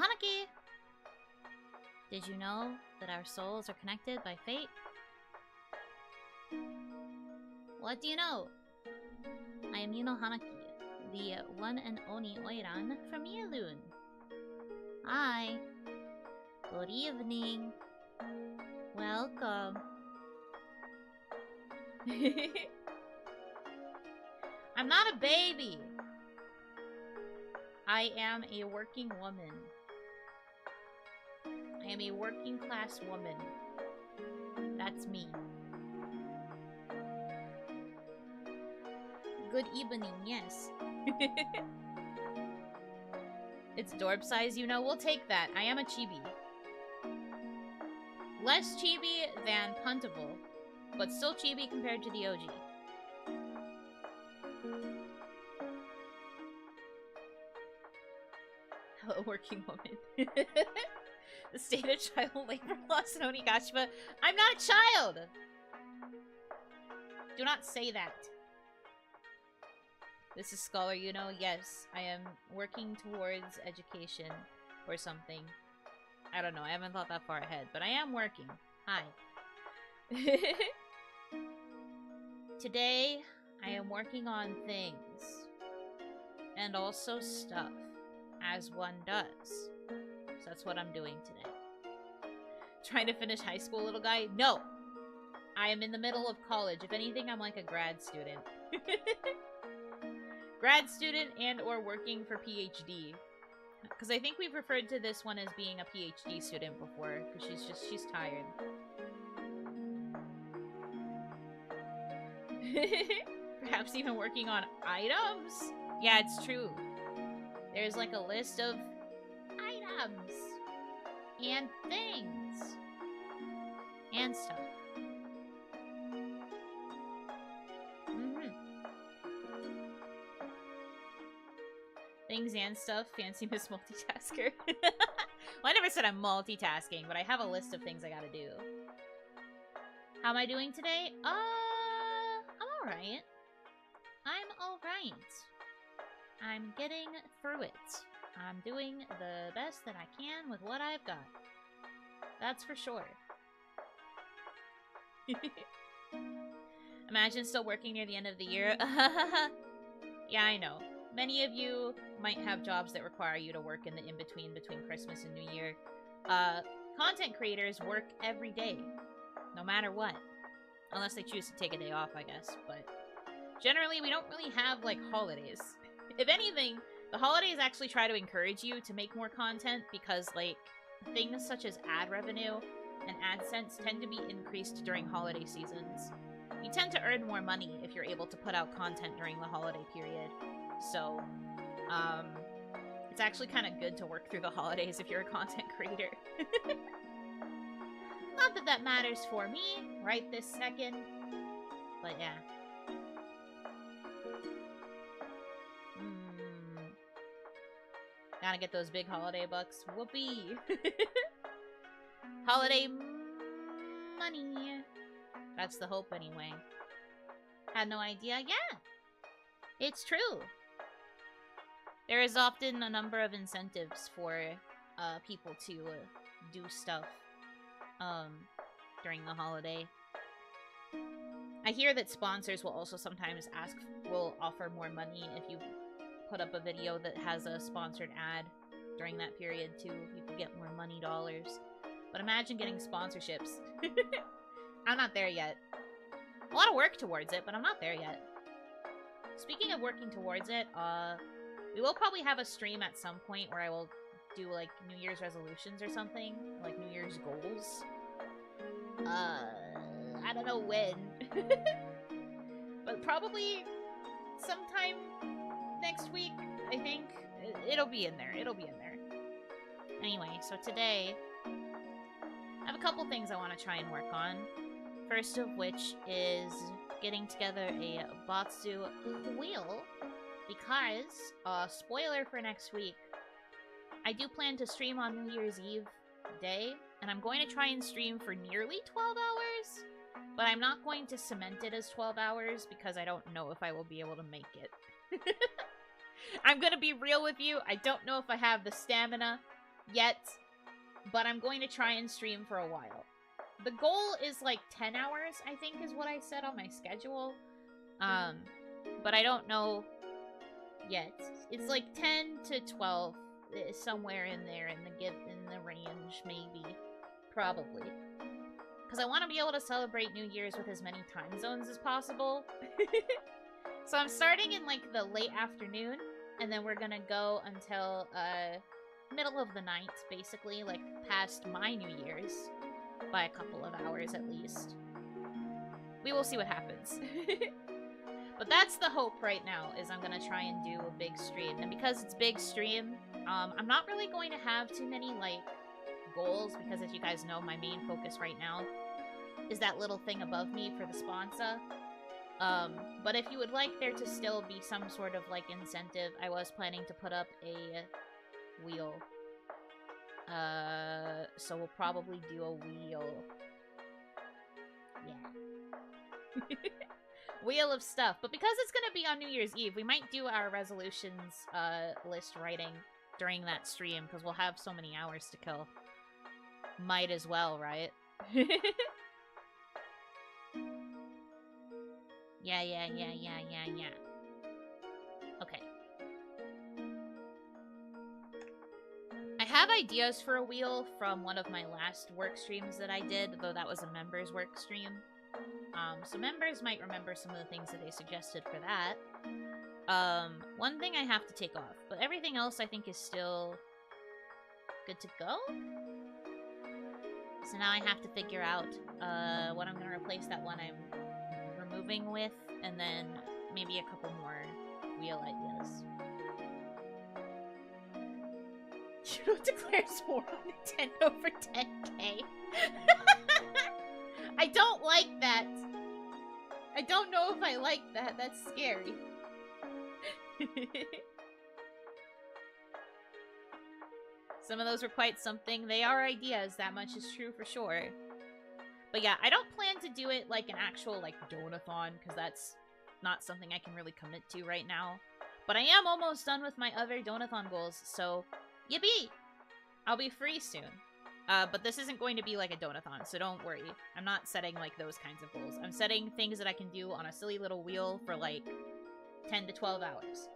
Hanaki! Did you know that our souls are connected by fate? What do you know? I am Yuno Hanaki, the one and only Oiran from Yalun. Hi. Good evening. Welcome. I'm not a baby. I am a working woman. I am a working class woman. That's me. Good evening, yes. It's dorp size, you know. We'll take that. I am a chibi. Less chibi than puntable, but still chibi compared to the OG. Hello, working woman. The state of child labor laws in Onigashima. I'm not a child! Do not say that. This is Scholar, you know. Yes, I am working towards education or something. I don't know. I haven't thought that far ahead, but I am working. Hi. Today, I am working on things. And also stuff. As one does. So that's what I'm doing today. Trying to finish high school, little guy? No! I am in the middle of college. If anything, I'm like a grad student. Grad student and or working for PhD. Because I think we've referred to this one as being a PhD student before. Because she's tired. Perhaps even working on items? Yeah, it's true. There's like a list of items. And things. And stuff. Things and stuff. Fancy Miss Multitasker. Well, I never said I'm multitasking, but I have a list of things I gotta do. How am I doing today? I'm alright. I'm alright. I'm getting through it. I'm doing the best that I can with what I've got. That's for sure. Imagine still working near the end of the year. Yeah, I know. Many of you might have jobs that require you to work in the in-between between Christmas and New Year. Content creators work every day, no matter what. Unless they choose to take a day off, I guess. But generally, we don't really have, like, holidays. If anything, the holidays actually try to encourage you to make more content because, like, things such as ad revenue and AdSense tend to be increased during holiday seasons. You tend to earn more money if you're able to put out content during the holiday period. So, it's actually kind of good to work through the holidays if you're a content creator. Not that that matters for me right this second, but yeah. Gotta get those big holiday bucks. Whoopee! Holiday money. That's the hope anyway. Had no idea? Yeah! It's true! There is often a number of incentives for people to do stuff during the holiday. I hear that sponsors will also sometimes will offer more money if you put up a video that has a sponsored ad during that period too. People get more money dollars. But imagine getting sponsorships. I'm not there yet. A lot of work towards it, but I'm not there yet. Speaking of working towards it, we will probably have a stream at some point where I will do, like, New Year's resolutions or something. Like, New Year's goals. I don't know when. But probably sometime next week, I think. It'll be in there. It'll be in there. Anyway, so today, I have a couple things I want to try and work on. First of which is getting together a Batsu wheel. Because, spoiler for next week, I do plan to stream on New Year's Eve day, and I'm going to try and stream for nearly 12 hours, but I'm not going to cement it as 12 hours because I don't know if I will be able to make it. I'm gonna be real with you, I don't know if I have the stamina yet, but I'm going to try and stream for a while. The goal is like 10 hours, I think is what I said on my schedule. But I don't know yet. It's like 10 to 12, somewhere in there in the range, maybe. Probably. Because I want to be able to celebrate New Year's with as many time zones as possible. So I'm starting in like the late afternoon, and then we're gonna go until middle of the night, basically, like past my New Year's by a couple of hours at least. We will see what happens. But that's the hope right now, is I'm gonna try and do a big stream. And because it's big stream, I'm not really going to have too many, like, goals, because as you guys know, my main focus right now is that little thing above me for the sponsor. But if you would like there to still be some sort of, like, incentive, I was planning to put up a wheel. So we'll probably do a wheel. Yeah. Wheel of stuff. But because it's gonna be on New Year's Eve, we might do our resolutions, list writing during that stream, because we'll have so many hours to kill. Might as well, right? Yeah. Okay. I have ideas for a wheel from one of my last work streams that I did, though that was a members work stream. So members might remember some of the things that they suggested for that. One thing I have to take off, but everything else I think is still good to go. So now I have to figure out what I'm going to replace that one I'm removing with, and then maybe a couple more wheel ideas. You don't declare war on Nintendo for 10K. I don't like that. I don't know if I like that. That's scary. Some of those were quite something. They are ideas, that much is true for sure. But yeah, I don't plan to do it like an actual, like, donathon, because that's not something I can really commit to right now. But I am almost done with my other donathon goals, so yippee! I'll be free soon. But this isn't going to be like a donathon, so don't worry. I'm not setting, like, those kinds of goals. I'm setting things that I can do on a silly little wheel for, like, 10 to 12 hours.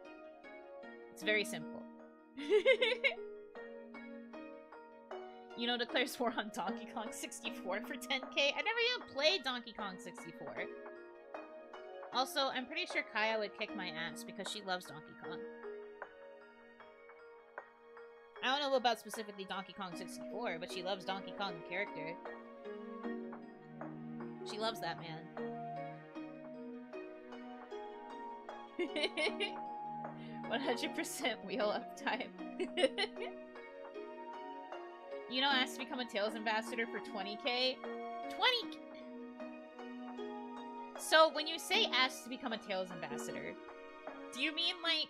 It's very simple. Yuno declares war on Donkey Kong 64 for 10K. I never even played Donkey Kong 64. Also, I'm pretty sure Kaya would kick my ass because she loves Donkey Kong. I don't know about specifically Donkey Kong 64, but she loves Donkey Kong the character. She loves that man. 100% wheel uptime. Yuno asked to become a Tails ambassador for 20K. 20K! So, when you say asked to become a Tails ambassador, do you mean, like,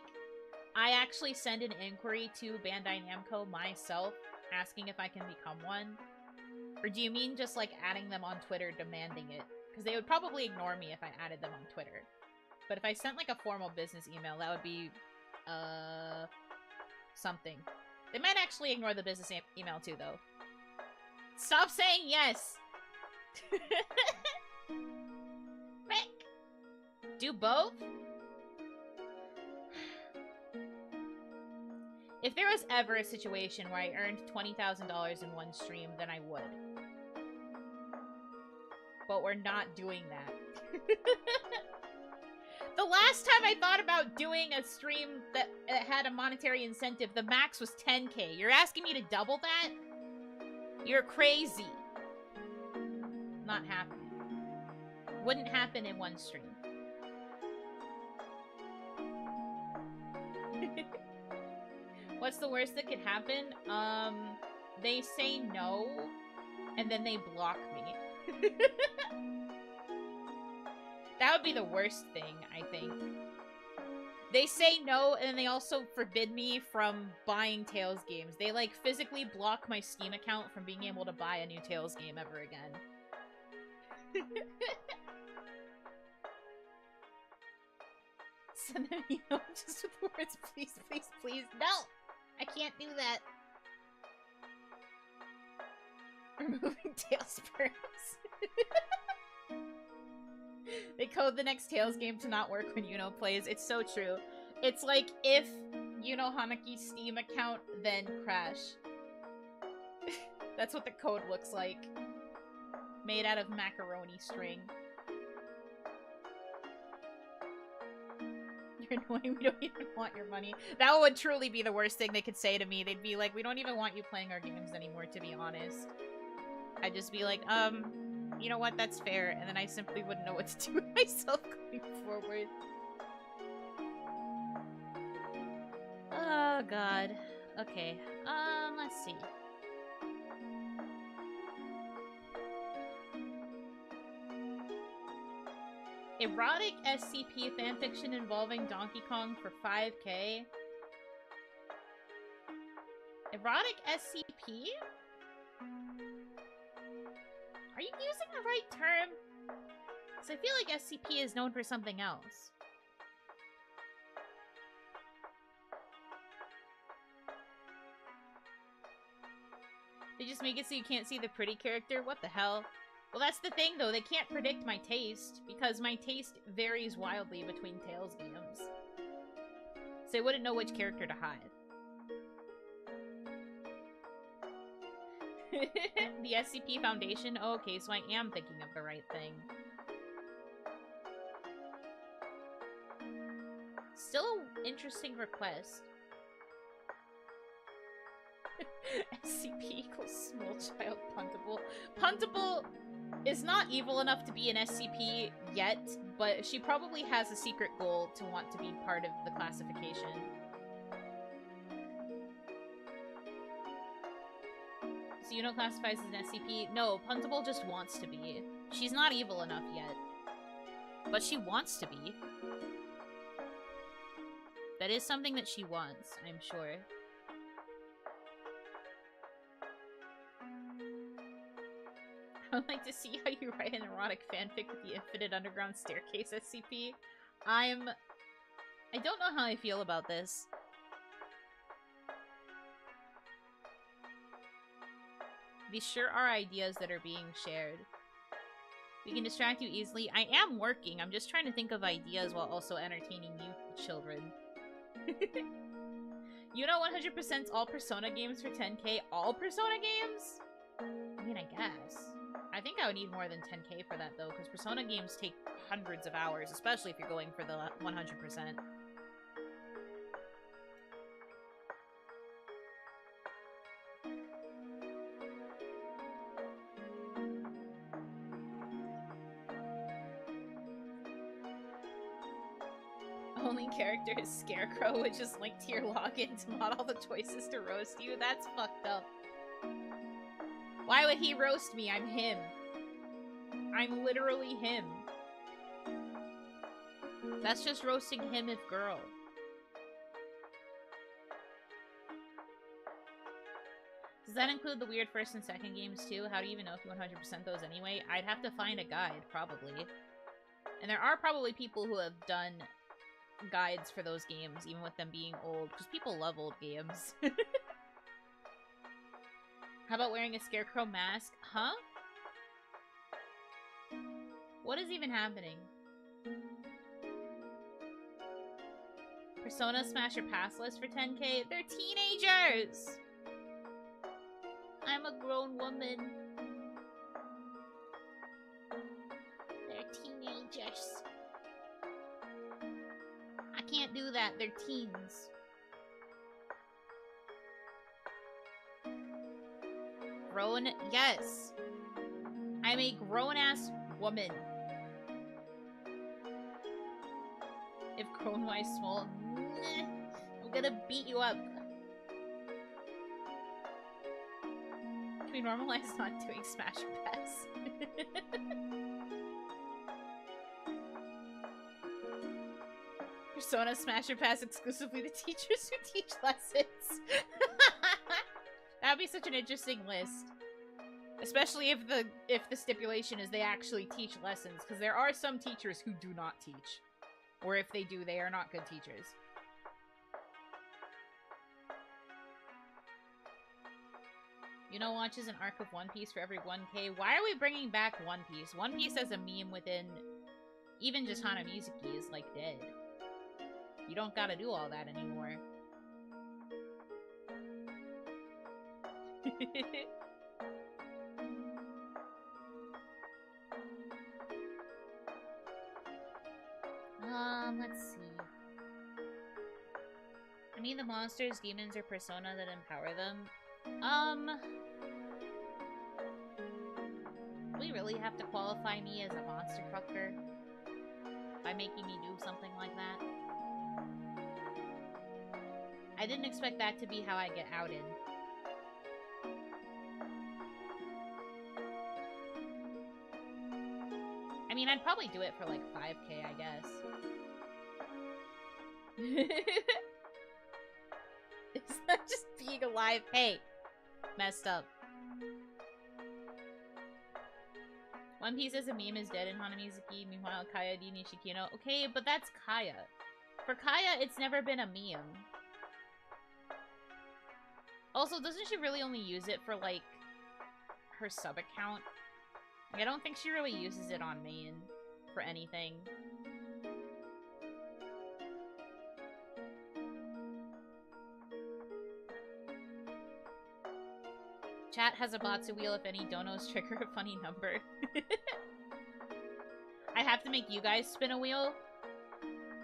I actually send an inquiry to Bandai Namco myself, asking if I can become one? Or do you mean just, like, adding them on Twitter, demanding it? Because they would probably ignore me if I added them on Twitter. But if I sent, like, a formal business email, that would be, something. They might actually ignore the business email, too, though. Stop saying yes! Rick! Do both? If there was ever a situation where I earned $20,000 in one stream, then I would. But we're not doing that. The last time I thought about doing a stream that had a monetary incentive, the max was 10K. You're asking me to double that? You're crazy. Not happening. Wouldn't happen in one stream. What's the worst that could happen? They say no, and then they block me. That would be the worst thing, I think. They say no, and then they also forbid me from buying Tails games. They, like, physically block my Steam account from being able to buy a new Tails game ever again. Send them, you know, just with the words, please, please, please. No! I can't do that. removing Tailspurs. They code the next Tales game to not work when Yuno plays. It's so true. It's like if Yuno Hanaki's Steam account then crash. That's what the code looks like. Made out of macaroni string. You're annoying, we don't even want your money. That would truly be the worst thing they could say to me. They'd be like, we don't even want you playing our games anymore, to be honest. I'd just be like, you know what, that's fair. And then I simply wouldn't know what to do with myself going forward. Oh, God. Okay. Let's see. Erotic SCP fanfiction involving Donkey Kong for 5K? Erotic SCP? Are you using the right term? Because I feel like SCP is known for something else. They just make it so you can't see the pretty character? What the hell? Well, that's the thing, though. They can't predict my taste, because my taste varies wildly between Tales games. So they wouldn't know which character to hide. The SCP Foundation? Oh, okay, so I am thinking of the right thing. Still an interesting request. SCP equals small child puntable. Puntable is not evil enough to be an SCP yet, but she probably has a secret goal to want to be part of the classification. So Yuno classifies as an SCP? No, Puntable just wants to be. She's not evil enough yet. But she wants to be. That is something that she wants, I'm sure. I would like to see how you write an erotic fanfic with the Infinite Underground Staircase SCP. I don't know how I feel about this. These sure are ideas that are being shared. We can distract you easily. I am working. I'm just trying to think of ideas while also entertaining you children. You know 100% all Persona games for 10K? All Persona games? I mean, I guess. I think I would need more than 10K for that, though, because Persona games take hundreds of hours, especially if you're going for the 100%. Only character is Scarecrow, which is linked to your login to mod all the choices to roast you. That's fucked up. Why would he roast me? I'm him. I'm literally him. That's just roasting him if girl. Does that include the weird first and second games too? How do you even know if you 100% those anyway? I'd have to find a guide, probably. And there are probably people who have done guides for those games, even with them being old, because people love old games. How about wearing a Scarecrow mask? Huh? What is even happening? Persona Smasher Pass List for 10K? They're teenagers! I'm a grown woman. They're teenagers. I can't do that. They're teens. Grown? Yes. I'm a grown-ass woman. If grown-wise small, nah, I'm gonna beat you up. Can we normalize not doing Smash Pass? Persona Smasher Pass exclusively to teachers who teach lessons. That'd be such an interesting list. Especially if the stipulation is they actually teach lessons, because there are some teachers who do not teach. Or if they do, they are not good teachers. Yuno watches an arc of One Piece for every 1K. Why are we bringing back One Piece? One Piece as a meme within even just Hanamizuki is like dead. You don't gotta do all that anymore. Let's see. I mean the monsters, demons, or persona that empower them. Do we really have to qualify me as a monster fucker by making me do something like that? I didn't expect that to be how I get outed. I mean, I'd probably do it for like 5K, I guess. It's not just being alive. Hey, messed up. One Piece as a meme is dead in Hanamizuki. Meanwhile, Kaya d Nishikino. Okay, but that's Kaya. For Kaya, it's never been a meme. Also, doesn't she really only use it for, like, her sub-account? Like, I don't think she really uses it on main for anything. Chat has a Batsu wheel if any donos trigger a funny number. I have to make you guys spin a wheel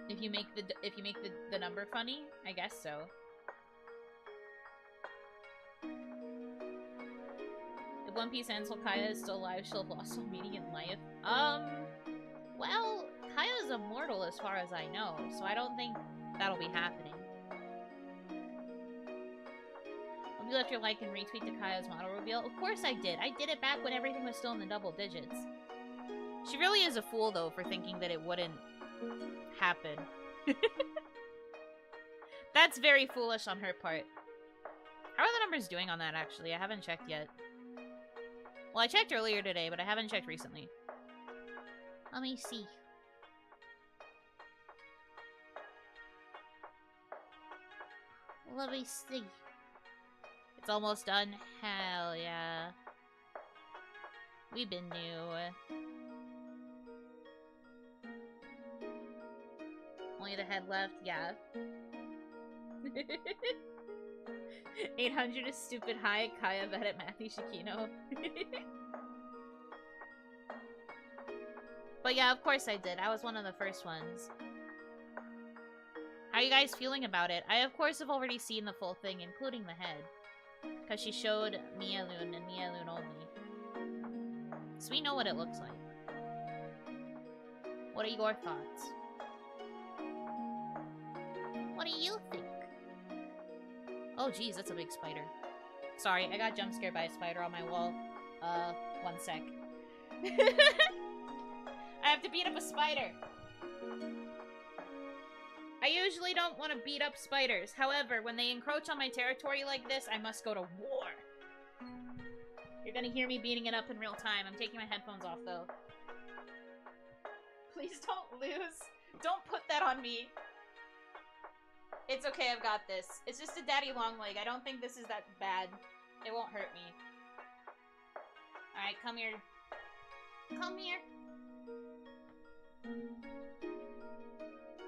if you make the number funny. I guess so. If One Piece ends while Kaya is still alive, she'll have lost all meaning in life. Well, Kaya's immortal as far as I know, so I don't think that'll be happening. Hope you left your like and retweet to Kaya's model reveal. Of course I did. I did it back when everything was still in the double digits. She really is a fool, though, for thinking that it wouldn't happen. That's very foolish on her part. How are the numbers doing on that, actually? I haven't checked yet. Well, I checked earlier today, but I haven't checked recently. Let me see. Let me see. It's almost done. Hell yeah. We've been new. Only the head left, yeah. 800 is stupid high. Kaya bet at Matthew Shikino. But yeah, of course I did. I was one of the first ones. How are you guys feeling about it? I, of course, have already seen the full thing, including the head. Because she showed Mialun and Mialun only. So we know what it looks like. What are your thoughts? What do you think? Oh geez, that's a big spider. Sorry, I got jump scared by a spider on my wall. One sec. I have to beat up a spider. I usually don't want to beat up spiders. However, when they encroach on my territory like this, I must go to war. You're gonna hear me beating it up in real time. I'm taking my headphones off, though. Please don't lose. Don't put that on me. It's okay, I've got this. It's just a daddy long leg. I don't think this is that bad. It won't hurt me. Alright, come here. Come here.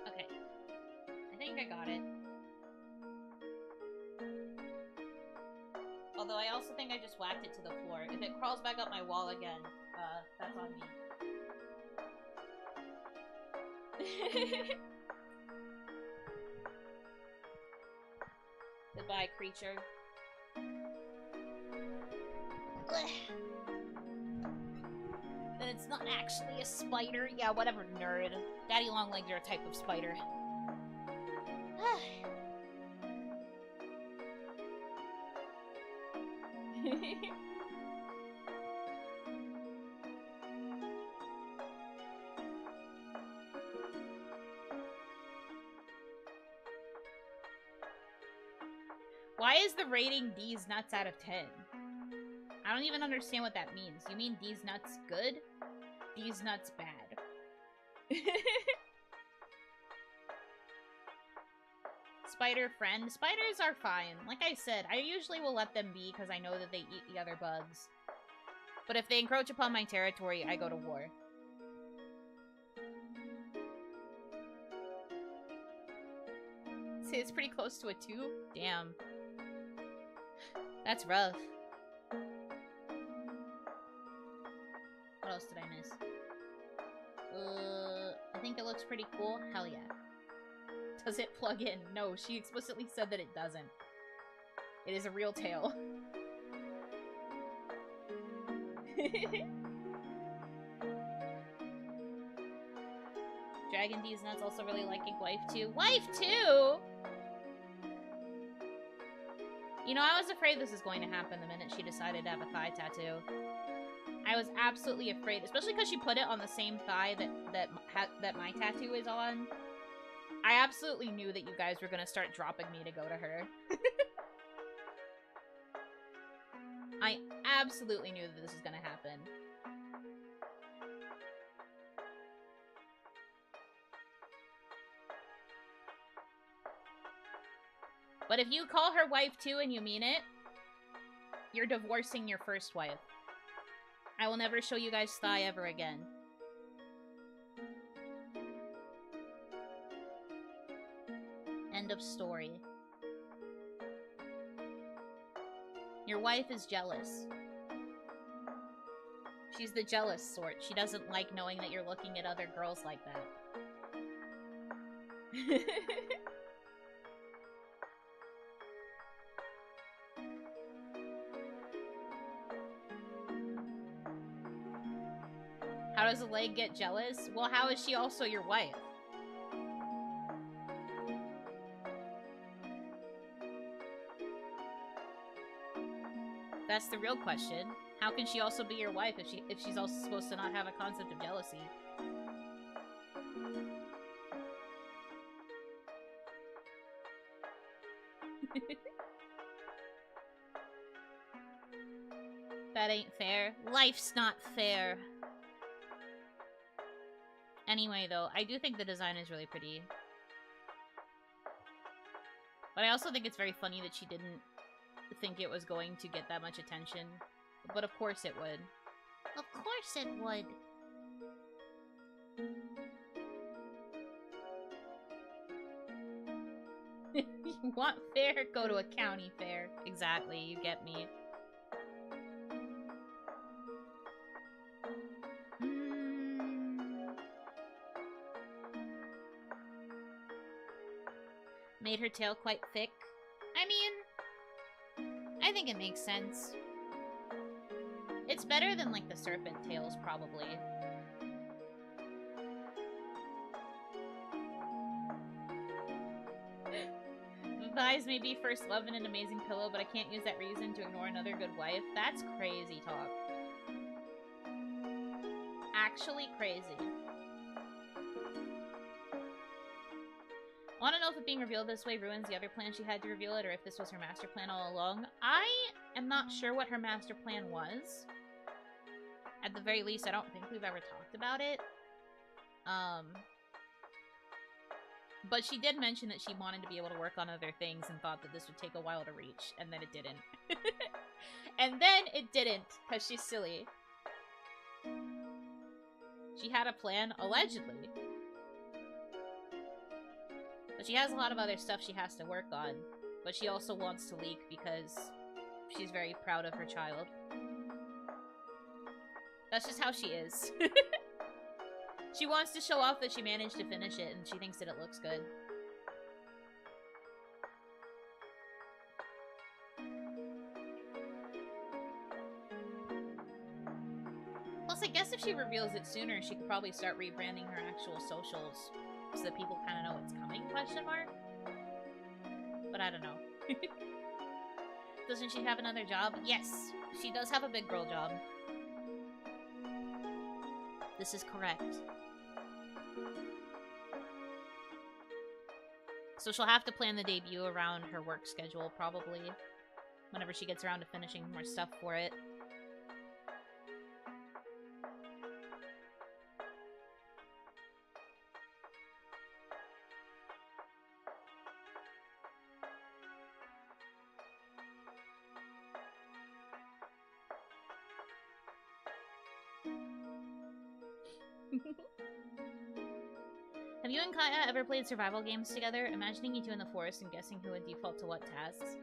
Okay. I think I got it. Although I also think I just whacked it to the floor. If it crawls back up my wall again, that's on me. Goodbye, creature. Then it's not actually a spider. Yeah, whatever, nerd. Daddy longlegs are a type of spider. Why is the rating D's nuts out of 10? I don't even understand what that means. You mean D's nuts good? D's nuts bad. spider friend. Spiders are fine. Like I said, I usually will let them be because I know that they eat the other bugs. But if they encroach upon my territory, I go to war. See, it's pretty close to a 2. Damn. That's rough. What else did I miss? I think it looks pretty cool. Hell yeah. Does it plug in? No, she explicitly said that it doesn't. It is a real tail. Dragon D's nuts also really liking Wife 2. Wife 2?! You know, I was afraid this was going to happen the minute she decided to have a thigh tattoo. I was absolutely afraid, especially because she put it on the same thigh that my tattoo is on. I absolutely knew that you guys were going to start dropping me to go to her. I absolutely knew that this was going to happen. But if you call her Wife 2 and you mean it, you're divorcing your first wife. I will never show you guys thigh ever again. End of story. Your wife is jealous. She's the jealous sort. She doesn't like knowing that you're looking at other girls like that. How does a leg get jealous? Well, how is she also your wife? That's the real question. How can she also be your wife if she's also supposed to not have a concept of jealousy? That ain't fair. Life's not fair. Anyway, though, I do think the design is really pretty. But I also think it's very funny that she didn't think it was going to get that much attention. But of course it would. Of course it would. You want fair? Go to a county fair. Exactly, you get me. Made her tail quite thick. I mean, I think it makes sense. It's better than, like, the serpent tails, probably. The thighs may be first love and an amazing pillow, but I can't use that reason to ignore another good wife. That's crazy talk. Actually crazy. I want to know if it being revealed this way ruins the other plan she had to reveal it, or if this was her master plan all along. I am not sure what her master plan was. At the very least, I don't think we've ever talked about it. But she did mention that she wanted to be able to work on other things and thought that this would take a while to reach, and then it didn't. And then it didn't, because she's silly. She had a plan, allegedly. But she has a lot of other stuff she has to work on. But she also wants to leak because she's very proud of her child. That's just how she is. She wants to show off that she managed to finish it, and she thinks that it looks good. Plus, I guess if she reveals it sooner, she could probably start rebranding her actual socials so that people kind of know what's coming, question mark? But I don't know. Doesn't she have another job? Yes, she does have a big girl job. This is correct. So she'll have to plan the debut around her work schedule, probably. Whenever she gets around to finishing more stuff for it. Have you and Kaya ever played survival games together? Imagining you two in the forest and guessing who would default to what tasks.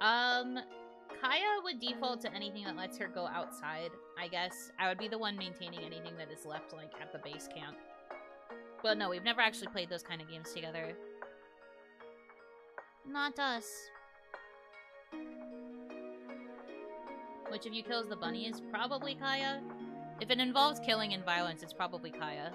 Kaya would default to anything that lets her go outside, I guess. I would be the one maintaining anything that is left, like, at the base camp. But no, we've never actually played those kind of games together. Not us. Which of you kills the bunnies? Probably Kaya. If it involves killing and violence, it's probably Kaya.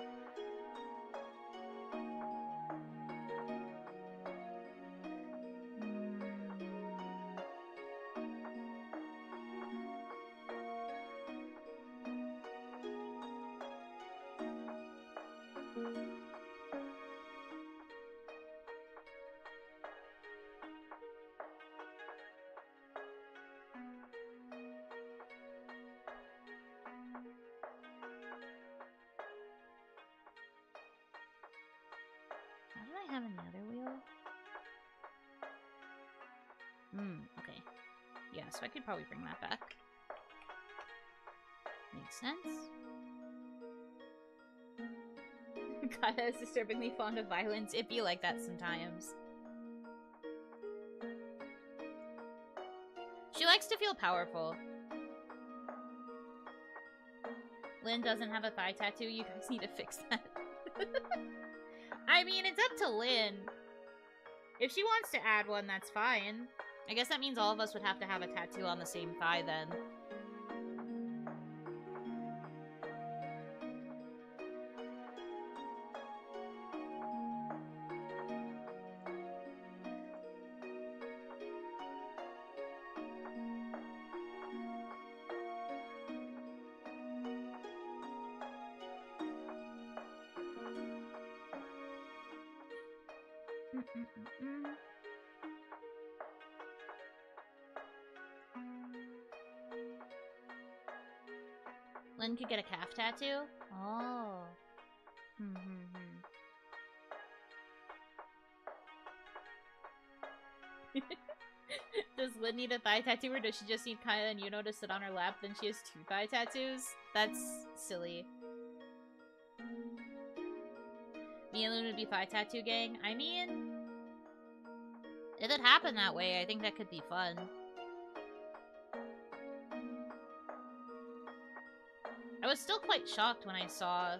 Okay. Yeah, so I could probably bring that back. Makes sense. Kaya is disturbingly fond of violence. It be like that sometimes. She likes to feel powerful. Lynn doesn't have a thigh tattoo. You guys need to fix that. I mean, it's up to Lynn. If she wants to add one, that's fine. I guess that means all of us would have to have a tattoo on the same thigh then. Lynn could get a calf tattoo? Oh. Does Lynn need a thigh tattoo, or does she just need Kaya and Yuno to sit on her lap, then she has 2 thigh tattoos? That's silly. Me and Lynn would be thigh tattoo gang? I mean, if it happened that way, I think that could be fun. I was still quite shocked when I saw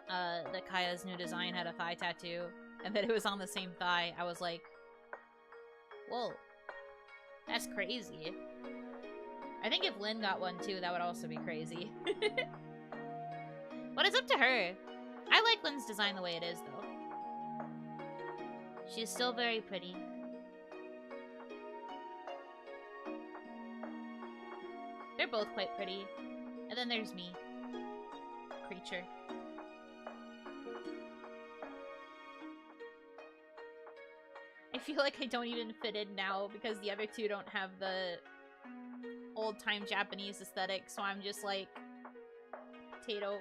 that Kaya's new design had a thigh tattoo, and that it was on the same thigh. I was like, whoa, that's crazy. I think if Lynn got one too, that would also be crazy. But it's up to her. I like Lynn's design the way it is, though. She's still very pretty. They're both quite pretty. And then there's me. Creature. I feel like I don't even fit in now because the other two don't have the old-time Japanese aesthetic, so I'm just like potato.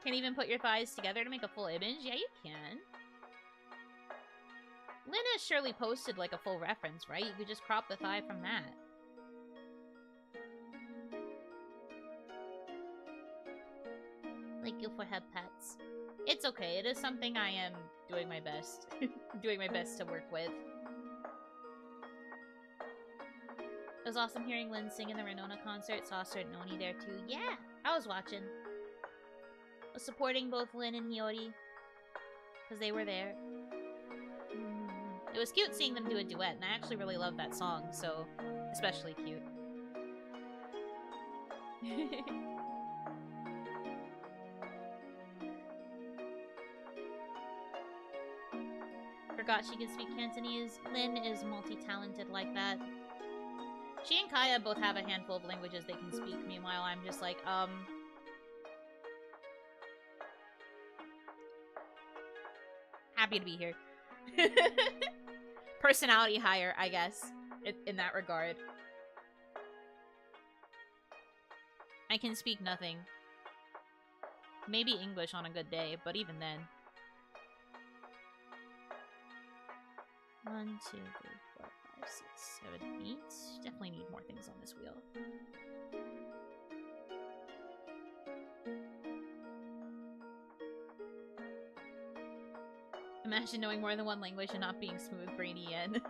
Can't even put your thighs together to make a full image? Yeah, you can. Lynn has surely posted like a full reference, right? You could just crop the thigh from that. Like you for head pets. It's okay. It is something I am doing my best. Doing my best to work with. It was awesome hearing Lynn sing in the Renona concert. Saw certain Noni there too. Yeah, I was watching. I was supporting both Lynn and Hiyori. Because they were there. It was cute seeing them do a duet, and I actually really love that song, so especially cute. Forgot she can speak Cantonese. Lynn is multi-talented like that. She and Kaya both have a handful of languages they can speak, meanwhile I'm just like, happy to be here. Personality higher, I guess, in that regard. I can speak nothing. Maybe English on a good day, but even then. 1, 2, 3, 4, 5, 5, 6, 7, 8. Definitely need more things on this wheel. Imagine knowing more than one language and not being smooth, brainy yen.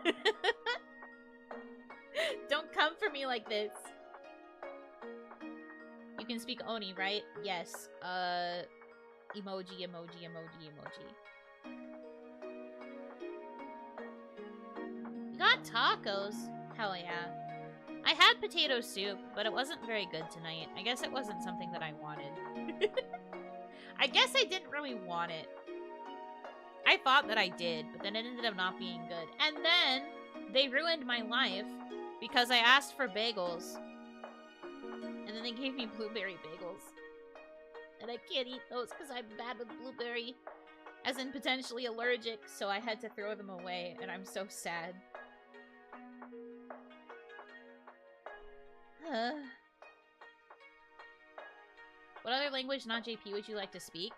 Don't come for me like this. You can speak Oni, right? Yes. Emoji, emoji, emoji, emoji. You got tacos? Hell yeah. I had potato soup, but it wasn't very good tonight. I guess it wasn't something that I wanted. I guess I didn't really want it. I thought that I did, but then it ended up not being good. And then they ruined my life because I asked for bagels. And then they gave me blueberry bagels. And I can't eat those because I'm bad with blueberry. As in potentially allergic, so I had to throw them away, and I'm so sad. What other language, not JP, would you like to speak?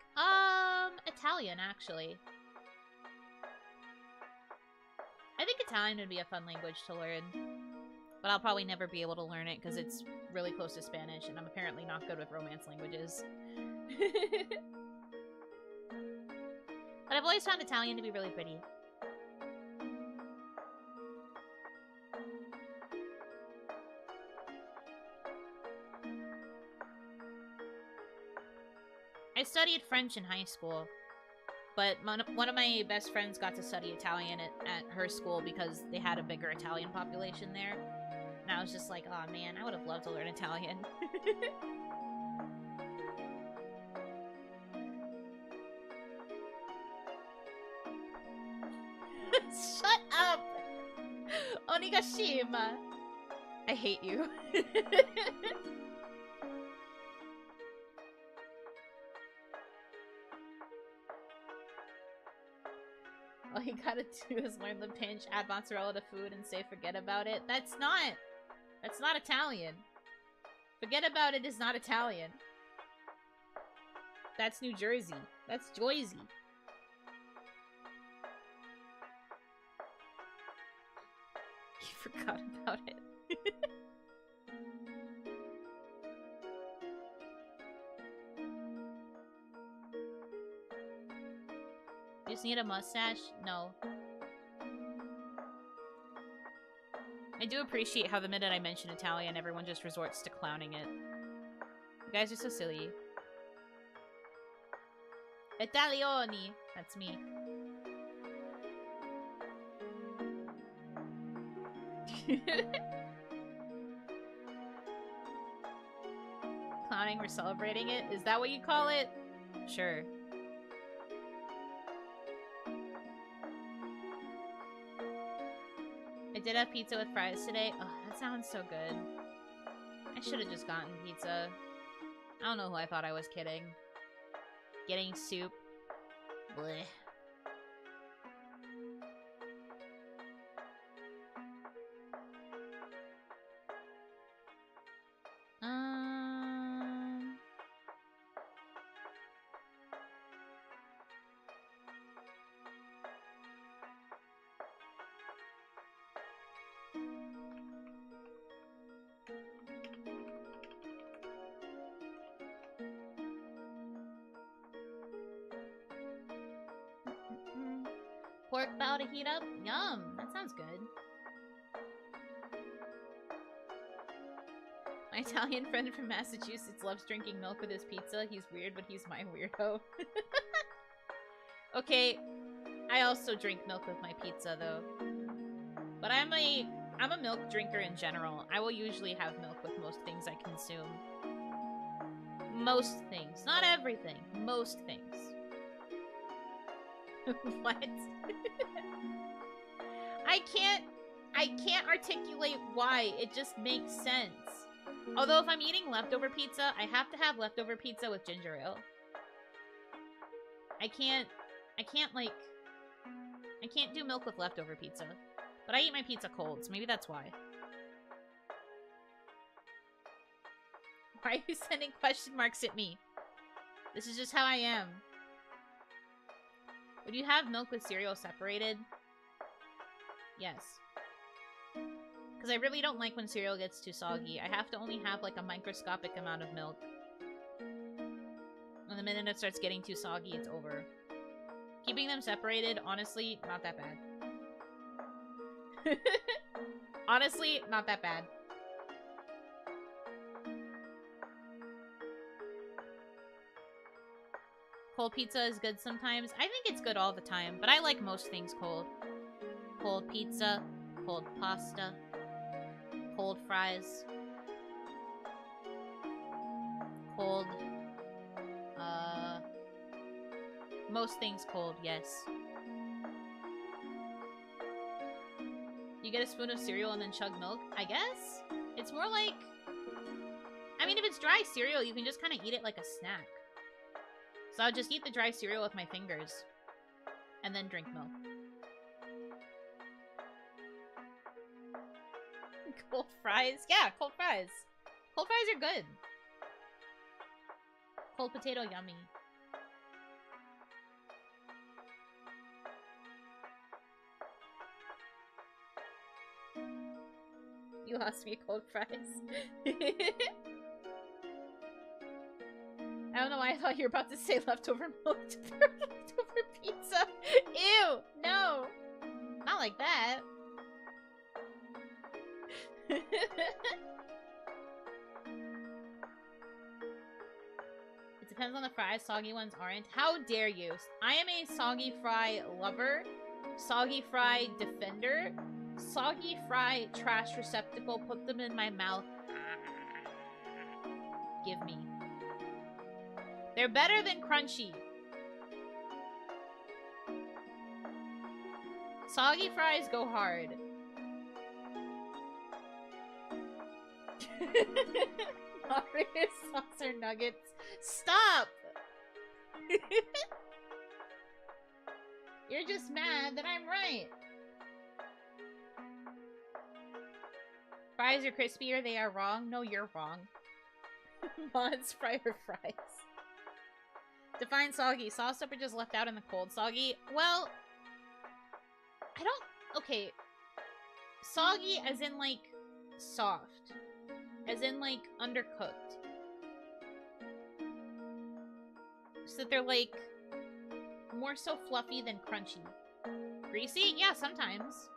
Italian, actually. I think Italian would be a fun language to learn. But I'll probably never be able to learn it because it's really close to Spanish, and I'm apparently not good with Romance languages. But I've always found Italian to be really pretty. I studied French in high school, but one of my best friends got to study Italian at her school because they had a bigger Italian population there. And I was just like, oh man, I would have loved to learn Italian. Shut up! Onigashima! I hate you. All you gotta do is learn the pinch, add mozzarella to food, and say forget about it. That's not Italian. Forget about it is not Italian. That's New Jersey. That's Jersey. You forgot about it. You just need a mustache? No. I do appreciate how the minute I mention Italian, everyone just resorts to clowning it. You guys are so silly. Italioni! That's me. Clowning, we're celebrating it? Is that what you call it? Sure. I did have pizza with fries today. Oh, that sounds so good. I should have just gotten pizza. I don't know who I thought I was kidding. Getting soup. Blech. Pork bow to heat up? Yum! That sounds good. My Italian friend from Massachusetts loves drinking milk with his pizza. He's weird, but he's my weirdo. Okay, I also drink milk with my pizza, though. But I'm a milk drinker in general. I will usually have milk with most things I consume. Most things. Not everything. Most things. What? I can't articulate why. It just makes sense. Although if I'm eating leftover pizza, I have to have leftover pizza with ginger ale. I can't do milk with leftover pizza. But I eat my pizza cold, so maybe that's why. Why are you sending question marks at me? This is just how I am. Would you have milk with cereal separated? Yes. Because I really don't like when cereal gets too soggy. I have to only have like a microscopic amount of milk. And the minute it starts getting too soggy, it's over. Keeping them separated, honestly, not that bad. Honestly, not that bad. Cold pizza is good sometimes. I think it's good all the time, but I like most things cold. Cold pizza, cold pasta, cold fries, cold, most things cold, yes. You get a spoon of cereal and then chug milk? I guess? It's more like... I mean, if it's dry cereal, you can just kind of eat it like a snack. So I'll just eat the dry cereal with my fingers. And then drink milk. Cold fries? Yeah, cold fries. Cold fries are good. Cold potato, yummy. You lost me cold fries. I don't know why I thought you were about to say leftover milk to leftover pizza. Ew! No! Not like that. It depends on the fries. Soggy ones aren't. How dare you? I am a soggy fry lover. Soggy fry defender. Soggy fry trash receptacle. Put them in my mouth. Give me. They're better than crunchy. Soggy fries go hard. Mario saucer nuggets. Stop! You're just mad that I'm right. Fries are crispier, they are wrong. No, you're wrong. Mods, fryer fries. Define soggy. Sauce up or just left out in the cold. Soggy? Well, I don't... Okay. Soggy as in, like, soft. As in, like, undercooked. So that they're, like, more so fluffy than crunchy. Greasy? Yeah, sometimes.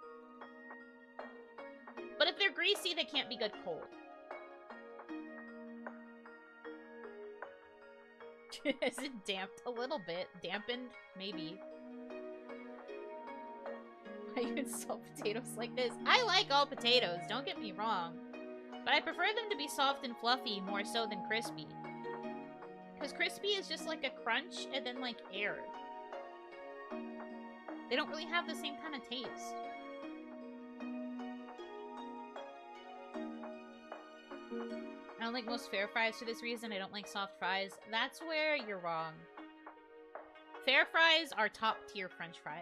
But if they're greasy, they can't be good cold. Is it damped? A little bit. Dampened? Maybe. I even salt potatoes like this. I like all potatoes, don't get me wrong. But I prefer them to be soft and fluffy more so than crispy. Because crispy is just like a crunch and then like air. They don't really have the same kind of taste. I don't like most fair fries for this reason. I don't like soft fries. That's where you're wrong. Fair fries are top tier French fry.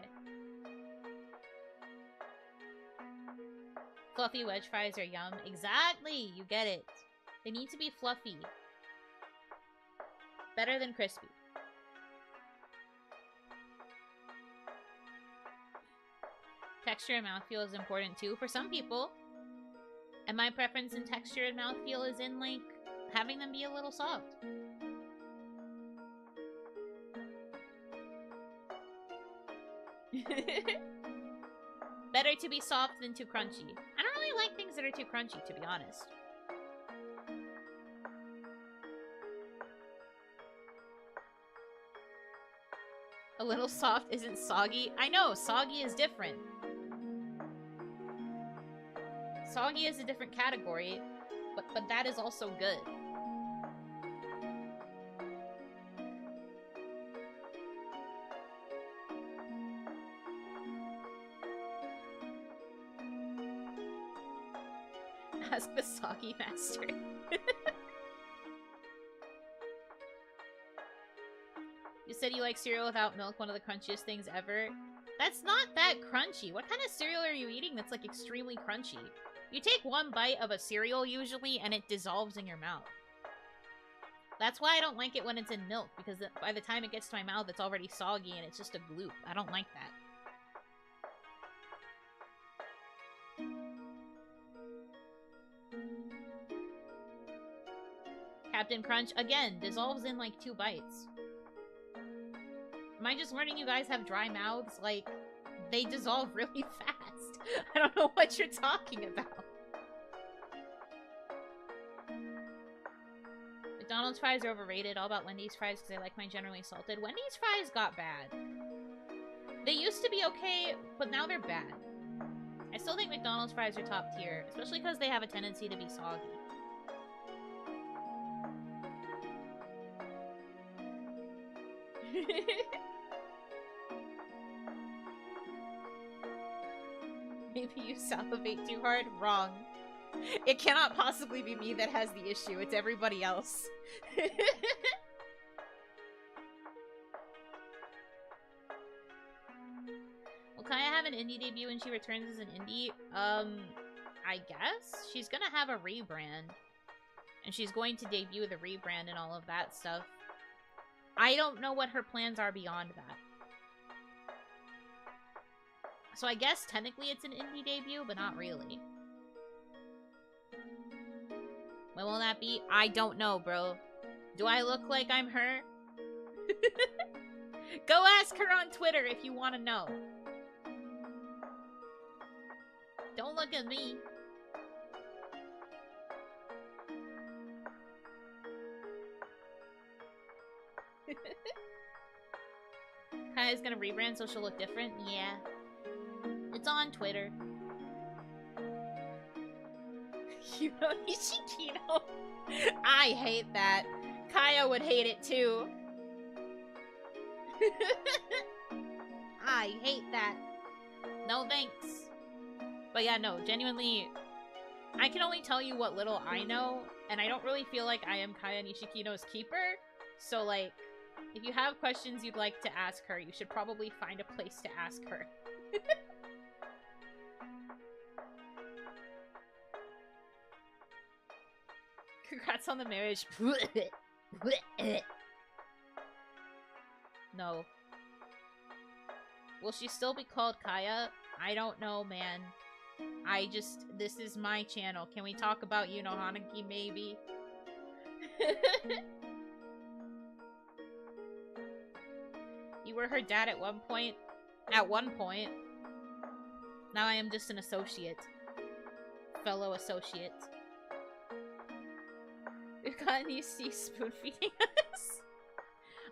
Fluffy wedge fries are yum. Exactly! You get it. They need to be fluffy. Better than crispy. Texture and mouthfeel is important too for some people. And my preference in texture and mouthfeel is in, like, having them be a little soft. Better to be soft than too crunchy. I don't really like things that are too crunchy, to be honest. A little soft isn't soggy. I know, soggy is different. Soggy is a different category, but that is also good. Ask the soggy master. You said you like cereal without milk, one of the crunchiest things ever. That's not that crunchy. What kind of cereal are you eating that's like extremely crunchy? You take one bite of a cereal usually and it dissolves in your mouth. That's why I don't like it when it's in milk, because by the time it gets to my mouth it's already soggy and it's just a gloop. I don't like that. Captain Crunch, again, dissolves in like 2 bites. Am I just learning you guys have dry mouths? Like, they dissolve really fast. I don't know what you're talking about. McDonald's fries are overrated. All about Wendy's fries because I like mine generally salted. Wendy's fries got bad. They used to be okay, but now they're bad. I still think McDonald's fries are top tier, especially because they have a tendency to be soggy. Maybe you salivate too hard? Wrong. It cannot possibly be me that has the issue. It's everybody else. Will Kaya have an indie debut when she returns as an indie? I guess. She's gonna have a rebrand. And she's going to debut the rebrand and all of that stuff. I don't know what her plans are beyond that. So I guess technically it's an indie debut, but not really. When will that be? I don't know, bro. Do I look like I'm her? Go ask her on Twitter if you want to know. Don't look at me. Kaya's gonna rebrand so she'll look different? Yeah. It's on Twitter. Yuno Nishikino. I hate that. Kaya would hate it too. I hate that. No thanks. But yeah, no, genuinely, I can only tell you what little I know, and I don't really feel like I am Kaya Nishikino's keeper. So, like, if you have questions you'd like to ask her, you should probably find a place to ask her. Congrats on the marriage. No. Will she still be called Kaya? I don't know, man. This is my channel. Can we talk about Yuno Hanaki, maybe? You were her dad at one point. At one point. Now I am just an associate. Fellow associate. We've gotten used to you spoon-feeding us.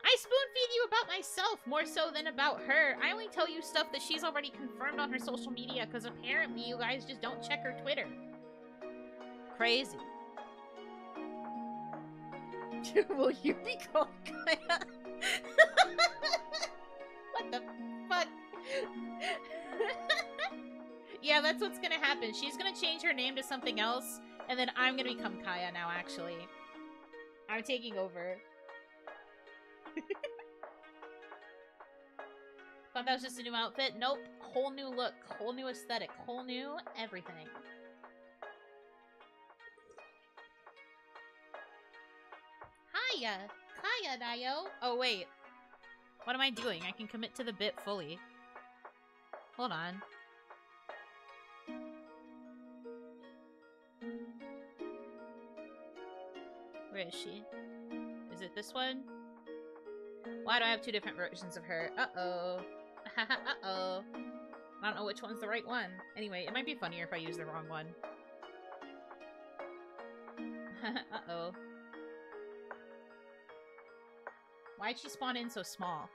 I spoon-feed you about myself more so than about her. I only tell you stuff that she's already confirmed on her social media because apparently you guys just don't check her Twitter. Crazy. Will you be called Kaya? What the fuck? Yeah, that's what's gonna happen. She's gonna change her name to something else, and then I'm gonna become Kaya now, actually. I'm taking over. Thought that was just a new outfit? Nope. Whole new look. Whole new aesthetic. Whole new everything. Hiya! Kaya, Dayo! Oh, wait. What am I doing? I can commit to the bit fully. Hold on. Where is she? Is it this one? Why do I have 2 different versions of her? Uh-oh. Uh-oh. I don't know which one's the right one. Anyway, it might be funnier if I use the wrong one. Uh-oh. Why'd she spawn in so small?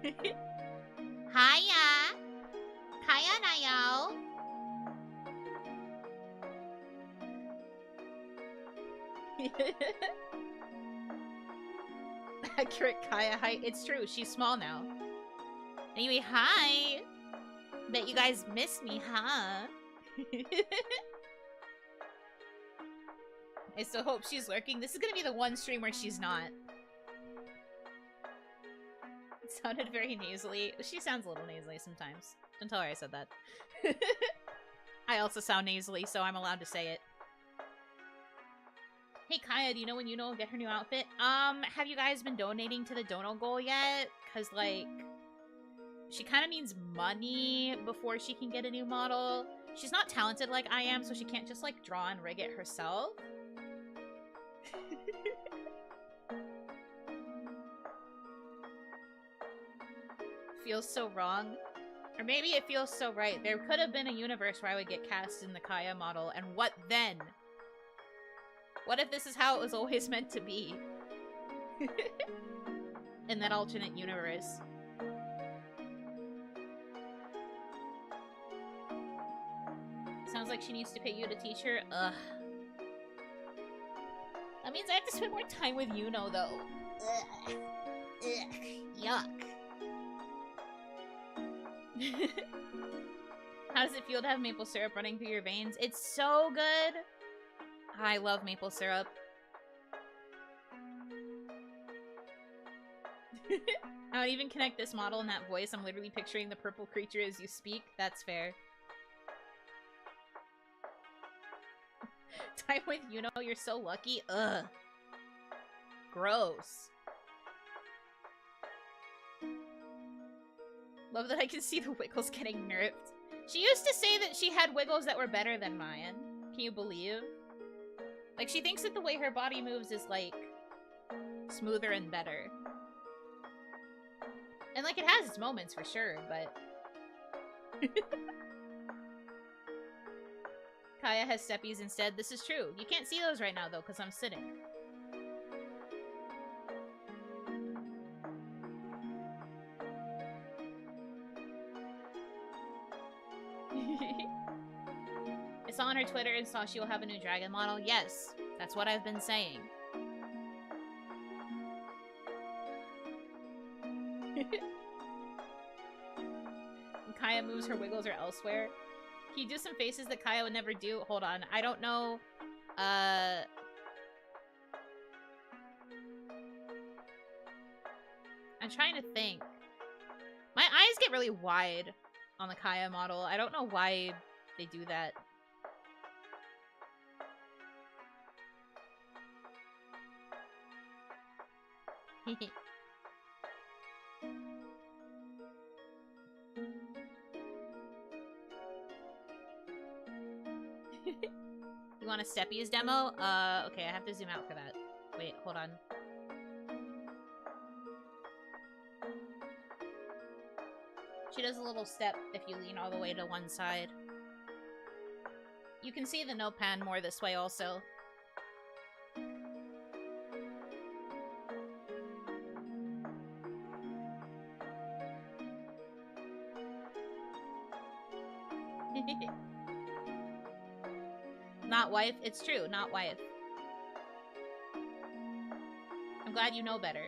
Hiya! Kaya nayo! Accurate Kaya height. It's true, she's small now. Anyway, hi! Bet you guys miss me, huh? I still hope she's lurking. This is gonna be the one stream where she's not. It sounded very nasally. She sounds a little nasally sometimes. Don't tell her I said that. I also sound nasally, so I'm allowed to say it. Hey Kaya, do you know when Yuno will get her new outfit? Have you guys been donating to the Dono goal yet? Cause like, she kind of needs money before she can get a new model. She's not talented like I am, so she can't just, like, draw and rig it herself. Feels so wrong. Or maybe it feels so right. There could have been a universe where I would get cast in the Kaya model, and what then? What if this is how it was always meant to be? In that alternate universe. Sounds like she needs to pay you to teach her. Ugh. That means I have to spend more time with Yuno, though. Ugh. Ugh. Yuck. How does it feel to have maple syrup running through your veins? It's so good! I love maple syrup. I would even connect this model and that voice. I'm literally picturing the purple creature as you speak. That's fair. Time with Yuno, you're so lucky. Ugh. Gross. Love that I can see the wiggles getting nerfed. She used to say that she had wiggles that were better than mine. Can you believe? Like, she thinks that the way her body moves is, like, smoother and better. And, like, it has its moments for sure, but... Kaya has steppies instead. This is true. You can't see those right now, though, because I'm sitting. I saw on her Twitter and saw she will have a new dragon model. Yes, that's what I've been saying. When Kaya moves, her wiggles are elsewhere. Can you do some faces that Kaya would never do? Hold on, I don't know. I'm trying to think. My eyes get really wide on the Kaya model. I don't know why they do that. You want a Steppies demo? Okay, I have to zoom out for that. Wait, hold on. She does a little step if you lean all the way to one side. You can see the no pan more this way also. Not wife? It's true, not wife. I'm glad you know better.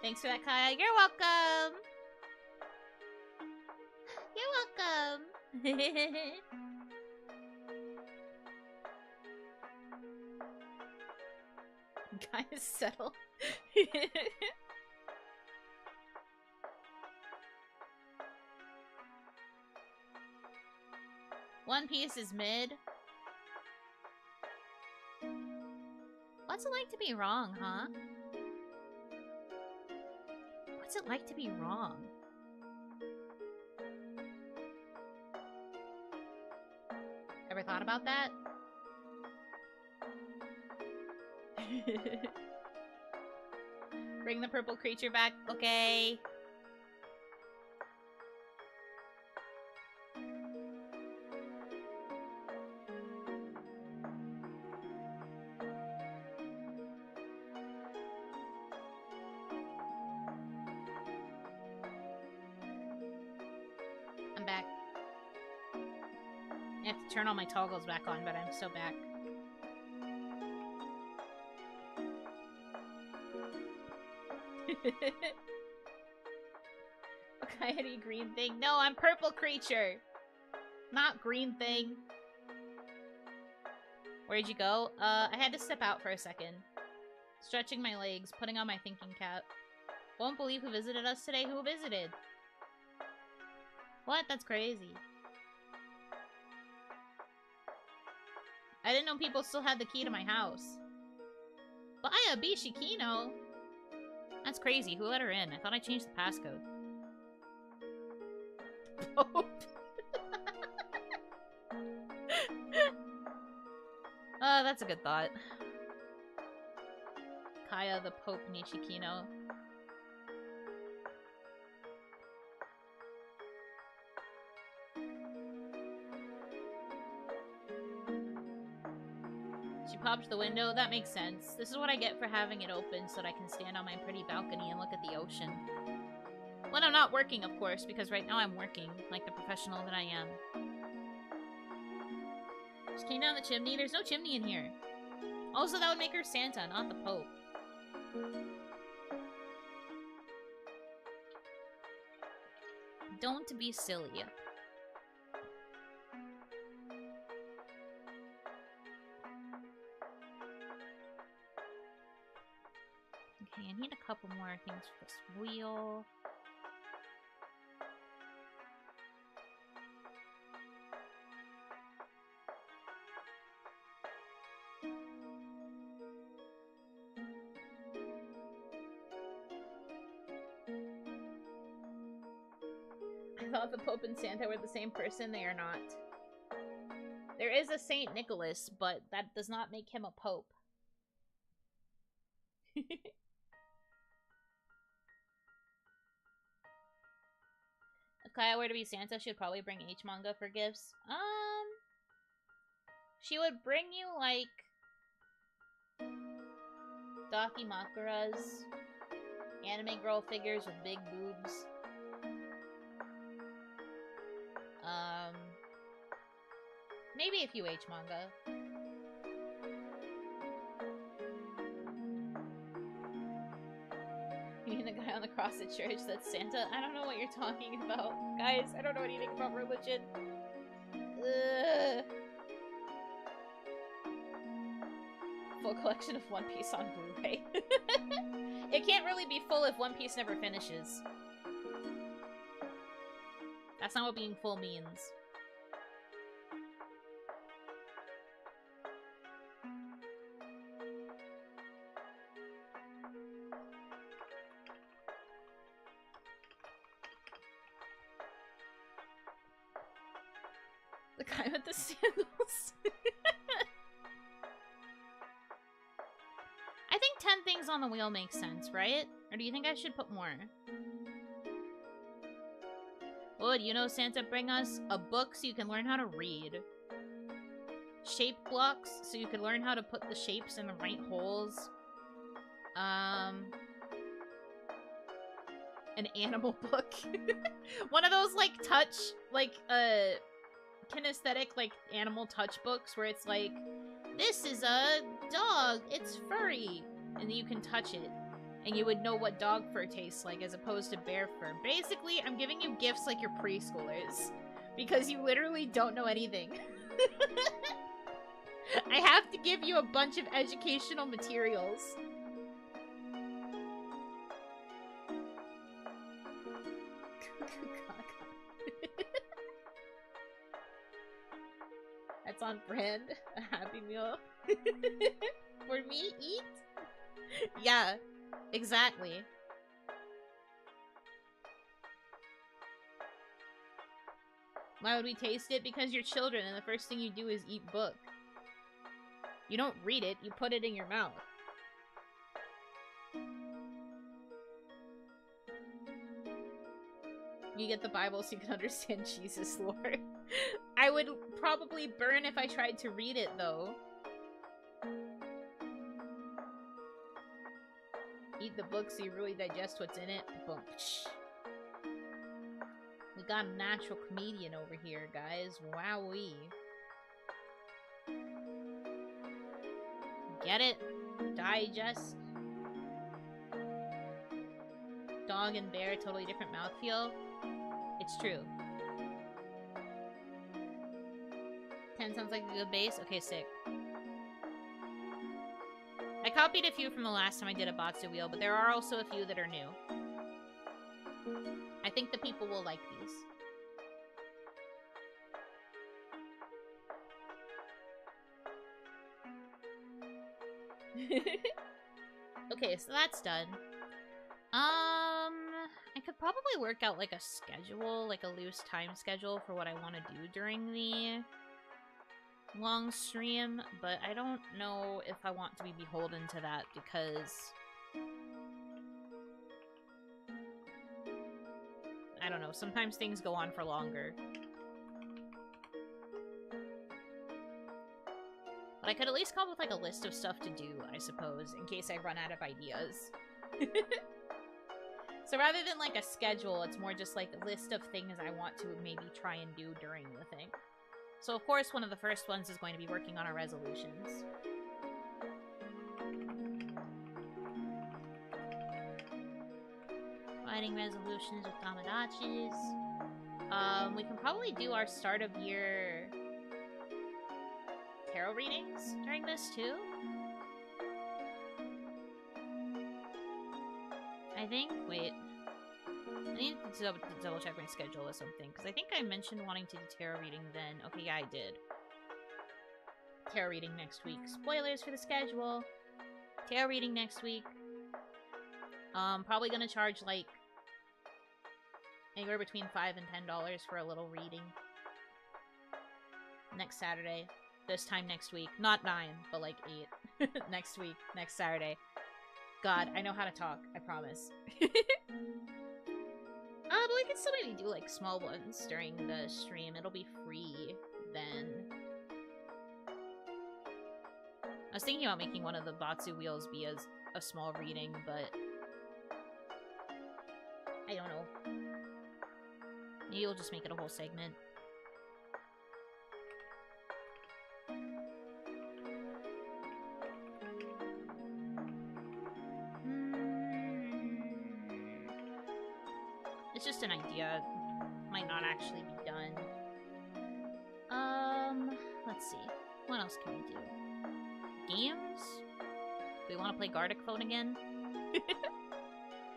Thanks for that, Kaya. You're welcome! You're welcome! Guys, settle. One Piece is mid. What's it like to be wrong, huh? What's it like to be wrong? Ever thought about that? Bring the purple creature back. Okay. I'm back. I have to turn all my toggles back on, but I'm still back. Okay, any green thing? No, I'm purple creature. Not green thing. Where'd you go? I had to step out for a second. Stretching my legs, putting on my thinking cap. Won't believe who visited us today. Who visited? What? That's crazy. I didn't know people still had the key to my house. Baya Nishikino. That's crazy. Who let her in? I thought I changed the passcode. Pope. That's a good thought. Kaya the Pope Nishikino. She popped the window. That makes sense. This is what I get for having it open so that I can stand on my pretty balcony and look at the ocean. When I'm not working, of course, because right now I'm working like the professional that I am. She came down the chimney. There's no chimney in here. Also, that would make her Santa, not the Pope. Don't be silly. Okay, I need a couple more things for this wheel. I thought the Pope and Santa were the same person. They are not. There is a Saint Nicholas, but that does not make him a Pope. If Kaya were to be Santa, she would probably bring H manga for gifts. She would bring you, like, Dakimakura's anime girl figures with big boobs. Maybe a few H manga. You mean the guy on the cross at church? That's Santa? I don't know what you're talking about. Guys, I don't know anything about religion. Ugh. Full collection of One Piece on Blu-ray. It can't really be full if One Piece never finishes. That's not what being full means. The guy with the sandals. I think 10 things on the wheel makes sense, right? Or do you think I should put more? Would Yuno Santa bring us a book so you can learn how to read? Shape blocks so you can learn how to put the shapes in the right holes. An animal book. One of those, like, touch, like, kinesthetic, like, animal touch books where it's like, this is a dog, it's furry, and you can touch it, and you would know what dog fur tastes like as opposed to bear fur. Basically, I'm giving you gifts like your preschoolers, because you literally don't know anything. I have to give you a bunch of educational materials. That's on brand. A Happy Meal. For me, eat? Yeah, exactly. Why would we taste it? Because you're children and the first thing you do is eat book. You don't read it, you put it in your mouth. You get the Bible so you can understand Jesus' lore. I would probably burn if I tried to read it, though. Eat the book so you really digest what's in it. Boom. We got a natural comedian over here, guys. Wowee. Get it? Digest. Dog and bear, totally different mouthfeel. It's true. 10 sounds like a good base. Okay, sick. I copied a few from the last time I did a Batsu wheel, but there are also a few that are new. I think the people will like these. Okay, so that's done. I could probably work out like a schedule, like a loose time schedule for what I want to do during the long stream, but I don't know if I want to be beholden to that because I don't know, sometimes things go on for longer. But I could at least come up with like a list of stuff to do, I suppose, in case I run out of ideas. So rather than like a schedule, it's more just like a list of things I want to maybe try and do during the thing. So of course one of the first ones is going to be working on our resolutions. Writing resolutions with Tamagotchis. We can probably do our start of year tarot readings during this too. I think, wait. I need to double check my schedule or something, because I think I mentioned wanting to do tarot reading then. Okay, yeah, I did. Tarot reading next week. Spoilers for the schedule. Tarot reading next week. Probably gonna charge, like, anywhere between $5 and $10 for a little reading. Next Saturday. This time next week. Not 9, but like 8. Next week. Next Saturday. God, I know how to talk. I promise. But we can still maybe do, like, small ones during the stream. It'll be free then. I was thinking about making one of the Batsu wheels be a small reading, but I don't know. Maybe we'll just make it a whole segment. It's just an idea. Might not actually be done. Let's see. What else can we do? Games? Do we want to play Gartic Phone again?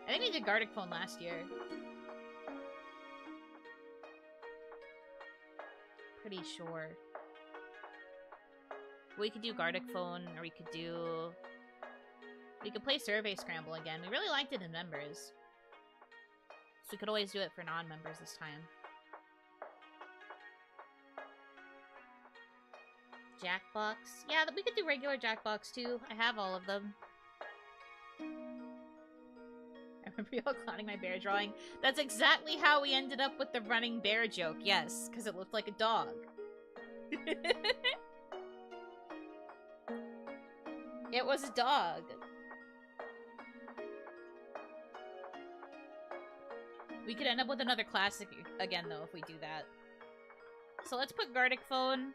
I think we did Gartic Phone last year. Pretty sure. We could do Gartic Phone, or we could do... We could play Survey Scramble again. We really liked it in members. So we could always do it for non-members this time. Jackbox. Yeah, we could do regular Jackbox too. I have all of them. I remember y'all clowning my bear drawing. That's exactly how we ended up with the running bear joke. Yes, because it looked like a dog. It was a dog. We could end up with another classic again, though, if we do that. So let's put Gartic Phone.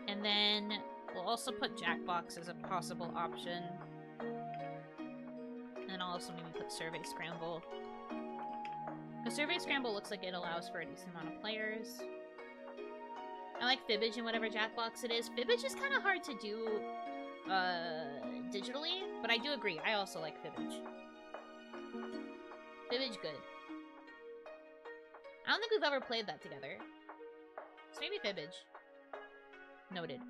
And then we'll also put Jackbox as a possible option. And then I'll also maybe put Survey Scramble. Because Survey Scramble looks like it allows for a decent amount of players. I like Fibbage and whatever Jackbox it is. Fibbage is kind of hard to do digitally, but I do agree. I also like Fibbage. Fibbage good. I don't think we've ever played that together. So maybe Fibbage. Noted.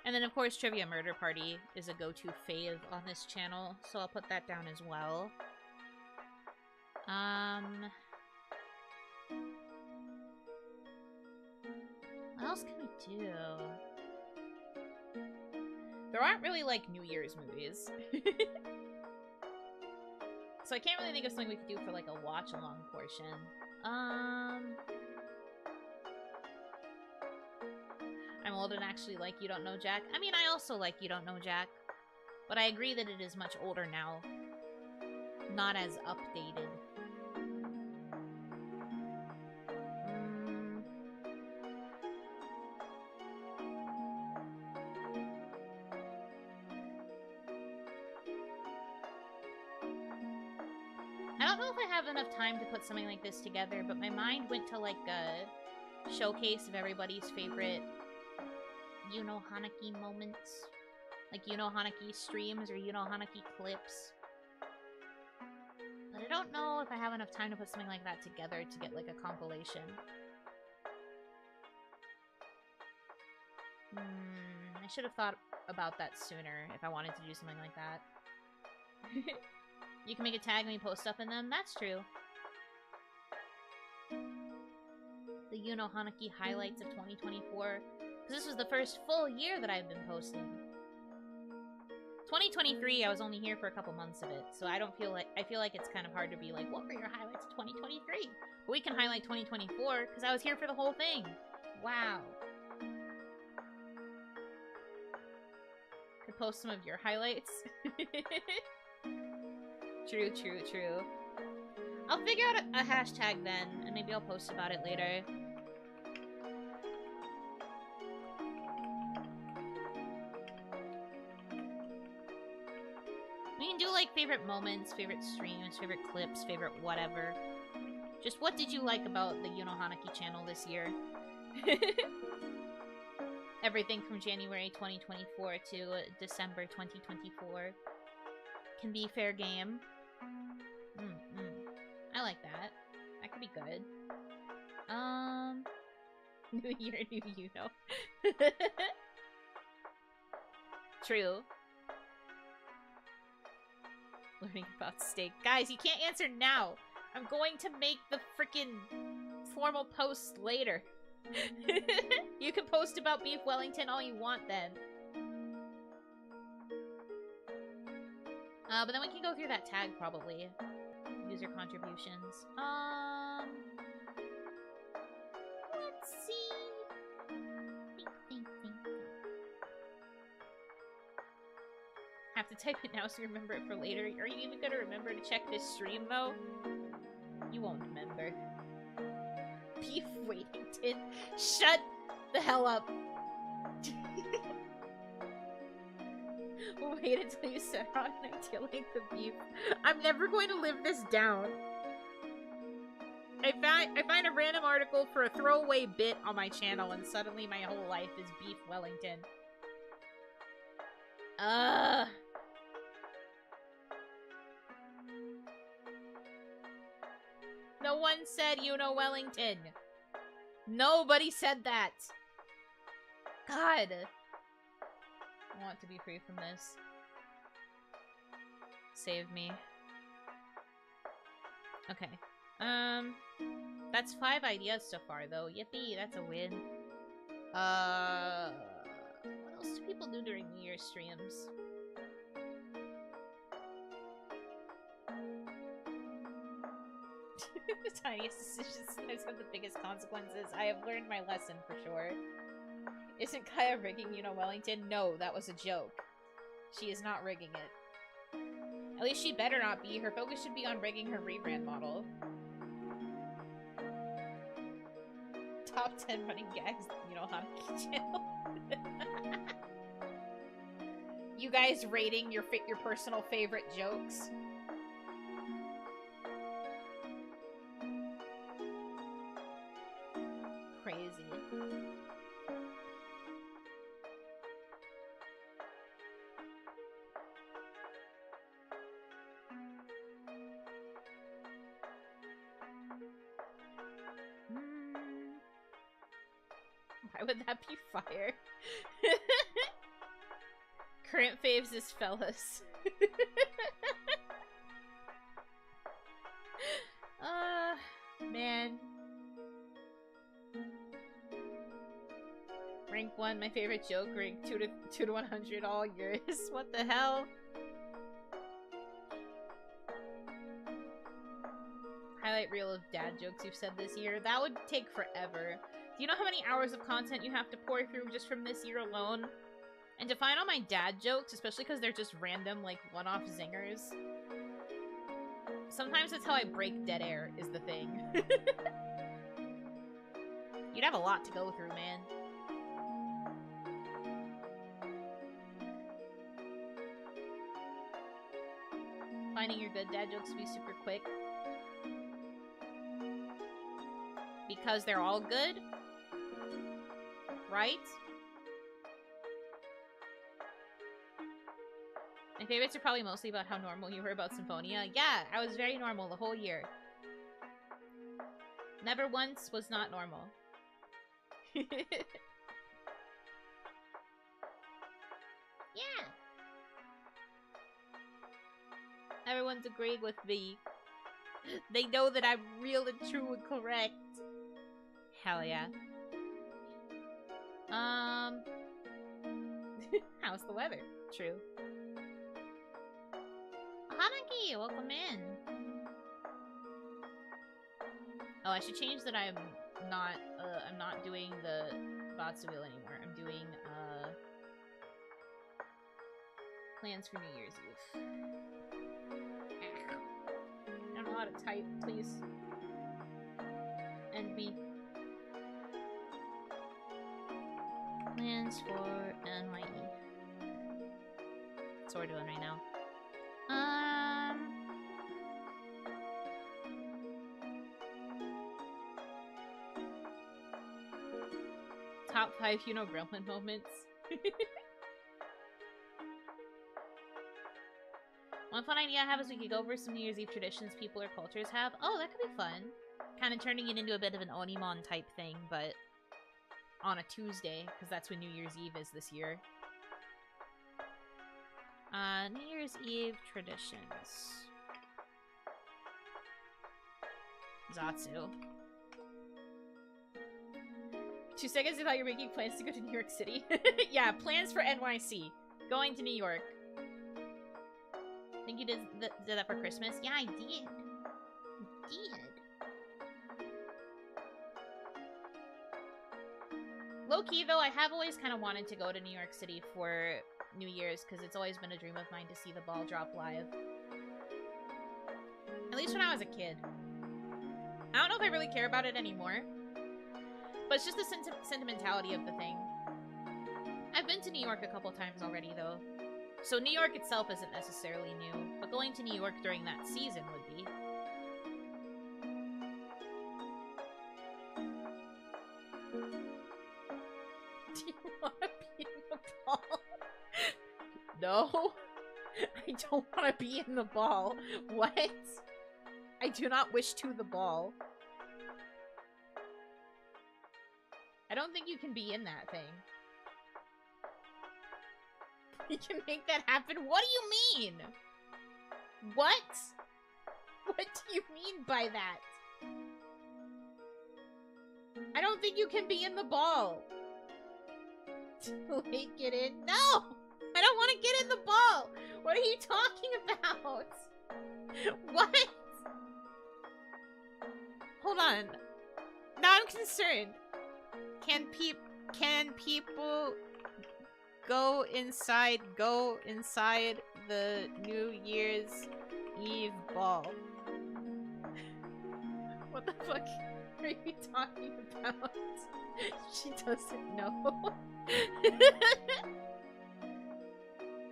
And then, of course, Trivia Murder Party is a go-to fave on this channel, so I'll put that down as well. What else can we do? There aren't really, like, New Year's movies. So I can't really think of something we could do for, like, a watch-along portion. I'm old and actually like You Don't Know Jack. I mean, I also like You Don't Know Jack. But I agree that it is much older now. Not as updated. I don't know if I have enough time to put something like this together, but my mind went to, like, a showcase of everybody's favorite Yuno Hanaki moments. Like Yuno Hanaki streams or Yuno Hanaki clips. But I don't know if I have enough time to put something like that together to get, like, a compilation. I should have thought about that sooner if I wanted to do something like that. You can make a tag and we post stuff in them? That's true. The Yuno Hanaki highlights of 2024. Because this was the first full year that I've been posting. 2023, I was only here for a couple months of it, so I feel like it's kind of hard to be like, what were your highlights of 2023? But we can highlight 2024, because I was here for the whole thing. Wow. Could post some of your highlights. True, true, true. I'll figure out a hashtag then, and maybe I'll post about it later. We can do, like, favorite moments, favorite streams, favorite clips, favorite whatever. Just what did you like about the Yuno Hanaki channel this year? Everything from January 2024 to December 2024 can be fair game. I like that. That could be good. New year, new Yuno. True. Learning about steak. Guys, you can't answer now. I'm going to make the freaking formal post later. You can post about beef Wellington all you want then. But then we can go through that tag probably. User contributions. Let's see. Think. Have to type it now so you remember it for later. Are you even gonna remember to check this stream though? You won't remember. Beef Wellington. Shut the hell up. Wait until you set on an idea like the beef. I'm never going to live this down. I find a random article for a throwaway bit on my channel and suddenly my whole life is Beef Wellington. No one said Yuno Wellington. Nobody said that. God. I want to be free from this. Save me. Okay. That's 5 ideas so far, though. Yippee, that's a win. What else do people do during New Year's streams? The tiniest decisions sometimes have the biggest consequences. I have learned my lesson for sure. Isn't Kaya rigging Yuno Wellington? No, that was a joke. She is not rigging it. At least she better not be. Her focus should be on rigging her rebrand model. Top 10 running gags, Yuno Hanaki channel. You guys rating your personal favorite jokes. Crazy. Why would that be fire? Current faves is fellas. Man. Rank 1, my favorite joke. Rank 2 to 100, all yours. What the hell? Highlight reel of dad jokes you've said this year. That would take forever. Do you know how many hours of content you have to pour through just from this year alone? And to find all my dad jokes, especially because they're just random, like, one-off zingers. Sometimes that's how I break dead air, is the thing. You'd have a lot to go through, man. Finding your good dad jokes to be super quick. Because they're all good? Right? My favorites are probably mostly about how normal you were about Symphonia. Yeah, I was very normal the whole year. Never once was not normal. Yeah! Everyone's agreeing with me. They know that I'm real and true and correct. Hell yeah. How's the weather? True. Hanaki, welcome in. Oh, I should change that I'm not doing the Batsu wheel anymore. I'm doing, plans for New Year's Eve. I don't know how to type, please. End me. Plans for NYE. That's what we're doing right now. Top 5 Yuno Gremlin moments. One fun idea I have is we could go over some New Year's Eve traditions people or cultures have. Oh, that could be fun. Kind of turning it into a bit of an Onimon type thing, but on a Tuesday, because that's when New Year's Eve is this year. New Year's Eve traditions. Zatsu. 2 seconds, I thought you were making plans to go to New York City. Yeah, plans for NYC. Going to New York. Think you did that for Christmas? Yeah, I did. I did. Low-key, though, I have always kind of wanted to go to New York City for New Year's, because it's always been a dream of mine to see the ball drop live. At least when I was a kid. I don't know if I really care about it anymore. But it's just the sentimentality of the thing. I've been to New York a couple times already, though. So New York itself isn't necessarily new, but going to New York during that season would be. Do you want to be in the ball? No. I don't want to be in the ball. What? I do not wish to the ball. I don't think you can be in that thing. You can make that happen? What do you mean? What? What do you mean by that? I don't think you can be in the ball. Wait, get in? No! I don't want to get in the ball! What are you talking about? What? Hold on. Now I'm concerned. Can people go inside the New Year's Eve ball? What the fuck are you talking about? She doesn't know.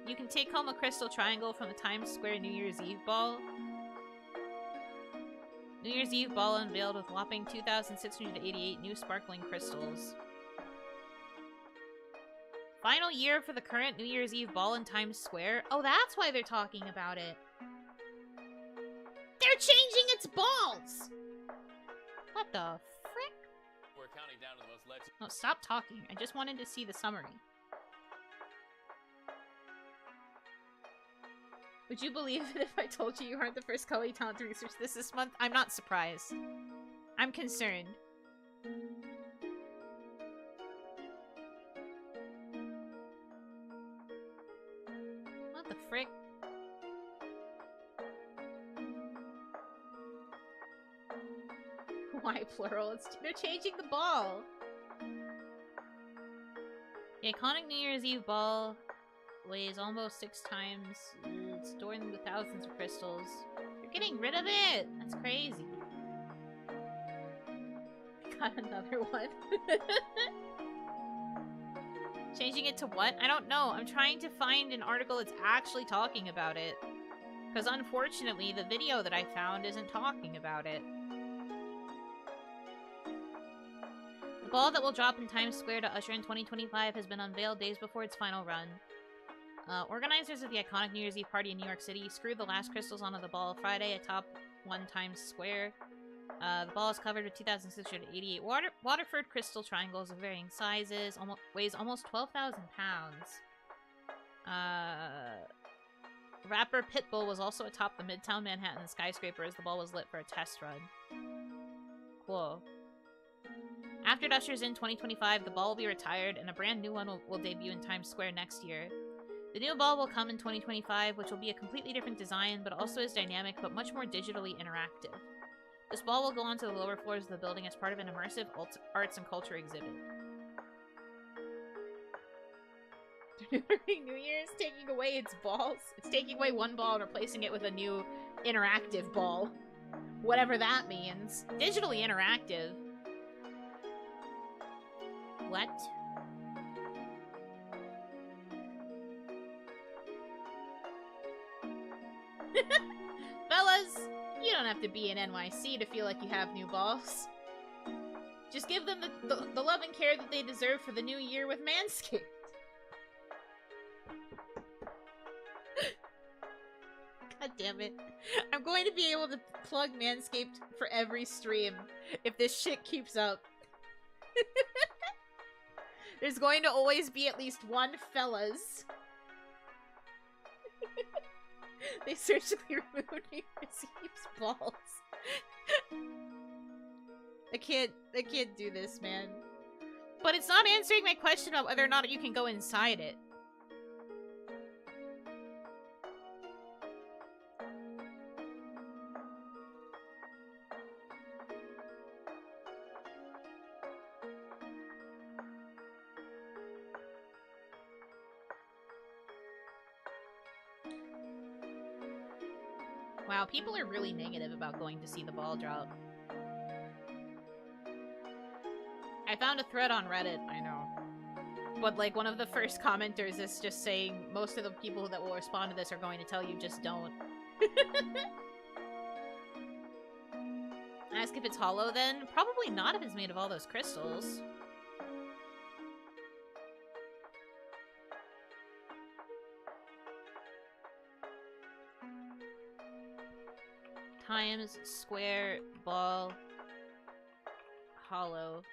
You can take home a crystal triangle from the Times Square New Year's Eve ball. New Year's Eve ball unveiled with whopping 2,688 new sparkling crystals. Final year for the current New Year's Eve ball in Times Square? Oh, that's why they're talking about it. They're changing its balls! What the frick? We're counting down to the most legend. No, stop talking. I just wanted to see the summary. Would you believe it if I told you aren't the first Kawaii talent to research this month? I'm not surprised. I'm concerned. What the frick? Why plural? They're changing the ball. The iconic New Year's Eve ball weighs almost 6 times. It's storing with thousands of crystals. You're getting rid of it! That's crazy. Got another one. Changing it to what? I don't know. I'm trying to find an article that's actually talking about it. Because unfortunately, the video that I found isn't talking about it. The ball that will drop in Times Square to usher in 2025 has been unveiled days before its final run. Organizers of the iconic New Year's Eve party in New York City screwed the last crystals onto the ball Friday atop 1 Times Square. The ball is covered with 2,688 Waterford crystal triangles of varying sizes, weighs almost 12,000 pounds. Rapper Pitbull was also atop the Midtown Manhattan skyscraper as the ball was lit for a test run. Cool. After it ushers in 2025, the ball will be retired and a brand new one will debut in Times Square next year. The new ball will come in 2025, which will be a completely different design, but also is dynamic but much more digitally interactive. This ball will go onto the lower floors of the building as part of an immersive arts and culture exhibit. New Year's taking away its balls. It's taking away one ball and replacing it with a new interactive ball. Whatever that means. Digitally interactive. What? Fellas, you don't have to be in NYC to feel like you have new balls. Just give them the love and care that they deserve for the new year with Manscaped. God damn it. I'm going to be able to plug Manscaped for every stream if this shit keeps up. There's going to always be at least one fellas. They surgically removed me for Zeeb's balls. I can't do this, man. But it's not answering my question about whether or not you can go inside it. Wow, people are really negative about going to see the ball drop. I found a thread on Reddit, I know. But, like, one of the first commenters is just saying most of the people that will respond to this are going to tell you just don't. Ask if it's hollow then? Probably not if it's made of all those crystals. Times Square ball hollow.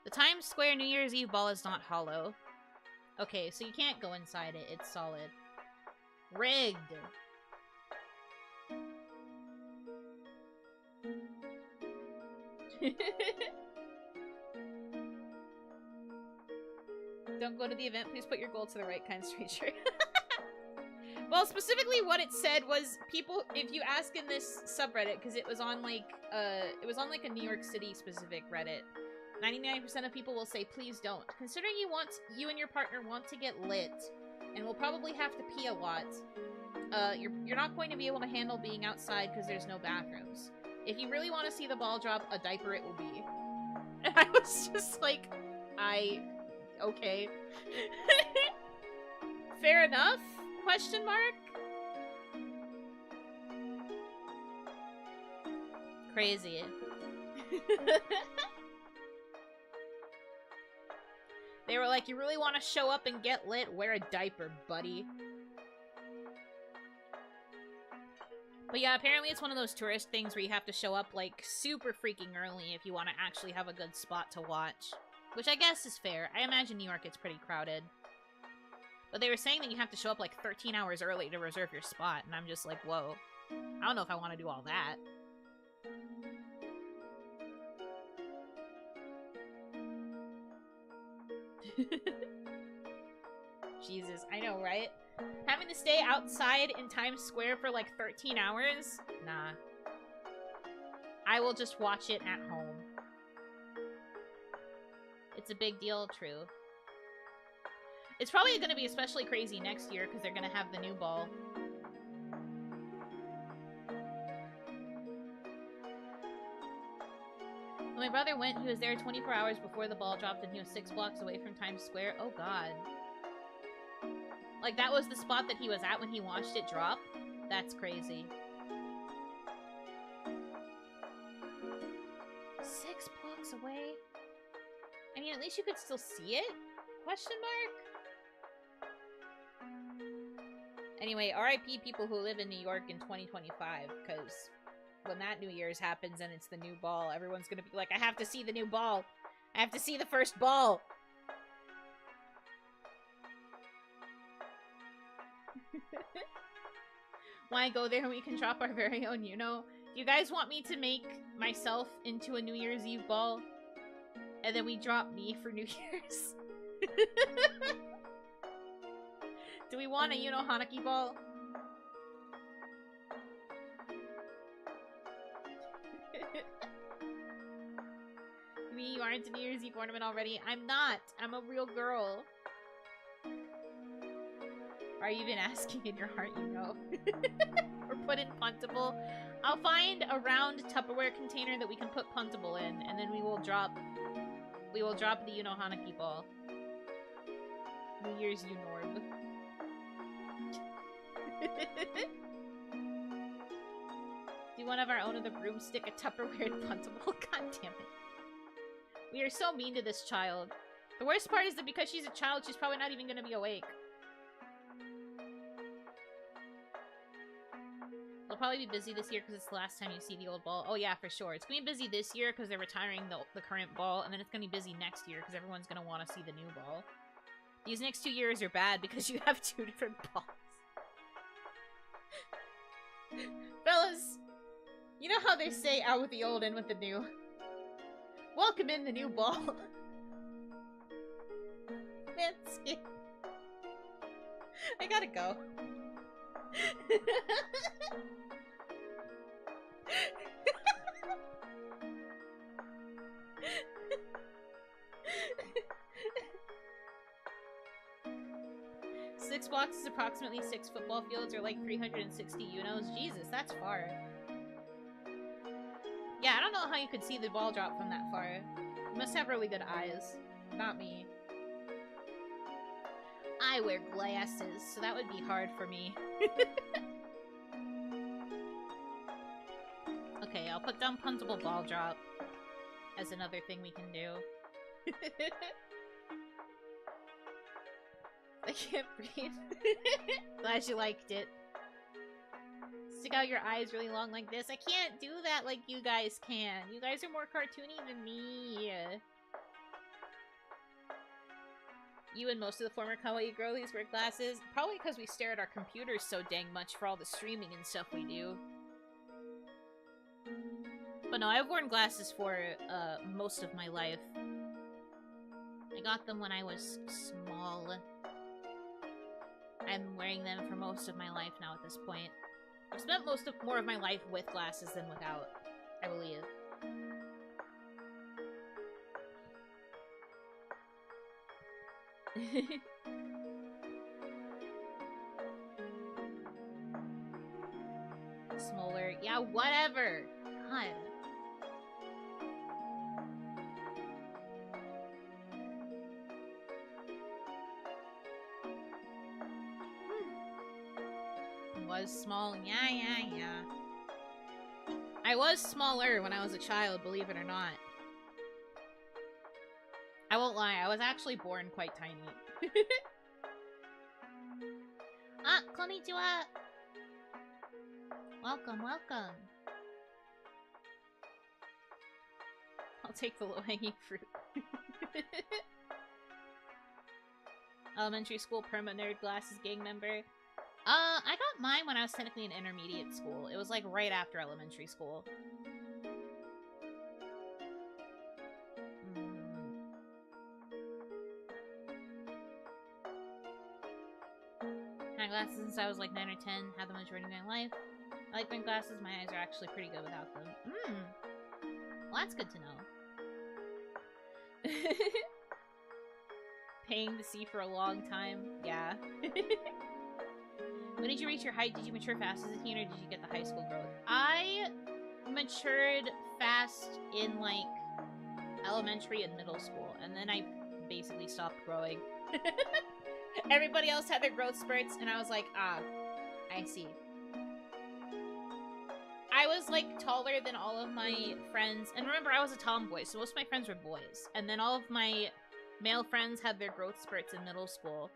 The Times Square New Year's Eve ball is not hollow. Okay, so you can't go inside it. It's solid. Rigged. Don't go to the event. Please put your goal to the right kind straight shirt. Well, specifically what it said was people, if you ask in this subreddit, because it was on like a New York City specific Reddit, 99% of people will say, please don't. Considering you and your partner want to get lit, and will probably have to pee a lot, you're not going to be able to handle being outside because there's no bathrooms. If you really want to see the ball drop, a diaper it will be. And I was just like, okay. Fair enough? Question mark? Crazy. They were like, you really want to show up and get lit? Wear a diaper, buddy. But yeah, apparently it's one of those tourist things where you have to show up, like, super freaking early if you want to actually have a good spot to watch. Which I guess is fair. I imagine New York gets pretty crowded. But they were saying that you have to show up, like, 13 hours early to reserve your spot, and I'm just like, whoa. I don't know if I want to do all that. Jesus, I know, right? Having to stay outside in Times Square for like 13 hours? Nah. I will just watch it at home. It's a big deal, true. It's probably going to be especially crazy next year because they're going to have the new ball. When my brother went, he was there 24 hours before the ball dropped and he was 6 blocks away from Times Square. Oh god. Like, that was the spot that he was at when he watched it drop? That's crazy. 6 blocks away? I mean, at least you could still see it? Question mark? Anyway, RIP people who live in New York in 2025, because when that New Year's happens and it's the new ball, everyone's gonna be like, I have to see the new ball! I have to see the first ball! Wanna go there and we can drop our very own Yuno? Do you guys want me to make myself into a New Year's Eve ball? And then we drop me for New Year's? Do we want a Yuno Hanaki ball? Me, you aren't a New Year's Eve ornament already? I'm not. I'm a real girl. Are you even asking in your heart, you know? Or put in Puntable? I'll find a round Tupperware container that we can put Puntable in, and then we will drop the Yuno Hanaki ball. New Year's Unorb. Do one of our own of the broomstick, a Tupperware and Puntable? God damn it. We are so mean to this child. The worst part is that because she's a child, she's probably not even gonna be awake. They'll probably be busy this year because it's the last time you see the old ball. Oh yeah, for sure. It's gonna be busy this year because they're retiring the current ball, and then it's gonna be busy next year because everyone's gonna want to see the new ball. These next 2 years are bad because you have 2 different balls. Fellas, you know how they say out with the old, in with the new? Welcome in the new ball. Nancy. I gotta go. 6 blocks is approximately 6 football fields, or like 360 Unos. Jesus, that's far. Yeah, I don't know how you could see the ball drop from that far. You must have really good eyes. Not me. I wear glasses, so that would be hard for me. Okay, I'll put down Puntable ball drop as another thing we can do. I can't breathe. Glad you liked it. Stick out your eyes really long like this. I can't do that like you guys can. You guys are more cartoony than me. You and most of the former kawaii girlies wear glasses. Probably because we stare at our computers so dang much for all the streaming and stuff we do. But no, I've worn glasses for most of my life. I got them when I was small. I'm wearing them for most of my life now at this point. I've spent more of my life with glasses than without, I believe. Smaller. Yeah, whatever. God. Was small. Yeah. I was smaller when I was a child, believe it or not. I won't lie, I was actually born quite tiny. Ah, konnichiwa! Welcome. I'll take the low-hanging fruit. Elementary school perma nerd glasses gang member. I got mine when I was technically in intermediate school. It was like right after elementary school. Had glasses since I was like 9 or 10. Had the majority of my life. I like wearing glasses. My eyes are actually pretty good without them. Well, that's good to know. Paying to see for a long time. Yeah. When did you reach your height? Did you mature fast as a teen, or did you get the high school growth? I matured fast in, like, elementary and middle school, and then I basically stopped growing. Everybody else had their growth spurts, and I was like, ah, I see. I was, like, taller than all of my friends, and remember, I was a tomboy, so most of my friends were boys, and then all of my male friends had their growth spurts in middle school.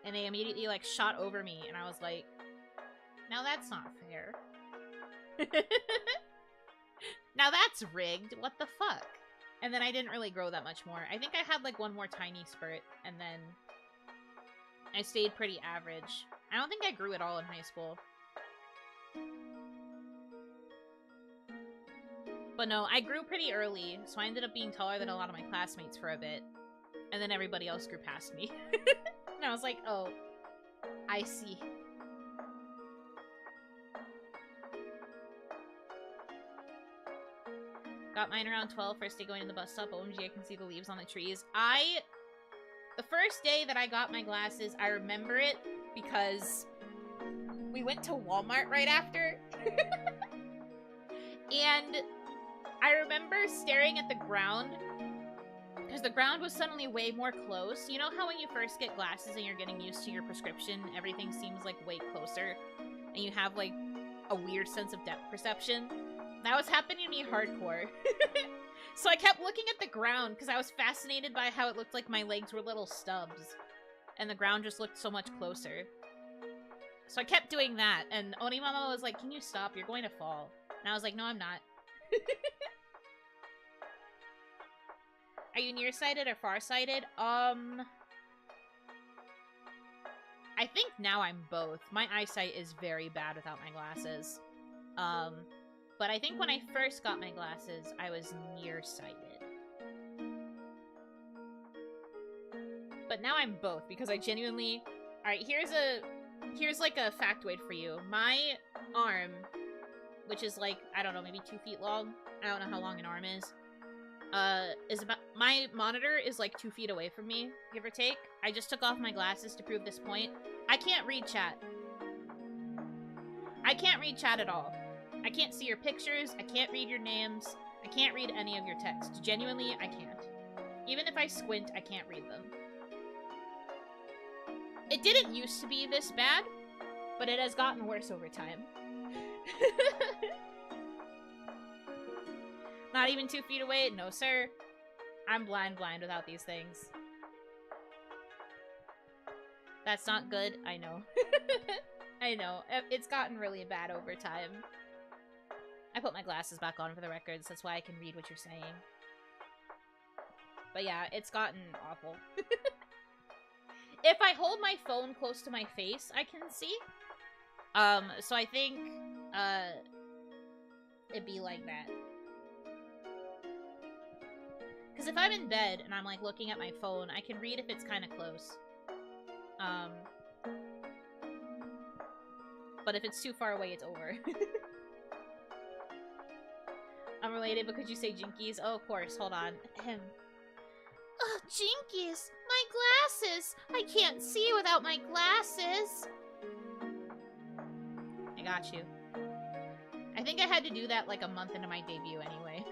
And they immediately, like, shot over me, and I was like, now that's not fair. Now that's rigged. What the fuck? And then I didn't really grow that much more. I think I had, like, one more tiny spurt, and then I stayed pretty average. I don't think I grew at all in high school. But no, I grew pretty early, so I ended up being taller than a lot of my classmates for a bit. And then everybody else grew past me. And I was like, oh, I see. Got mine around 12, first day going to the bus stop. OMG, I can see the leaves on the trees. The first day that I got my glasses, I remember it because we went to Walmart right after. And I remember staring at the ground because the ground was suddenly way more close. You know how when you first get glasses and you're getting used to your prescription, everything seems like way closer and you have like a weird sense of depth perception? That was happening to me hardcore. So I kept looking at the ground because I was fascinated by how it looked like my legs were little stubs. And the ground just looked so much closer. So I kept doing that, and Onimama was like, can you stop? You're going to fall. And I was like, no, I'm not. Are you nearsighted or farsighted? I think now I'm both. My eyesight is very bad without my glasses. But I think when I first got my glasses, I was nearsighted. But now I'm both, because I genuinely... Alright, here's like a factoid for you. My arm, which is like, I don't know, maybe 2 feet long. I don't know how long an arm is about... My monitor is like 2 feet away from me, give or take. I just took off my glasses to prove this point. I can't read chat. I can't read chat at all. I can't see your pictures, I can't read your names, I can't read any of your text. Genuinely, I can't. Even if I squint, I can't read them. It didn't used to be this bad, but it has gotten worse over time. Not even 2 feet away? No, sir. I'm blind without these things. That's not good, I know. I know. It's gotten really bad over time. I put my glasses back on for the records, that's why I can read what you're saying. But yeah, it's gotten awful. If I hold my phone close to my face, I can see. So I think, it'd be like that. Because if I'm in bed and I'm, like, looking at my phone, I can read if it's kind of close. But if it's too far away, it's over. I'm related, but could you say jinkies? Oh, of course. Hold on. Oh, jinkies! My glasses! I can't see without my glasses! I got you. I think I had to do that like a month into my debut anyway.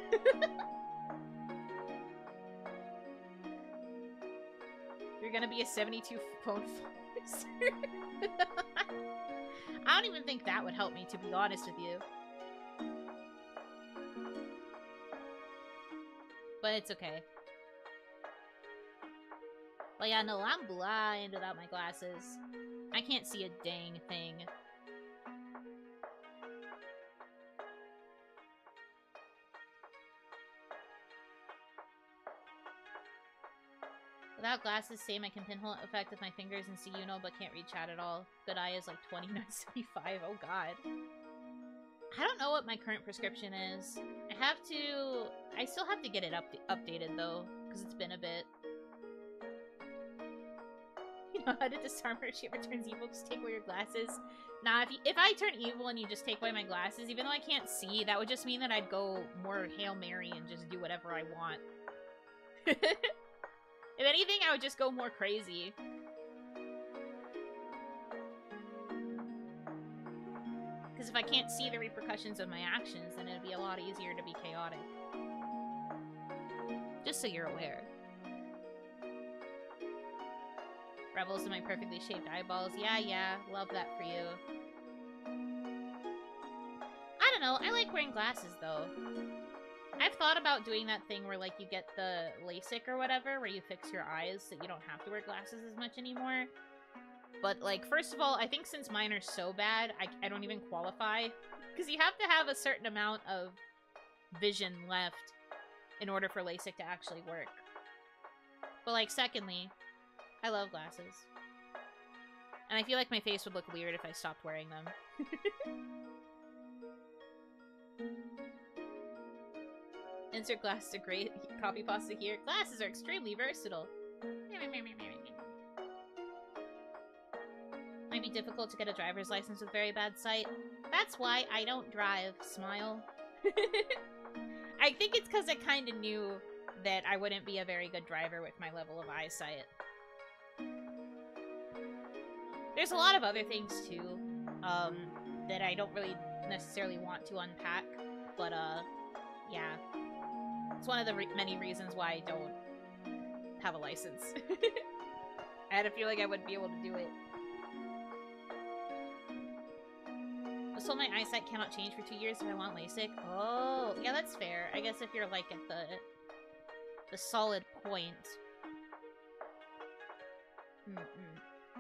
You're gonna be a 72 phone follower. I don't even think that would help me, to be honest with you. But it's okay. Well, yeah, no, I'm blind without my glasses. I can't see a dang thing. Without glasses, same, I can pinhole effect with my fingers and see Yuno, but can't read chat at all. Good eye is like 29.75. Oh god. I don't know what my current prescription is. I still have to get it updated though, because it's been a bit. You know how to disarm her if she ever turns evil, just take away your glasses. Nah, if I turn evil and you just take away my glasses, even though I can't see, that would just mean that I'd go more Hail Mary and just do whatever I want. If anything, I would just go more crazy. Because if I can't see the repercussions of my actions, then it'd be a lot easier to be chaotic. Just so you're aware. Rebels in my perfectly shaped eyeballs. Yeah, love that for you. I don't know, I like wearing glasses though. I've thought about doing that thing where like you get the LASIK or whatever, where you fix your eyes so you don't have to wear glasses as much anymore. But like, first of all, I think since mine are so bad, I don't even qualify. Because you have to have a certain amount of vision left in order for LASIK to actually work. But like, secondly, I love glasses. And I feel like my face would look weird if I stopped wearing them. Insert glasses to great copy pasta here. Glasses are extremely versatile. Might be difficult to get a driver's license with very bad sight. That's why I don't drive. Smile. I think it's because I kind of knew that I wouldn't be a very good driver with my level of eyesight. There's a lot of other things, too, that I don't really necessarily want to unpack, but, yeah. It's one of the many reasons why I don't have a license. I had a feeling I wouldn't be able to do it. I was told my eyesight cannot change for 2 years if I want LASIK. Oh, yeah, that's fair. I guess if you're, like, at the solid point.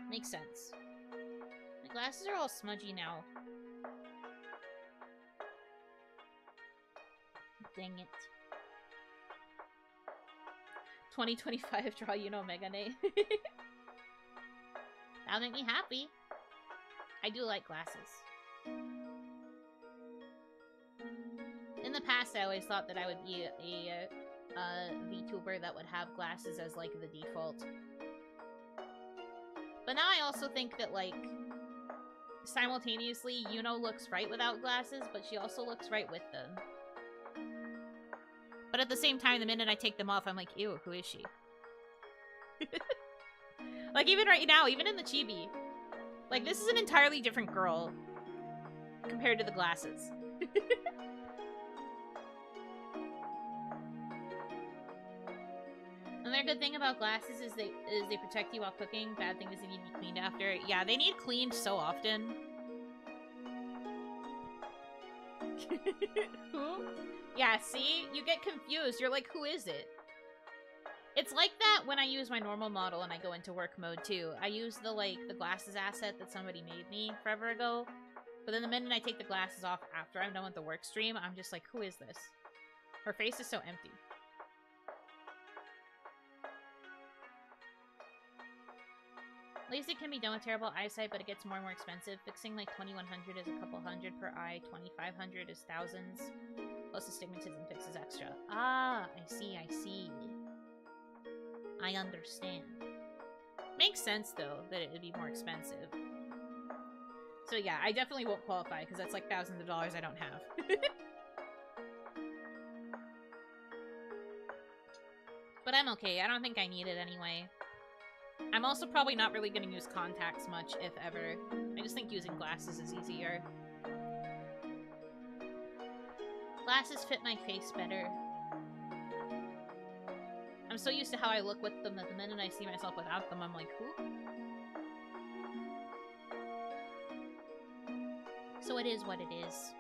Makes sense. My glasses are all smudgy now. Dang it. 2025 draw Yuno Megane. That'll make me happy. I do like glasses. In the past, I always thought that I would be a VTuber that would have glasses as, like, the default. But now I also think that, like, simultaneously, Yuno looks right without glasses, but she also looks right with them. But at the same time, the minute I take them off, I'm like, ew, who is she? Like, even right now, even in the chibi. Like, this is an entirely different girl compared to the glasses. Another good thing about glasses is they protect you while cooking. Bad thing is they need to be cleaned after. Yeah, they need cleaned so often. Who? Yeah, see? You get confused. You're like, who is it? It's like that when I use my normal model and I go into work mode, too. I use the glasses asset that somebody made me forever ago. But then the minute I take the glasses off after I'm done with the work stream, I'm just like, who is this? Her face is so empty. LASIK can be done with terrible eyesight, but it gets more and more expensive. Fixing like 2100 is a couple hundred per eye, 2500 is thousands. Plus astigmatism fixes extra. Ah, I see, I see. I understand. Makes sense, though, that it would be more expensive. So yeah, I definitely won't qualify, because that's like thousands of dollars I don't have. But I'm okay. I don't think I need it anyway. I'm also probably not really going to use contacts much, if ever. I just think using glasses is easier. Glasses fit my face better. I'm so used to how I look with them that the minute I see myself without them, I'm like, who? So it is what it is.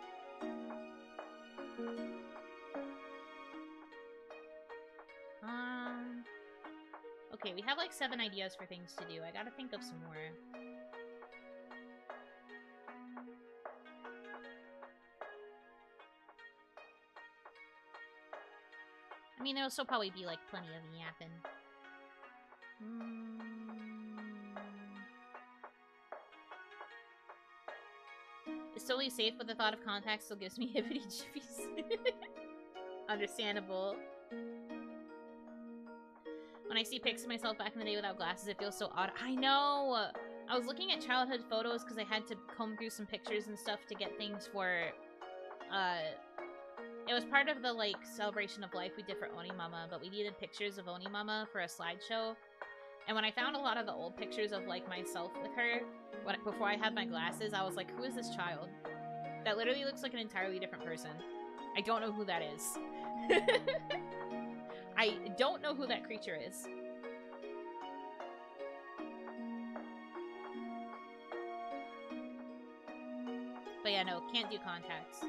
Okay, we have like 7 ideas for things to do. I gotta think of some more. I mean, there'll still probably be like plenty of yapping. It's totally safe, but the thought of contacts still gives me hippity-jippies. Understandable. When I see pics of myself back in the day without glasses, it feels so odd. I know! I was looking at childhood photos because I had to comb through some pictures and stuff to get things for, it was part of the, like, celebration of life we did for Onimama, but we needed pictures of Onimama for a slideshow. And when I found a lot of the old pictures of, like, myself with her, before I had my glasses, I was like, who is this child? That literally looks like an entirely different person. I don't know who that is. I don't know who that creature is. But yeah, no, can't do contacts.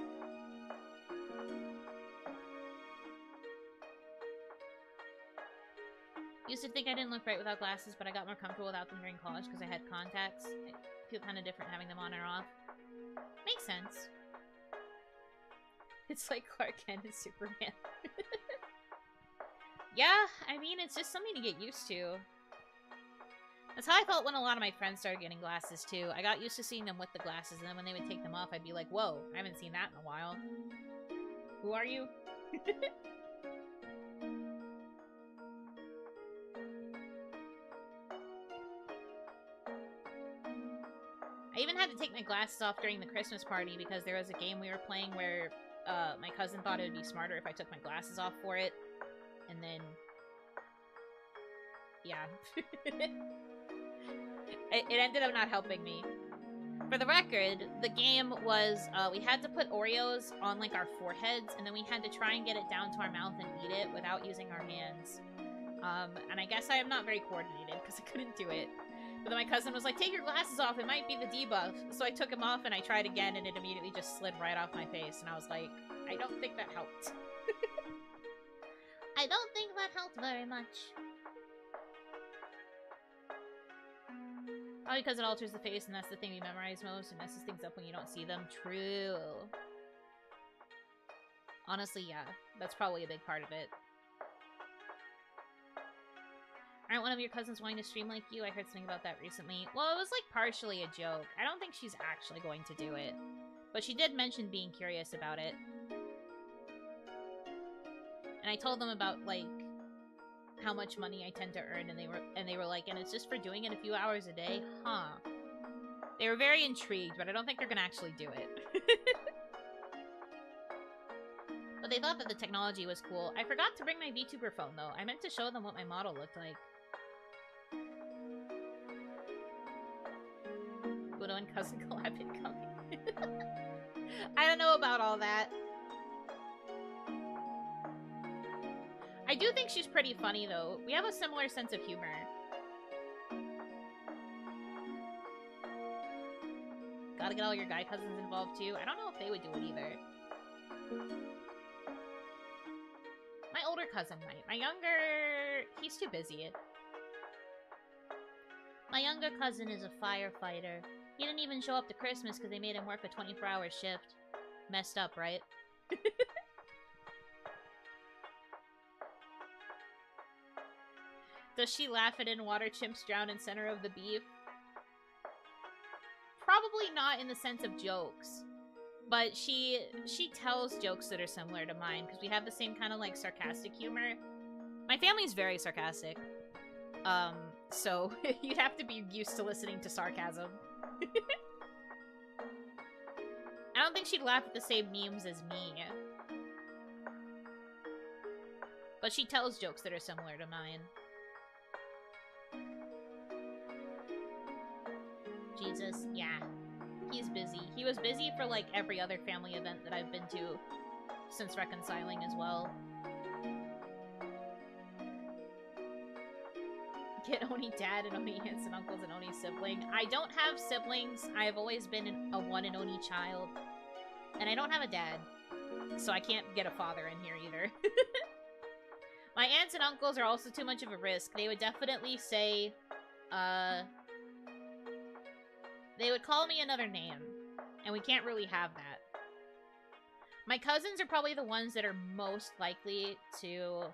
Used to think I didn't look right without glasses, but I got more comfortable without them during college because I had contacts. I feel kind of different having them on or off. Makes sense. It's like Clark Kent and Superman. Yeah, I mean, it's just something to get used to. That's how I felt when a lot of my friends started getting glasses, too. I got used to seeing them with the glasses, and then when they would take them off, I'd be like, whoa, I haven't seen that in a while. Who are you? I even had to take my glasses off during the Christmas party because there was a game we were playing where my cousin thought it would be smarter if I took my glasses off for it. And then... yeah. It ended up not helping me. For the record, the game was, we had to put Oreos on, like, our foreheads, and then we had to try and get it down to our mouth and eat it without using our hands. And I guess I am not very coordinated, because I couldn't do it. But then my cousin was like, take your glasses off, it might be the debuff. So I took them off, and I tried again, and it immediately just slid right off my face, and I was like, I don't think that helped. I don't think that helped very much. Probably because it alters the face, and that's the thing we memorize most, and messes things up when you don't see them. True. Honestly, yeah. That's probably a big part of it. Aren't one of your cousins wanting to stream like you? I heard something about that recently. Well, it was, like, partially a joke. I don't think she's actually going to do it. But she did mention being curious about it. And I told them about, like, how much money I tend to earn, and they were like, and it's just for doing it a few hours a day? Huh. They were very intrigued, but I don't think they're gonna actually do it. But they thought that the technology was cool. I forgot to bring my VTuber phone, though. I meant to show them what my model looked like. Widow and cousin collab incoming. I don't know about all that. I do think she's pretty funny, though. We have a similar sense of humor. Gotta get all your guy cousins involved, too. I don't know if they would do it, either. My older cousin might. My younger... he's too busy. My younger cousin is a firefighter. He didn't even show up to Christmas because they made him work a 24-hour shift. Messed up, right? Does she laugh at in water chimps drown in center of the beef? Probably not in the sense of jokes. But she tells jokes that are similar to mine, because we have the same kind of, like, sarcastic humor. My family's very sarcastic. So you'd have to be used to listening to sarcasm. I don't think she'd laugh at the same memes as me. But she tells jokes that are similar to mine. Jesus, yeah. He's busy. He was busy for, like, every other family event that I've been to since reconciling as well. Get Oni dad and Oni aunts and uncles and Oni sibling. I don't have siblings. I have always been a one and only child. And I don't have a dad. So I can't get a father in here either. My aunts and uncles are also too much of a risk. They would definitely say, they would call me another name, and we can't really have that. My cousins are probably the ones that are most likely to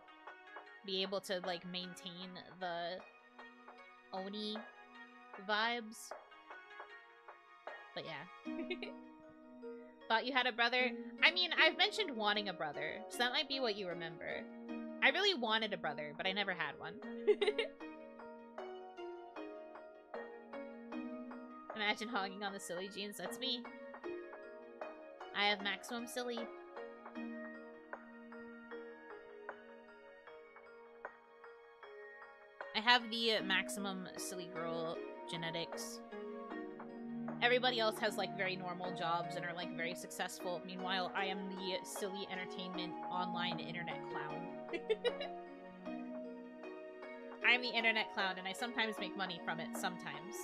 be able to, like, maintain the Oni vibes. But yeah. Thought you had a brother? I mean, I've mentioned wanting a brother, so that might be what you remember. I really wanted a brother, but I never had one. Imagine hogging on the silly genes. That's me. I have maximum silly. I have the maximum silly girl genetics. Everybody else has, like, very normal jobs and are, like, very successful. Meanwhile, I am the silly entertainment online internet clown. I am the internet clown, and I sometimes make money from it. Sometimes.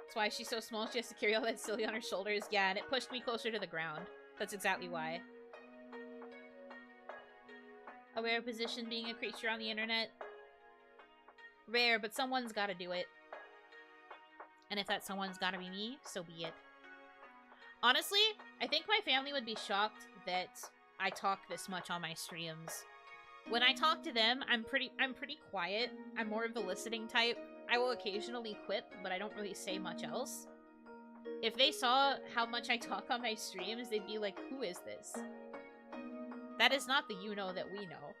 That's why she's so small. She has to carry all that silly on her shoulders. Yeah, and it pushed me closer to the ground. That's exactly why. A rare position being a creature on the internet. Rare, but someone's gotta do it. And if that someone's gotta be me, so be it. Honestly, I think my family would be shocked that I talk this much on my streams. When I talk to them, I'm pretty quiet. I'm more of the listening type. I will occasionally quip, but I don't really say much else. If they saw how much I talk on my streams, they'd be like, who is this? That is not the Yuno that we know.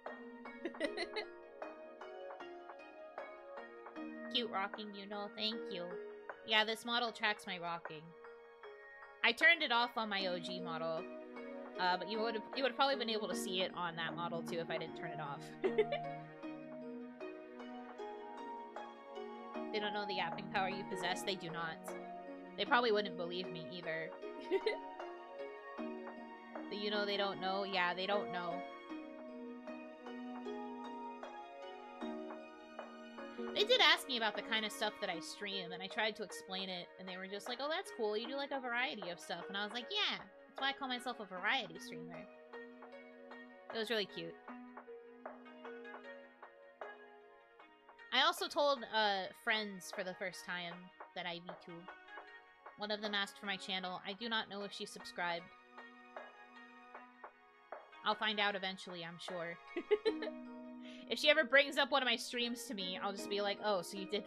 Cute rocking Yuno, thank you. Yeah, this model tracks my rocking. I turned it off on my OG model, but you would have probably been able to see it on that model too if I didn't turn it off. They don't know the yapping power you possess. They do not. They probably wouldn't believe me either. The Yuno they don't know? Yeah, they don't know. They did ask me about the kind of stuff that I stream, and I tried to explain it, and they were just like, oh, that's cool, you do like a variety of stuff. And I was like, yeah, that's why I call myself a variety streamer. It was really cute. I also told friends for the first time that I VTube. One of them asked for my channel. I do not know if she subscribed. I'll find out eventually, I'm sure. If she ever brings up one of my streams to me, I'll just be like, oh, so you did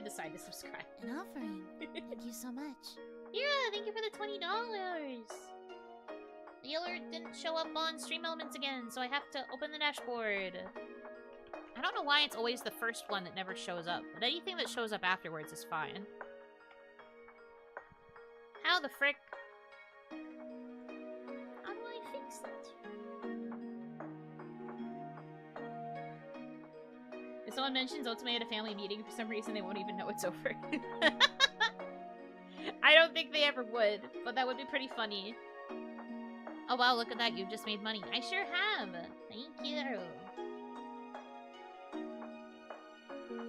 decide to subscribe. An offering. Thank you so much. Yeah, thank you for the $20. The alert didn't show up on Stream Elements again, so I have to open the dashboard. I don't know why it's always the first one that never shows up, but anything that shows up afterwards is fine. How the frick? How do I fix that? If someone mentions Otome at a family meeting, for some reason they won't even know it's over. I don't think they ever would, but that would be pretty funny. Oh wow, look at that, you've just made money. I sure have! Thank you!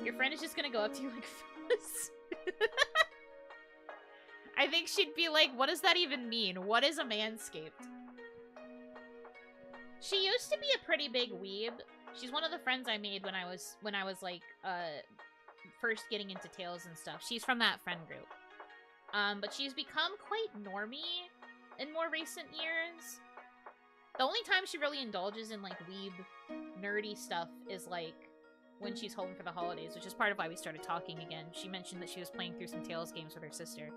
Your friend is just gonna go up to you like, Phyllis. I think she'd be like, what does that even mean? What is a manscaped? She used to be a pretty big weeb. She's one of the friends I made when I was like, first getting into Tales and stuff. She's from that friend group. But she's become quite normie in more recent years. The only time she really indulges in, like, weeb, nerdy stuff is, like, when she's home for the holidays, which is part of why we started talking again. She mentioned that she was playing through some Tales games with her sister.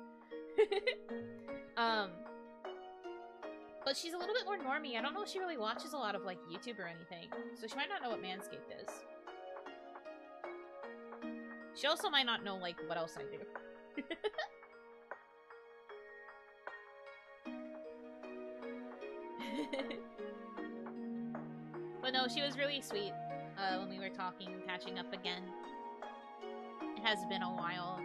But she's a little bit more normie. I don't know if she really watches a lot of, like, YouTube or anything. So she might not know what Manscaped is. She also might not know, like, what else I do. But no, she was really sweet when we were talking and catching up again. It has been a while.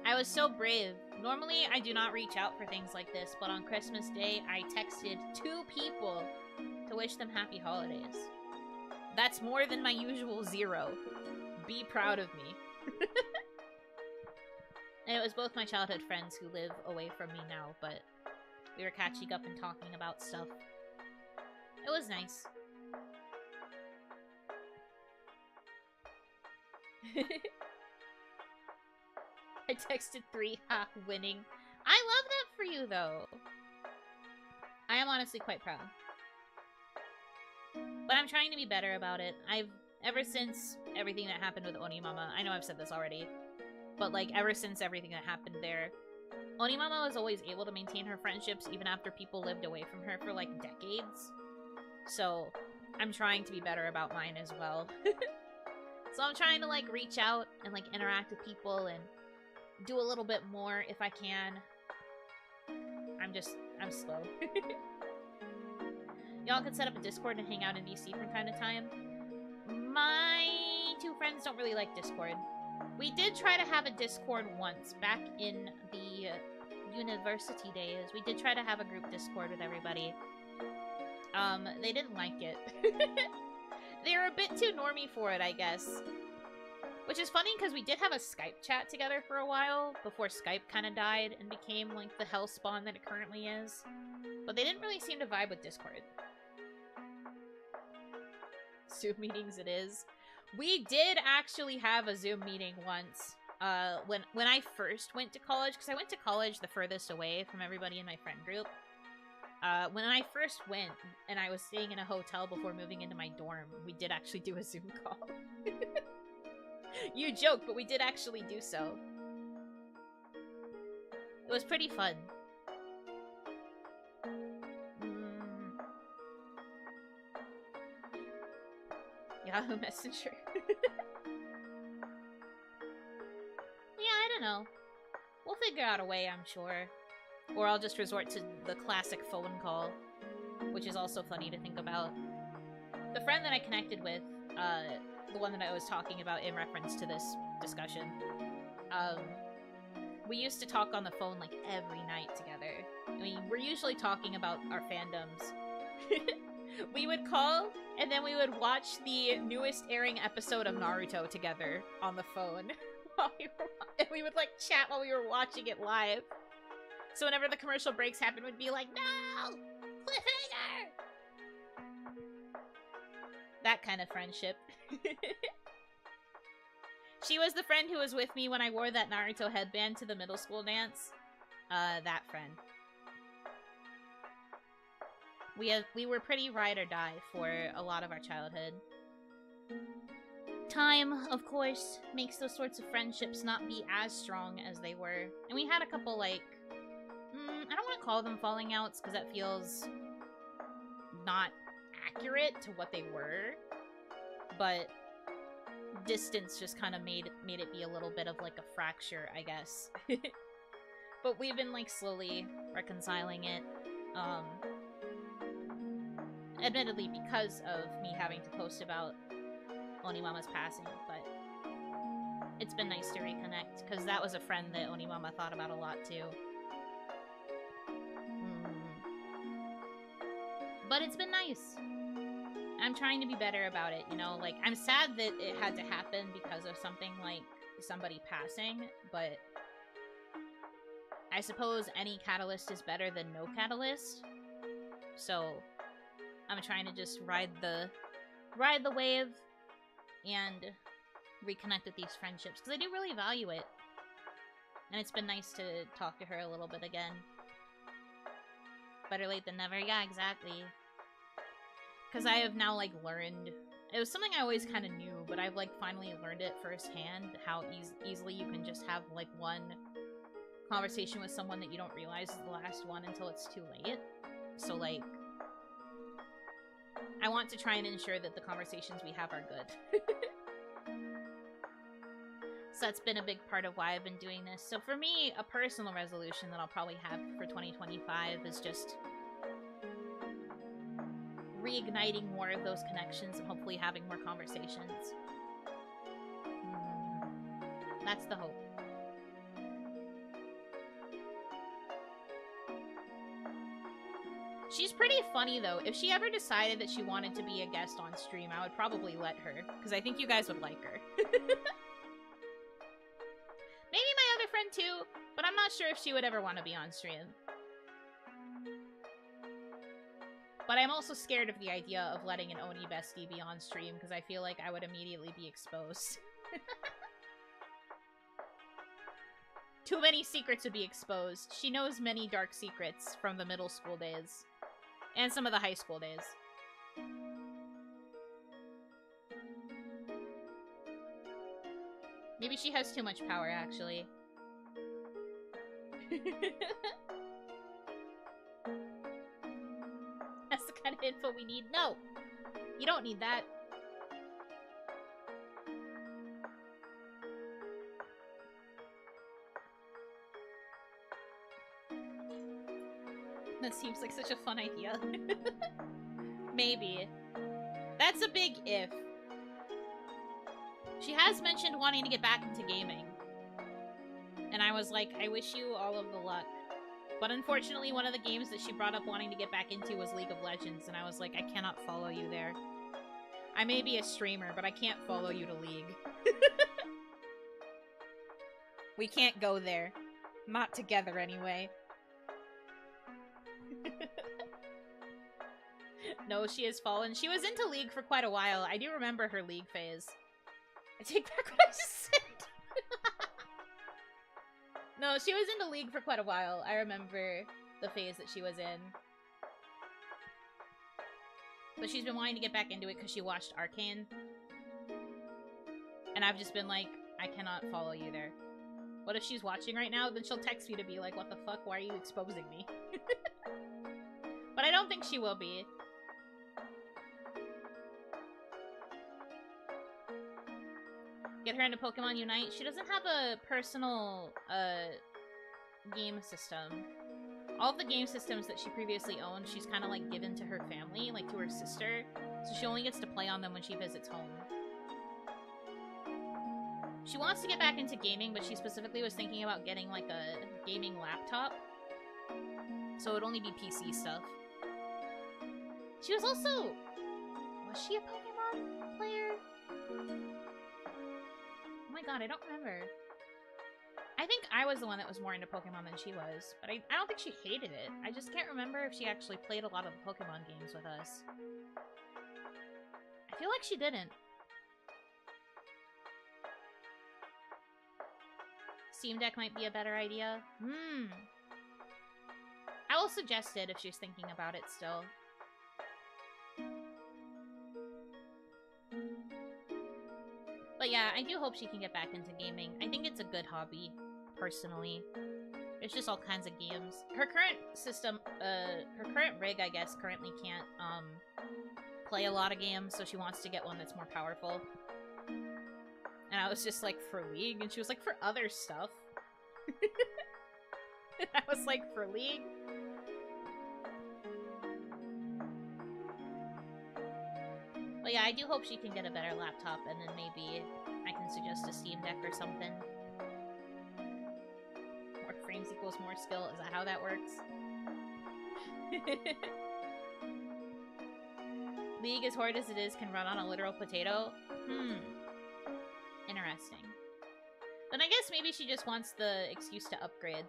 I was so brave. Normally, I do not reach out for things like this, but on Christmas Day, I texted 2 people to wish them happy holidays. That's more than my usual 0. Be proud of me. And it was both my childhood friends who live away from me now, but we were catching up and talking about stuff. It was nice. I texted 3, ha, winning. I love that for you, though. I am honestly quite proud. But I'm trying to be better about it. Ever since everything that happened with Onimama, I know I've said this already, but, like, ever since everything that happened there, Onimama was always able to maintain her friendships even after people lived away from her for, like, decades. So, I'm trying to be better about mine as well. So I'm trying to, like, reach out and, like, interact with people and do a little bit more if I can. I'm slow. Y'all could set up a Discord and hang out in DC from time to time. My 2 friends don't really like Discord. We did try to have a Discord once, back in the university days. We did try to have a group Discord with everybody. They didn't like it. They were a bit too normie for it, I guess. Which is funny, because we did have a Skype chat together for a while, before Skype kind of died and became, like, the hellspawn that it currently is. But they didn't really seem to vibe with Discord. Zoom meetings it is. We did actually have a Zoom meeting once. when I first went to college, because I went to college the furthest away from everybody in my friend group. When I first went, and I was staying in a hotel before moving into my dorm, we did actually do a Zoom call. You joke, but we did actually do so. It was pretty fun. Yahoo Messenger. Yeah, I don't know. We'll figure out a way, I'm sure. Or I'll just resort to the classic phone call, which is also funny to think about. The friend that I connected with, the one that I was talking about in reference to this discussion, we used to talk on the phone like every night together. I mean, we're usually talking about our fandoms. We would call, and then we would watch the newest airing episode of Naruto together on the phone. And we would like chat while we were watching it live. So whenever the commercial breaks happened, we'd be like, no! Cliffhanger! That kind of friendship. She was the friend who was with me when I wore that Naruto headband to the middle school dance. That friend. We were pretty ride or die for a lot of our childhood. Time, of course, makes those sorts of friendships not be as strong as they were. And we had a couple, like, I don't want to call them falling outs, because that feels not accurate to what they were. But distance just kind of made it be a little bit of, like, a fracture, I guess. But we've been, like, slowly reconciling it. Admittedly, because of me having to post about Onimama's passing, but it's been nice to reconnect, because that was a friend that Onimama thought about a lot, too. But it's been nice. I'm trying to be better about it, you know? Like, I'm sad that it had to happen because of something like somebody passing, but I suppose any catalyst is better than no catalyst. So I'm trying to just ride the wave and reconnect with these friendships, because I do really value it. And it's been nice to talk to her a little bit again. Better late than never. Yeah, exactly. Because I have now, like, learned... It was something I always kind of knew, but I've, like, finally learned it firsthand, how easily you can just have, like, one conversation with someone that you don't realize is the last one until it's too late. So, like, I want to try and ensure that the conversations we have are good. So that's been a big part of why I've been doing this. So for me, a personal resolution that I'll probably have for 2025 is just reigniting more of those connections and hopefully having more conversations. That's the hope. She's pretty funny, though. If she ever decided that she wanted to be a guest on stream, I would probably let her, because I think you guys would like her. Maybe my other friend, too, but I'm not sure if she would ever want to be on stream. But I'm also scared of the idea of letting an Oni bestie be on stream, because I feel like I would immediately be exposed. Too many secrets would be exposed. She knows many dark secrets from the middle school days. And some of the high school days. Maybe she has too much power, actually. That's the kind of info we need. No! You don't need that. That seems like such a fun idea. Maybe. That's a big if. She has mentioned wanting to get back into gaming. And I was like, I wish you all of the luck. But unfortunately, one of the games that she brought up wanting to get back into was League of Legends, and I was like, I cannot follow you there. I may be a streamer, but I can't follow you to League. We can't go there. Not together, anyway. No, she has fallen. She was into League for quite a while. I do remember her League phase. I take back what I just said. No, she was in the League for quite a while. I remember the phase that she was in. But she's been wanting to get back into it because she watched Arcane. And I've just been like, I cannot follow you there. What if she's watching right now? Then she'll text me to be like, what the fuck? Why are you exposing me? But I don't think she will be. Get her into Pokemon Unite. She doesn't have a personal game system. All of the game systems that she previously owned, she's kind of like given to her family, like to her sister. So she only gets to play on them when she visits home. She wants to get back into gaming, but she specifically was thinking about getting like a gaming laptop. So it would only be PC stuff. She was also... Was she a Pokemon player? Oh my god, I don't remember. I think I was the one that was more into Pokemon than she was, but I don't think she hated it. I just can't remember if she actually played a lot of the Pokemon games with us. I feel like she didn't. Steam Deck might be a better idea. I will suggest it if she's thinking about it still. But yeah, I do hope she can get back into gaming. I think it's a good hobby, personally. There's just all kinds of games. Her current system, her current rig, I guess, currently can't, play a lot of games, so she wants to get one that's more powerful. And I was just like, for League? And she was like, for other stuff. And I was like, for League? But yeah, I do hope she can get a better laptop, and then maybe I can suggest a Steam Deck or something. More frames equals more skill. Is that how that works? League, as hard as it is, can run on a literal potato? Interesting. Then I guess maybe she just wants the excuse to upgrade.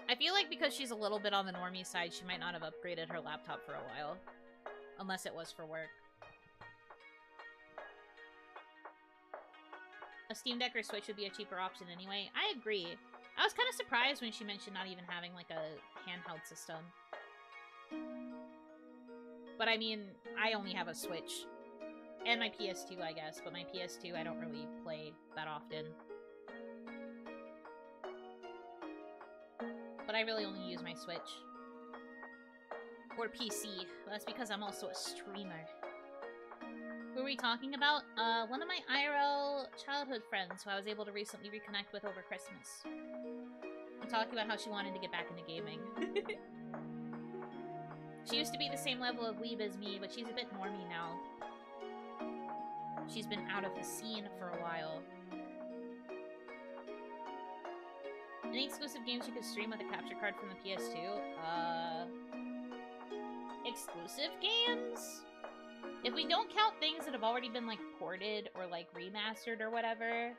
I feel like because she's a little bit on the normie side, she might not have upgraded her laptop for a while. Unless it was for work. A Steam Deck or Switch would be a cheaper option anyway. I agree. I was kind of surprised when she mentioned not even having, like, a handheld system. But I mean, I only have a Switch. And my PS2, I guess. But my PS2, I don't really play that often. But I really only use my Switch. Or PC. That's because I'm also a streamer. Who are we talking about? One of my IRL childhood friends who I was able to recently reconnect with over Christmas. I'm talking about how she wanted to get back into gaming. She used to be the same level of weeb as me, but she's a bit normie now. She's been out of the scene for a while. Any exclusive games you could stream with a capture card from the PS2? Exclusive games? If we don't count things that have already been, like, ported or, like, remastered or whatever.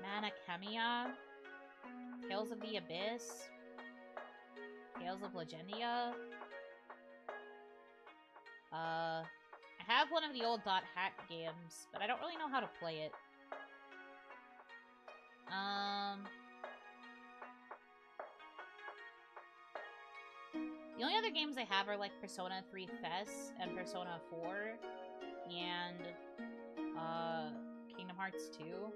Manakemia. Tales of the Abyss. Tales of Legendia. I have one of the old .hack games, but I don't really know how to play it. The only other games I have are, like, Persona 3 FES and Persona 4 and, Kingdom Hearts 2.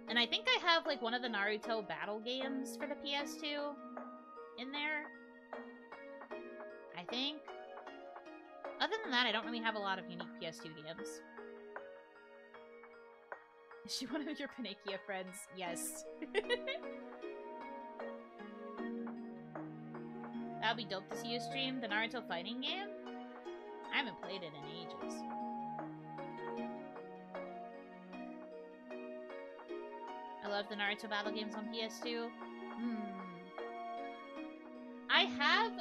And I think I have, like, one of the Naruto battle games for the PS2 in there. I think. Other than that, I don't really have a lot of unique PS2 games. Is she one of your Panikia friends? Yes. That would be dope to see you stream the Naruto fighting game. I haven't played it in ages. I love the Naruto battle games on PS2. I have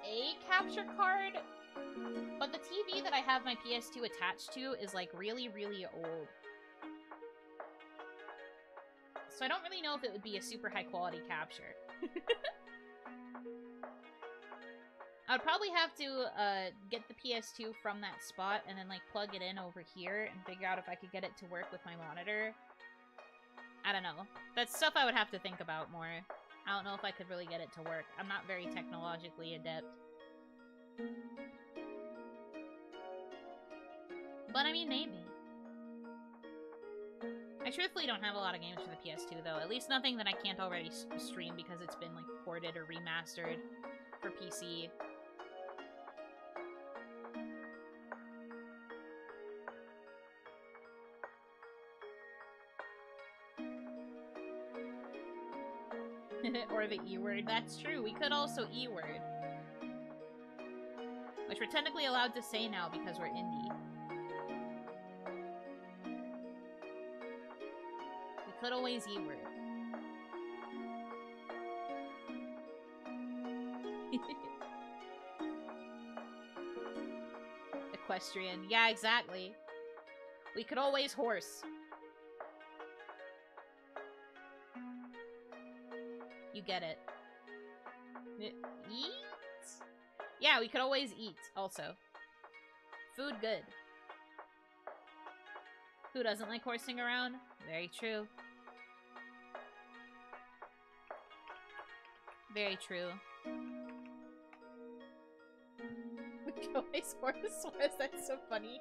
a capture card, but the TV that I have my PS2 attached to is, like, really, really old. So I don't really know if it would be a super high quality capture. I'd probably have to get the PS2 from that spot and then like plug it in over here and figure out if I could get it to work with my monitor. I don't know. That's stuff I would have to think about more. I don't know if I could really get it to work. I'm not very technologically adept. But I mean, maybe. I truthfully don't have a lot of games for the PS2 though. At least nothing that I can't already stream because it's been like ported or remastered for PC. Or the E-word. That's true. We could also E-word. Which we're technically allowed to say now because we're indie. We could always E-word. Equestrian. Yeah, exactly. We could always horse. You get it. Eat? Yeah, we could always eat, also. Food good. Who doesn't like horsing around? Very true. Very true. We could always horse. That's so funny.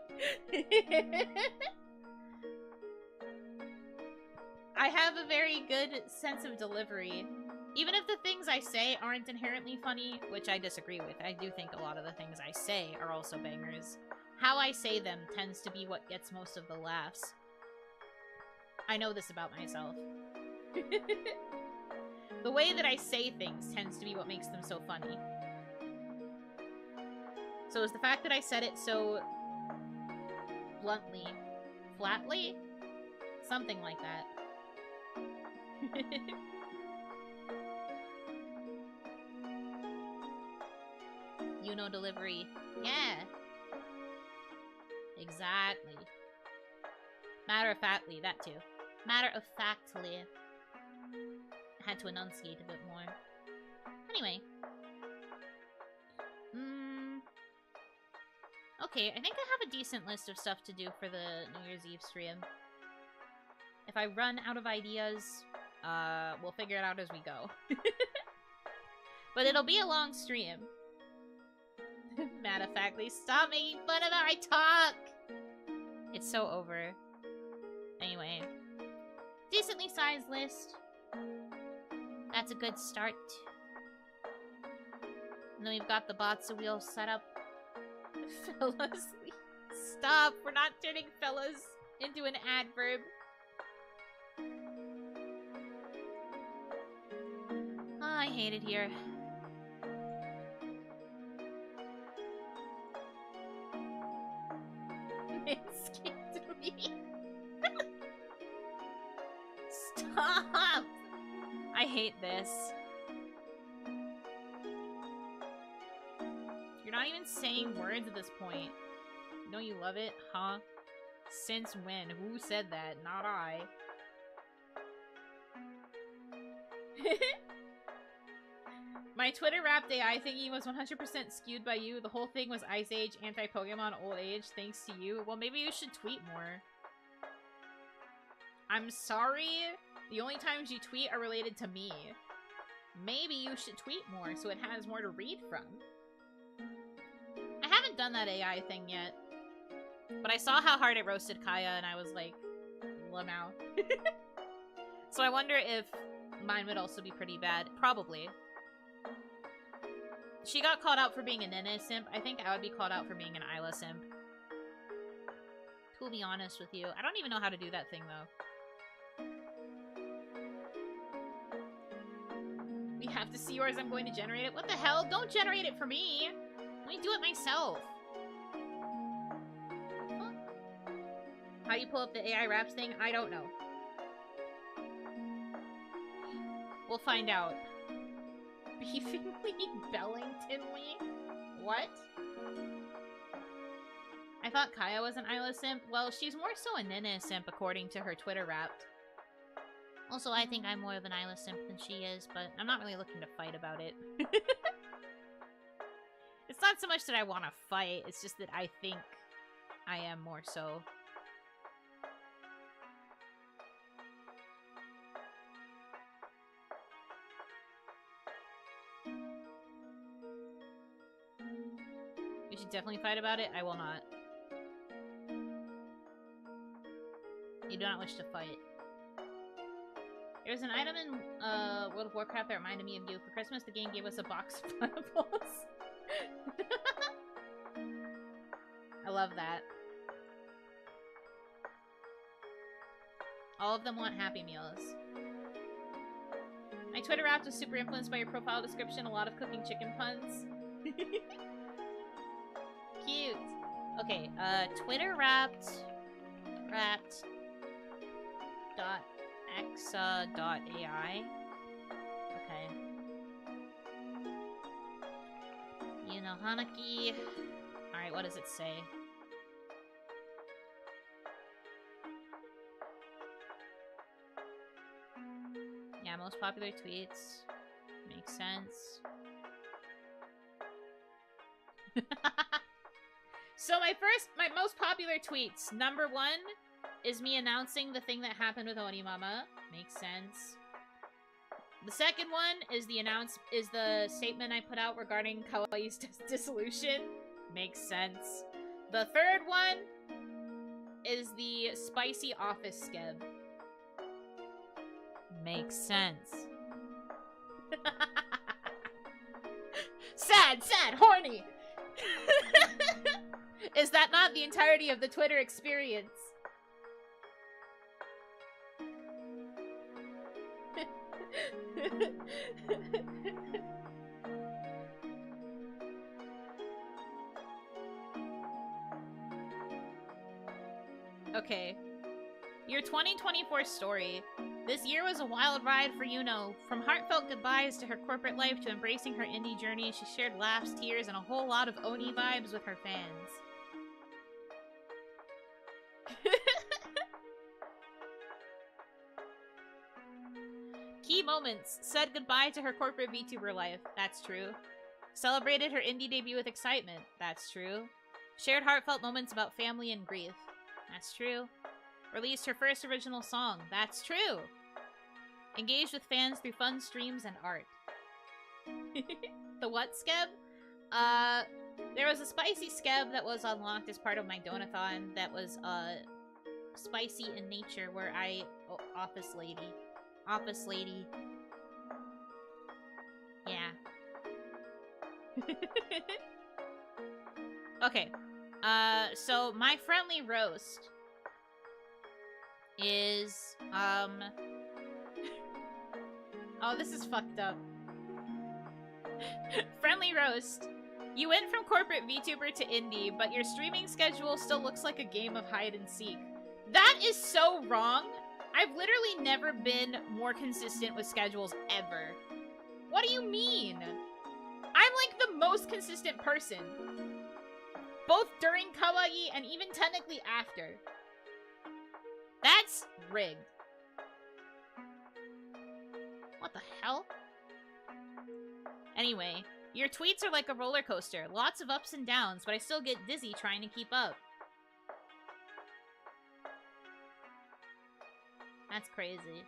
I have a very good sense of delivery. Even if the things I say aren't inherently funny, which I disagree with, I do think a lot of the things I say are also bangers. How I say them tends to be what gets most of the laughs. I know this about myself. The way that I say things tends to be what makes them so funny. So is the fact that I said it so bluntly, flatly? Something like that. Yuno delivery. Yeah. Exactly. Matter of factly, that too. Matter of factly. I had to enunciate a bit more. Anyway. Okay, I think I have a decent list of stuff to do for the New Year's Eve stream. If I run out of ideas, we'll figure it out as we go. But it'll be a long stream. Matter of factly, stop making fun of how I talk! It's so over. Anyway. Decently sized list. That's a good start. And then we've got the Batsu wheel set up. Fellas, stop! We're not turning fellas into an adverb. Oh, I hate it here. It skipped me. Stop! I hate this. You're not even saying words at this point. Don't you love it, huh? Since when? Who said that? Not I. My Twitter Wrapped AI thingy was 100% skewed by you. The whole thing was Ice Age, anti-Pokemon, old age, thanks to you. Well, maybe you should tweet more. I'm sorry. The only times you tweet are related to me. Maybe you should tweet more so it has more to read from. I haven't done that AI thing yet. But I saw how hard it roasted Kaya and I was like, Lamau. So I wonder if mine would also be pretty bad. Probably. She got called out for being a Nene simp. I think I would be called out for being an Isla simp. To be honest with you. I don't even know how to do that thing, though. We have to see yours. I'm going to generate it. What the hell? Don't generate it for me. Let me do it myself. Huh? How do you pull up the AI Wraps thing? I don't know. We'll find out. Beefingly, Bellingtonly? What? I thought Kaya was an Isla simp. Well, she's more so a Nene simp according to her Twitter Wrapped. Also, I think I'm more of an Isla simp than she is, but I'm not really looking to fight about it. It's not so much that I want to fight, it's just that I think I am more so. You should definitely fight about it. I will not. You do not wish to fight. There's an item in World of Warcraft that reminded me of you. For Christmas, the game gave us a box of pineapples. I love that. All of them want Happy Meals. My Twitter Wrapped was super influenced by your profile description. A lot of cooking chicken puns. Cute. Okay, Twitter Wrapped dot exa.ai. Okay. Yuno Hanaki. Alright, what does it say? Yeah, most popular tweets. Makes sense. So my most popular tweets. Number 1 is me announcing the thing that happened with Onimama. Makes sense. The second one is the statement I put out regarding Kawaii's dissolution. Makes sense. The third one is the spicy office skeb. Makes sense. Sad, horny! Is that not the entirety of the Twitter experience? Okay. Your 2024 story. This year was a wild ride for Yuno. From heartfelt goodbyes to her corporate life to embracing her indie journey, she shared laughs, tears, and a whole lot of Oni vibes with her fans. Key moments. Said goodbye to her corporate VTuber life. That's true. Celebrated her indie debut with excitement. That's true. Shared heartfelt moments about family and grief. That's true. Released her first original song. That's true. Engaged with fans through fun streams and art. The what skeb? There was a spicy skeb that was unlocked as part of my donathon that was, spicy in nature where I... Oh, office lady. Office lady. Yeah. Okay. So my friendly roast is, oh, this is fucked up. Friendly roast. You went from corporate VTuber to indie, but your streaming schedule still looks like a game of hide and seek. That is so wrong. I've literally never been more consistent with schedules ever. What do you mean? I'm like the most consistent person. Both during Kawaii and even technically after. That's rigged. What the hell? Anyway, your tweets are like a roller coaster. Lots of ups and downs, but I still get dizzy trying to keep up. That's crazy.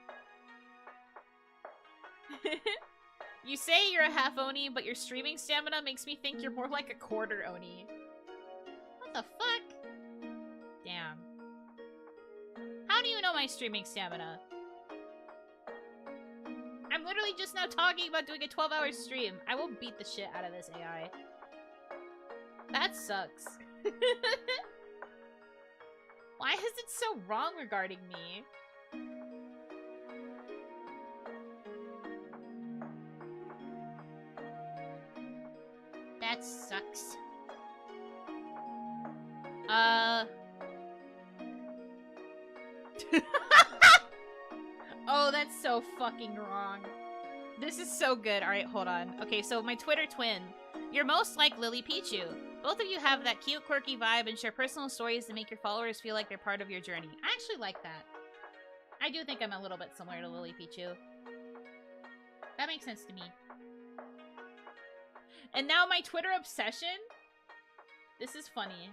You say you're a half Oni, but your streaming stamina makes me think you're more like a quarter Oni. What the fuck? Damn. How do you know my streaming stamina? I'm literally just now talking about doing a 12-hour stream. I will beat the shit out of this AI. That sucks. Why is it so wrong regarding me? That sucks. Oh, that's so fucking wrong. This is so good. Alright, hold on. Okay, so my Twitter twin. You're most like Lily Pichu. Both of you have that cute, quirky vibe and share personal stories that make your followers feel like they're part of your journey. I actually like that. I do think I'm a little bit similar to Lily Pichu. That makes sense to me. And now my Twitter obsession? This is funny.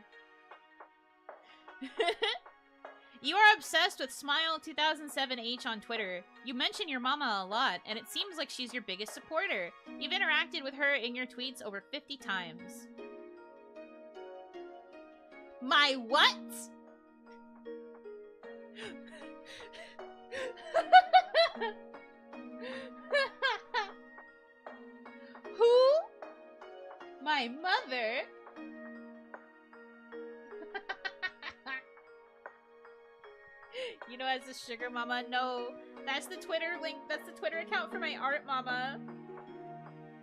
You are obsessed with Smile2007H on Twitter. You mention your mama a lot, and it seems like she's your biggest supporter. You've interacted with her in your tweets over 50 times. My what? Who? My mother? You know, as a sugar mama, no. That's the Twitter link. That's the Twitter account for my art mama.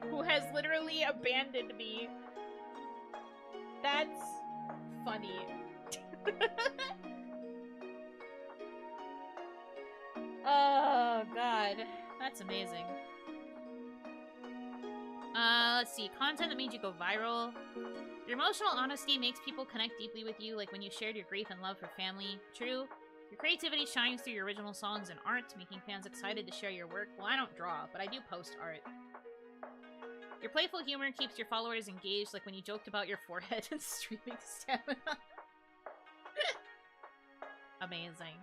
Who has literally abandoned me. That's funny. Oh, God. That's amazing. Let's see. Content that made you go viral. Your emotional honesty makes people connect deeply with you, like when you shared your grief and love for family. True. Your creativity shines through your original songs and art, making fans excited to share your work. Well, I don't draw, but I do post art. Your playful humor keeps your followers engaged, like when you joked about your forehead and streaming stamina. Amazing.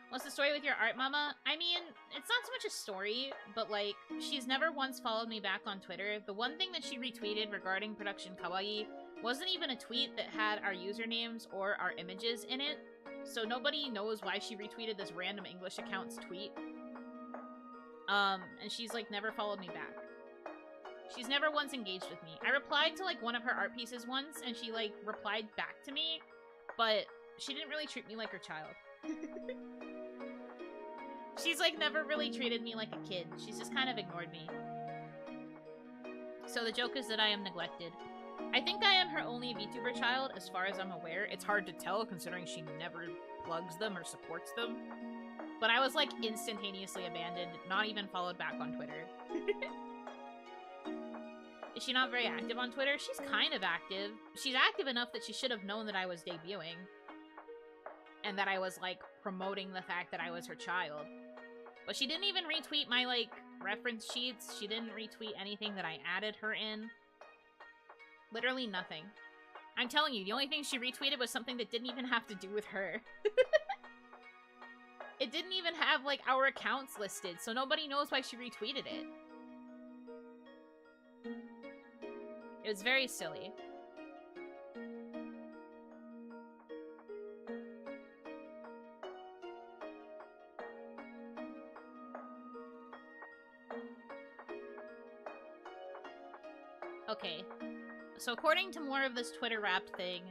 What's the story with your art mama? I mean, it's not so much a story, but like, she's never once followed me back on Twitter. The one thing that she retweeted regarding Production Kawaii wasn't even a tweet that had our usernames or our images in it, so nobody knows why she retweeted this random English account's tweet. And she's like never followed me back. She's never once engaged with me. I replied to like one of her art pieces once, and she like replied back to me, but she didn't really treat me like her child. She's like never really treated me like a kid. She's just kind of ignored me. So the joke is that I am neglected. I think I am her only VTuber child, as far as I'm aware. It's hard to tell, considering she never plugs them or supports them. But I was, like, instantaneously abandoned, not even followed back on Twitter. Is she not very active on Twitter? She's kind of active. She's active enough that she should have known that I was debuting. And that I was, like, promoting the fact that I was her child. But she didn't even retweet my, like, reference sheets. She didn't retweet anything that I added her in. Literally nothing. I'm telling you, the only thing she retweeted was something that didn't even have to do with her. It didn't even have, like, our accounts listed, so nobody knows why she retweeted it. It was very silly. Okay. So according to more of this Twitter Wrapped thing,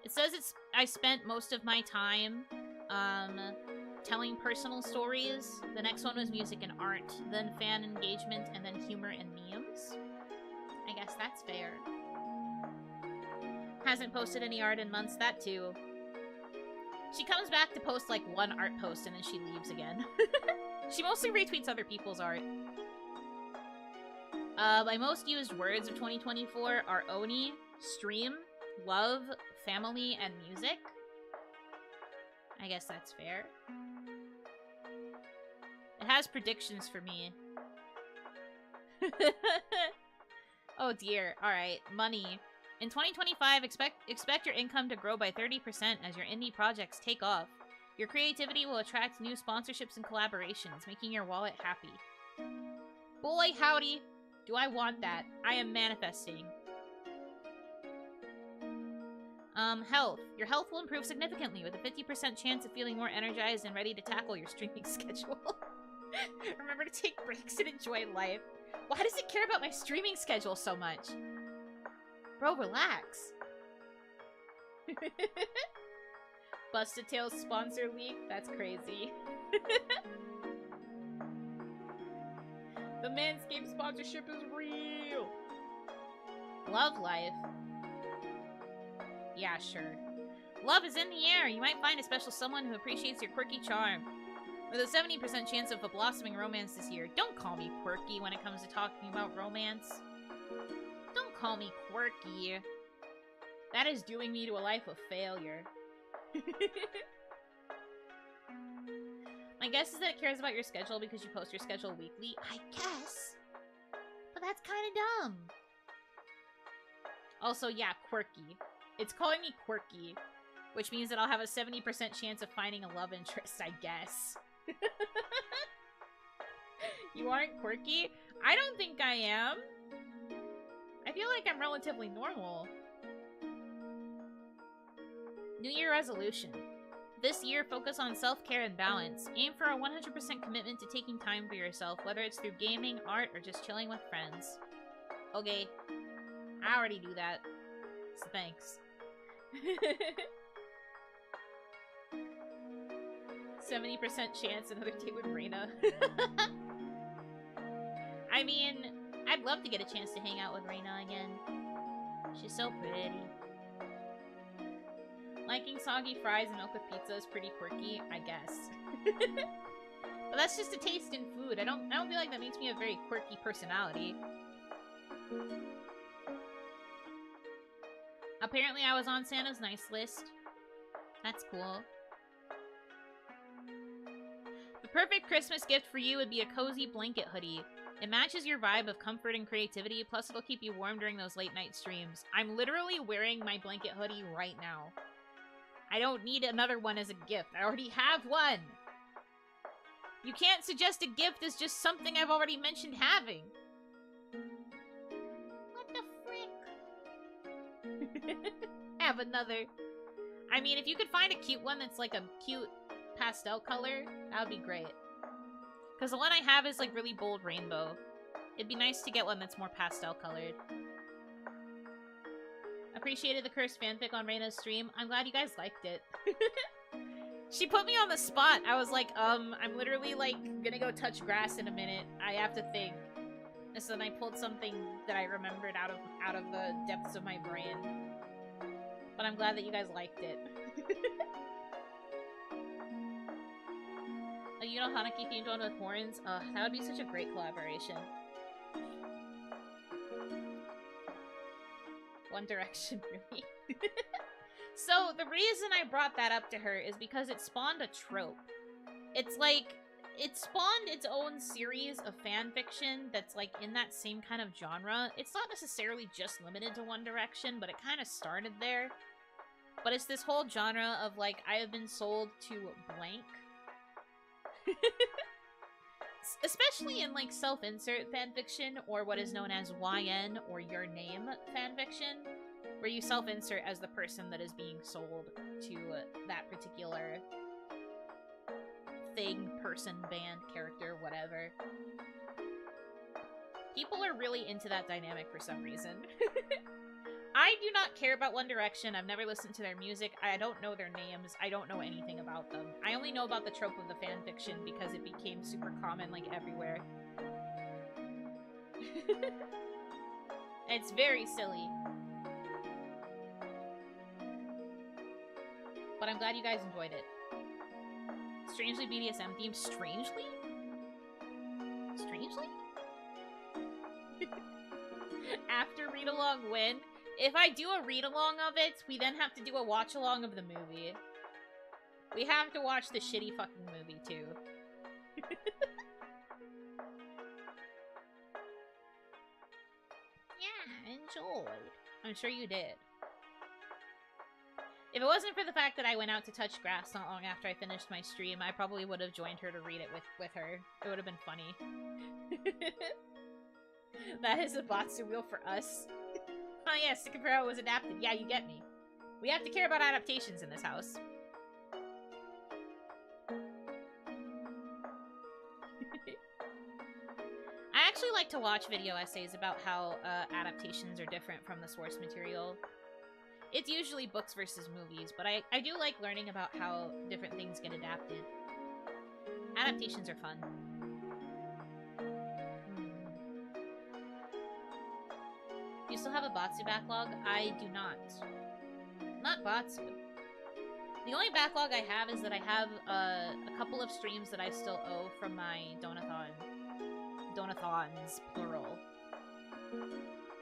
it says I spent most of my time, telling personal stories. The next one was music and art, then fan engagement, and then humor and memes. I guess that's fair. Hasn't posted any art in months, that too. She comes back to post like one art post and then she leaves again. She mostly retweets other people's art. My most used words of 2024 are Oni, stream, love, family, and music. I guess that's fair. It has predictions for me. Oh dear. Alright, money. In 2025, expect your income to grow by 30% as your indie projects take off. Your creativity will attract new sponsorships and collaborations, making your wallet happy. Boy, howdy! Do I want that? I am manifesting. Health. Your health will improve significantly with a 50% chance of feeling more energized and ready to tackle your streaming schedule. Remember to take breaks and enjoy life. Why does it care about my streaming schedule so much? Bro, relax. Busted Tales sponsor leak? That's crazy. The Manscaped sponsorship is real. Love life. Yeah, sure. Love is in the air. You might find a special someone who appreciates your quirky charm. With a 70% chance of a blossoming romance this year. Don't call me quirky when it comes to talking about romance. Don't call me quirky. That is doing me to a life of failure. My guess is that it cares about your schedule because you post your schedule weekly. I guess. But that's kind of dumb. Also, yeah, quirky. It's calling me quirky, which means that I'll have a 70% chance of finding a love interest, I guess. You aren't quirky? I don't think I am. I feel like I'm relatively normal. New Year resolution. This year, focus on self-care and balance. Aim for a 100% commitment to taking time for yourself, whether it's through gaming, art, or just chilling with friends. Okay. I already do that. So thanks. 70% chance another date with Reina. I mean, I'd love to get a chance to hang out with Reina again. She's so pretty. Liking soggy fries and milk with pizza is pretty quirky, I guess. But that's just a taste in food. I don't feel like that makes me a very quirky personality. Apparently I was on Santa's nice list. That's cool. The perfect Christmas gift for you would be a cozy blanket hoodie. It matches your vibe of comfort and creativity, plus it'll keep you warm during those late night streams. I'm literally wearing my blanket hoodie right now. I don't need another one as a gift. I already have one! You can't suggest a gift as just something I've already mentioned having. What the frick? Have another. I mean, if you could find a cute one that's like a cute pastel color, that would be great. Because the one I have is like really bold rainbow. It'd be nice to get one that's more pastel colored. Appreciated the cursed fanfic on Reina's stream. I'm glad you guys liked it. She put me on the spot. I was like, I'm literally like gonna go touch grass in a minute. I have to think. And so then I pulled something that I remembered out of the depths of my brain. But I'm glad that you guys liked it. A Yuno Hanaki themed one with horns. Ugh, that would be such a great collaboration. One Direction, really. So, the reason I brought that up to her is because it spawned a trope. It's like, it spawned its own series of fanfiction that's like in that same kind of genre. It's not necessarily just limited to One Direction, but it kind of started there. But it's this whole genre of like, I have been sold to blank. Especially in like self-insert fanfiction, or what is known as YN, or your name fanfiction, where you self-insert as the person that is being sold to that particular thing, person, band, character, whatever. People are really into that dynamic for some reason. I do not care about One Direction. I've never listened to their music. I don't know their names. I don't know anything about them. I only know about the trope of the fanfiction because it became super common, like, everywhere. It's very silly. But I'm glad you guys enjoyed it. Strangely BDSM themed. Strangely? Strangely? After read-along win? If I do a read-along of it, we then have to do a watch-along of the movie. We have to watch the shitty fucking movie, too. Yeah, enjoyed. I'm sure you did. If it wasn't for the fact that I went out to touch grass not long after I finished my stream, I probably would have joined her to read it with her. It would have been funny. That is a Batsu wheel for us. Oh yeah, Stick and Pharaoh was adapted. Yeah, you get me. We have to care about adaptations in this house. I actually like to watch video essays about how adaptations are different from the source material. It's usually books versus movies, but I do like learning about how different things get adapted. Adaptations are fun. Do you still have a Batsu backlog? I do not. Not Batsu. The only backlog I have is that I have a couple of streams that I still owe from my Donathons, plural,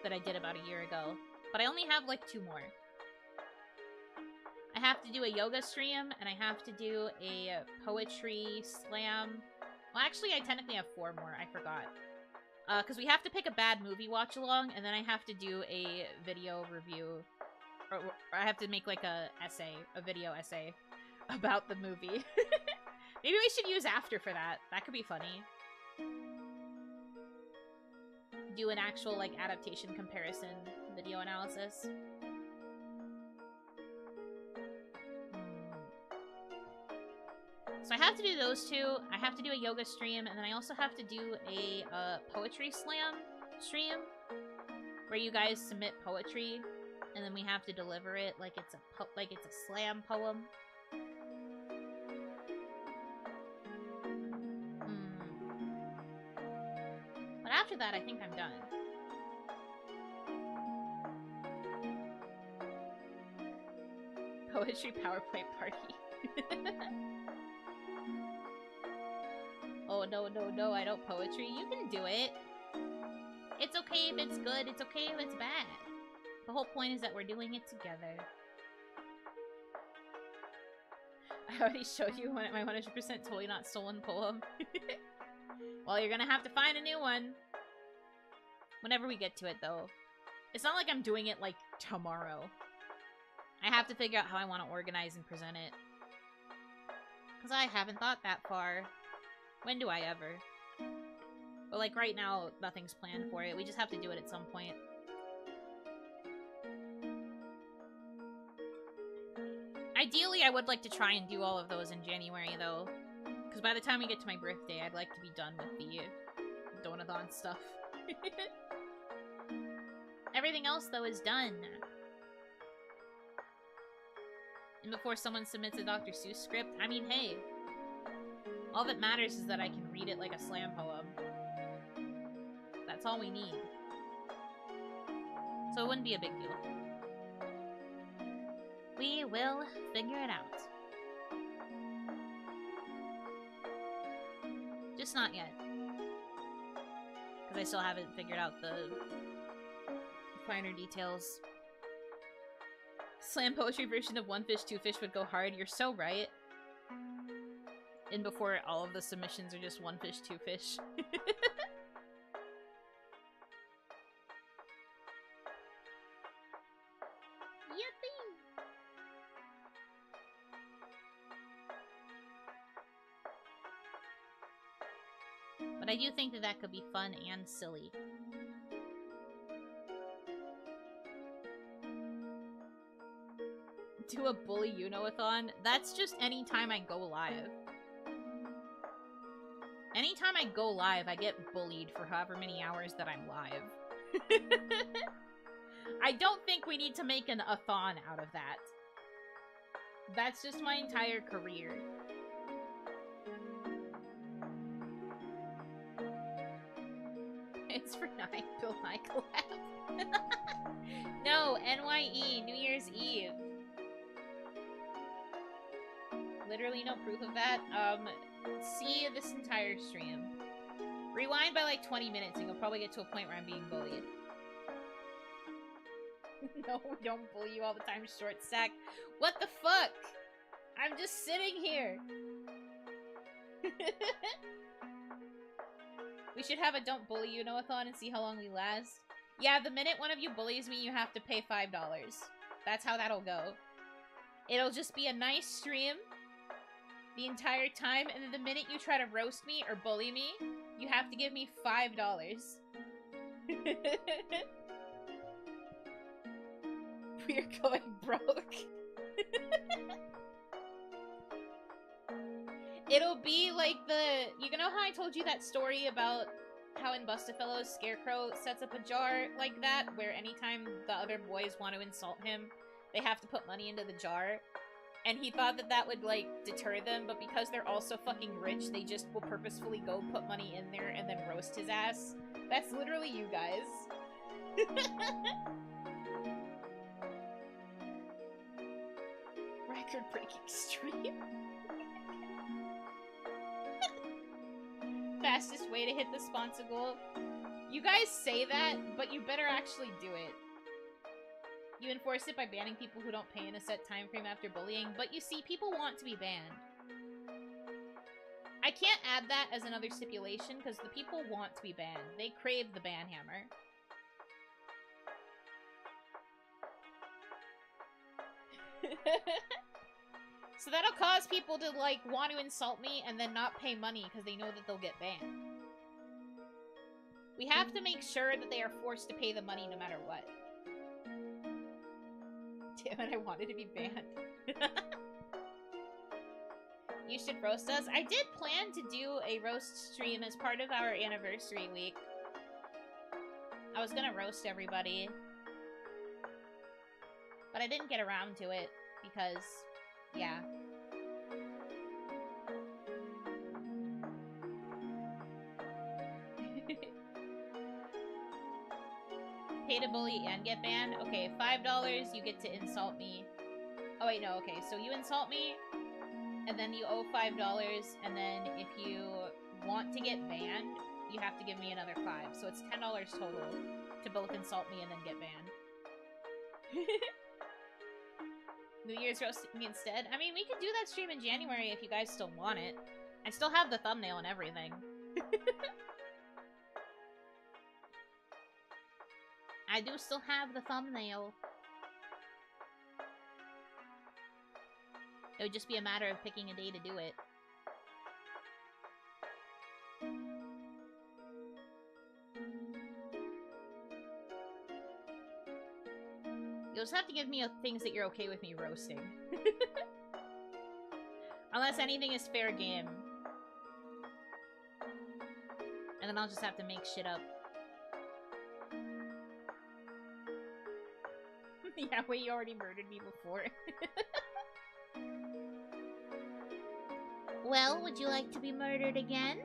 that I did about a year ago. But I only have like 2 more. I have to do a yoga stream, and I have to do a poetry slam. Well, actually, I technically have 4 more. I forgot. Because we have to pick a bad movie watch-along, and then I have to do a video review. Or I have to make, like, a video essay about the movie. Maybe we should use After for that. That could be funny. Do an actual, like, adaptation comparison video analysis. So I have to do those two. I have to do a yoga stream, and then I also have to do a poetry slam stream where you guys submit poetry, and then we have to deliver it like it's a slam poem. But after that, I think I'm done. Poetry PowerPoint party. Oh, no, I don't poetry. You can do it. It's okay if it's good. It's okay if it's bad. The whole point is that we're doing it together. I already showed you my 100% totally not stolen poem. Well, you're gonna have to find a new one. Whenever we get to it, though. It's not like I'm doing it, like, tomorrow. I have to figure out how I want to organize and present it. Because I haven't thought that far. When do I ever? But, like, right now, nothing's planned for it. We just have to do it at some point. Ideally, I would like to try and do all of those in January, though. Because by the time we get to my birthday, I'd like to be done with the donathon stuff. Everything else, though, is done. And before someone submits a Dr. Seuss script, I mean, hey. All that matters is that I can read it like a slam poem. That's all we need. So it wouldn't be a big deal. We will figure it out. Just not yet. Because I still haven't figured out the finer details. Slam poetry version of One Fish, Two Fish would go hard. You're so right. And before all of the submissions are just One Fish, Two Fish. Yippee! But I do think that that could be fun and silly. Do a bully Yuno-a-thon? That's just any time I go live. Anytime I go live, I get bullied for however many hours that I'm live. I don't think we need to make an a-thon out of that. That's just my entire career. It's for 9 Bill Nye collab. No, NYE, New Year's Eve. Literally no proof of that. See this entire stream. Rewind by like 20 minutes and you'll probably get to a point where I'm being bullied. No, we don't bully you all the time, short stack. What the fuck? I'm just sitting here. We should have a don't bully you know-a-thon and see how long we last. Yeah, the minute one of you bullies me, you have to pay $5. That's how that'll go. It'll just be a nice stream the entire time, and then the minute you try to roast me or bully me, you have to give me $5. We're going broke. It'll be like you know how I told you that story about how in Bustafellow's Scarecrow sets up a jar like that, where anytime the other boys want to insult him, they have to put money into the jar? And he thought that that would, like, deter them, but because they're also fucking rich, they just will purposefully go put money in there and then roast his ass. That's literally you guys. Record-breaking stream. Fastest way to hit the sponsor goal. You guys say that, but you better actually do it. You enforce it by banning people who don't pay in a set time frame after bullying, but you see, people want to be banned. I can't add that as another stipulation because the people want to be banned. They crave the ban hammer. So that'll cause people to, like, want to insult me and then not pay money because they know that they'll get banned. We have to make sure that they are forced to pay the money no matter what. Damn it, I wanted to be banned. You should roast us. I did plan to do a roast stream as part of our anniversary week. I was gonna roast everybody. But I didn't get around to it because, yeah. Pay to bully and get banned? Okay, $5, you get to insult me. Oh wait, no, okay, so you insult me, and then you owe $5, and then if you want to get banned, you have to give me another $5. So it's $10 total to both insult me and then get banned. New Year's roasting me instead? I mean, we could do that stream in January if you guys still want it. I still have the thumbnail and everything. I do still have the thumbnail. It would just be a matter of picking a day to do it. You'll just have to give me things that you're okay with me roasting. Unless anything is fair game. And then I'll just have to make shit up. Yeah, wait, you already murdered me before. Well, would you like to be murdered again?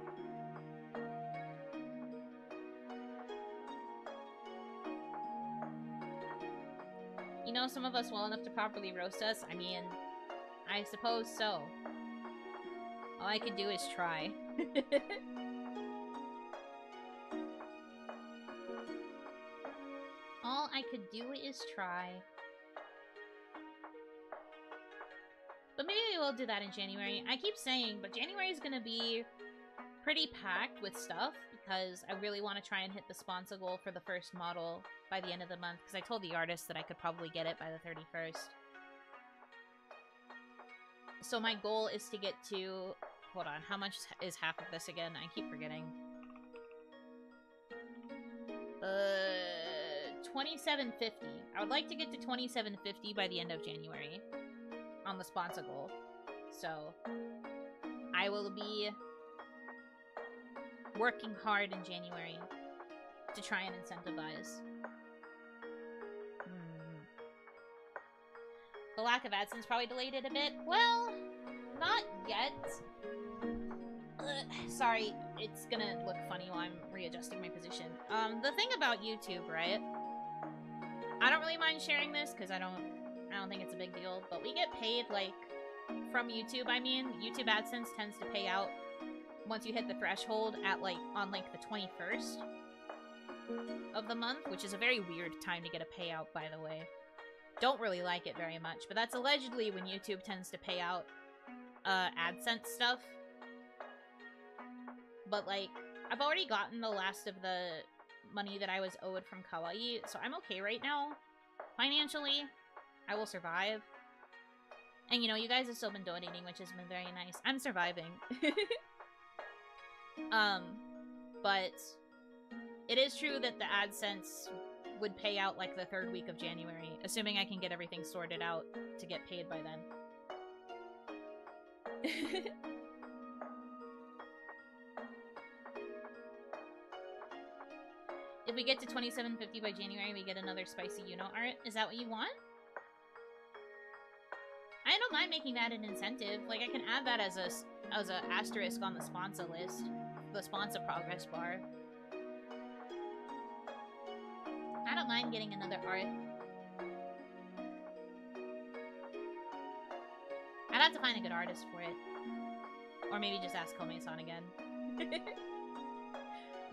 You know some of us well enough to properly roast us? I mean, I suppose so. All I could do is try. All I could do is try. But maybe we will do that in January. I keep saying, but January is going to be pretty packed with stuff because I really want to try and hit the sponsor goal for the first model by the end of the month because I told the artist that I could probably get it by the 31st. So my goal is to get to... Hold on, how much is half of this again? I keep forgetting. $27.50. I would like to get to $27.50 by the end of January on the sponsor goal. So I will be working hard in January to try and incentivize. The lack of AdSense probably delayed it a bit. Well, not yet. Sorry, it's gonna look funny while I'm readjusting my position. The thing about YouTube, right? I don't really mind sharing this because I don't think it's a big deal, but we get paid, like, from YouTube. I mean, YouTube AdSense tends to pay out once you hit the threshold at, like, on, like, the 21st of the month, which is a very weird time to get a payout, by the way. Don't really like it very much, but that's allegedly when YouTube tends to pay out AdSense stuff. But, like, I've already gotten the last of the money that I was owed from Kawaii, so I'm okay right now. Financially, I will survive. And, you know, you guys have still been donating, which has been very nice. I'm surviving. But it is true that the AdSense would pay out, like, the 3rd week of January, assuming I can get everything sorted out to get paid by then. If we get to $27.50 by January, we get another spicy Yuno art. Is that what you want? I don't mind making that an incentive. Like, I can add that as a asterisk on the sponsor list. The sponsor progress bar. I don't mind getting another art. I'd have to find a good artist for it. Or maybe just ask Coleman again.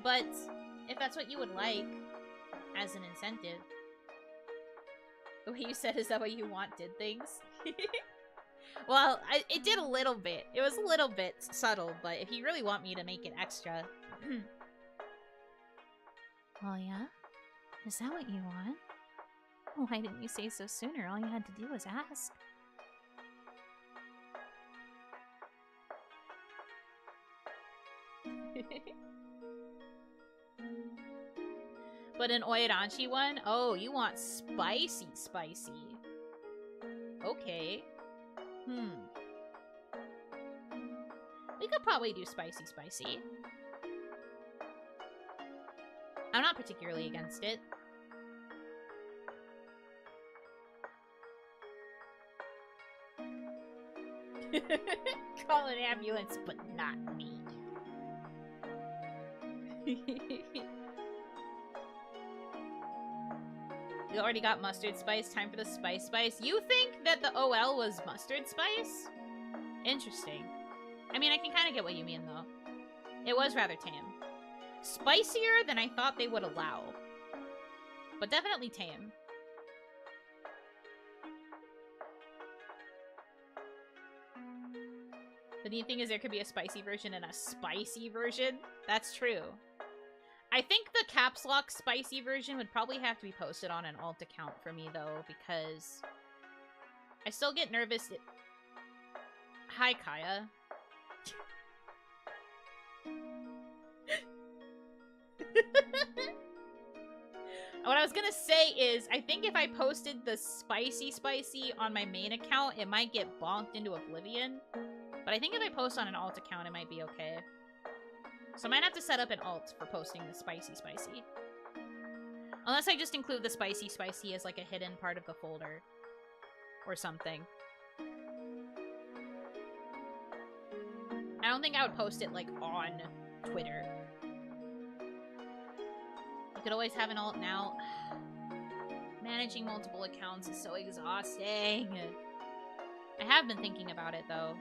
But if that's what you would like as an incentive. The way you said is that what you want did things? Well, it did a little bit. It was a little bit subtle, but if you really want me to make it extra... Oh, yeah? Is that what you want? Why didn't you say so sooner? All you had to do was ask. But an oiranshi one? Oh, you want spicy. Okay. We could probably do spicy. I'm not particularly against it. Call an ambulance, but not me. We already got mustard spice. Time for the spice. You think that the OL was mustard spice? Interesting. I mean, I can kind of get what you mean, though. It was rather tame. Spicier than I thought they would allow. But definitely tame. The neat thing is there could be a spicy version and a spicy version. That's true. I think the caps lock spicy version would probably have to be posted on an alt account for me, though, because I still get nervous. Hi, Kaya. What I was gonna say is, I think if I posted the spicy on my main account, it might get bonked into oblivion. But I think if I post on an alt account, it might be okay. So I might have to set up an alt for posting the spicy. Unless I just include the spicy as like a hidden part of the folder. Or something. I don't think I would post it like on Twitter. You could always have an alt now. Managing multiple accounts is so exhausting. I have been thinking about it though.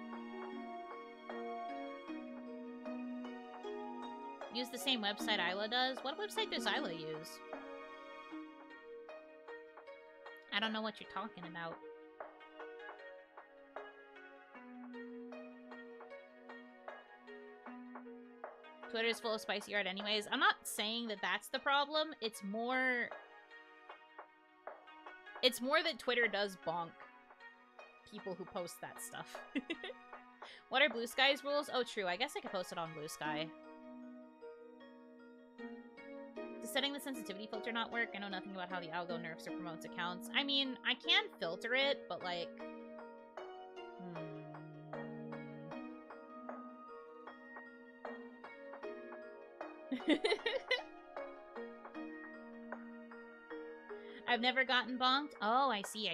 Use the same website Isla does? What website does Isla use? I don't know what you're talking about. Twitter's full of spicy art anyways. I'm not saying that that's the problem. It's more that Twitter does bonk people who post that stuff. What are Blue Sky's rules? Oh, true. I guess I could post it on Blue Sky. Does setting the sensitivity filter not work? I know nothing about how the algo nerfs or promotes accounts. I mean, I can filter it, but like... I've never gotten bonked. Oh, I see.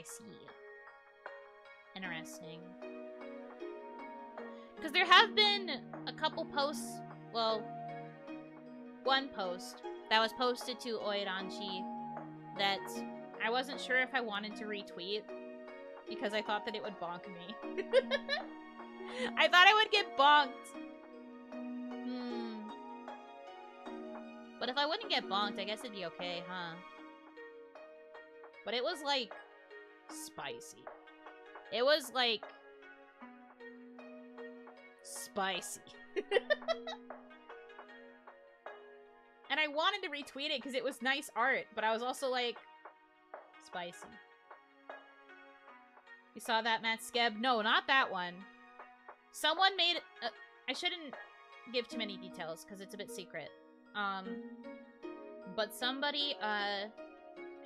Interesting. Because there have been a couple posts, well, one post that was posted to Oiranshi that I wasn't sure if I wanted to retweet because I thought that it would bonk me. I thought I would get bonked. But if I wouldn't get bonked, I guess it'd be okay, huh? But it was, like, spicy. It was, like, spicy. And I wanted to retweet it because it was nice art, but I was also, like, spicy. You saw that, Matt Skeb? No, not that one. Someone made... I shouldn't give too many details because it's a bit secret. But somebody,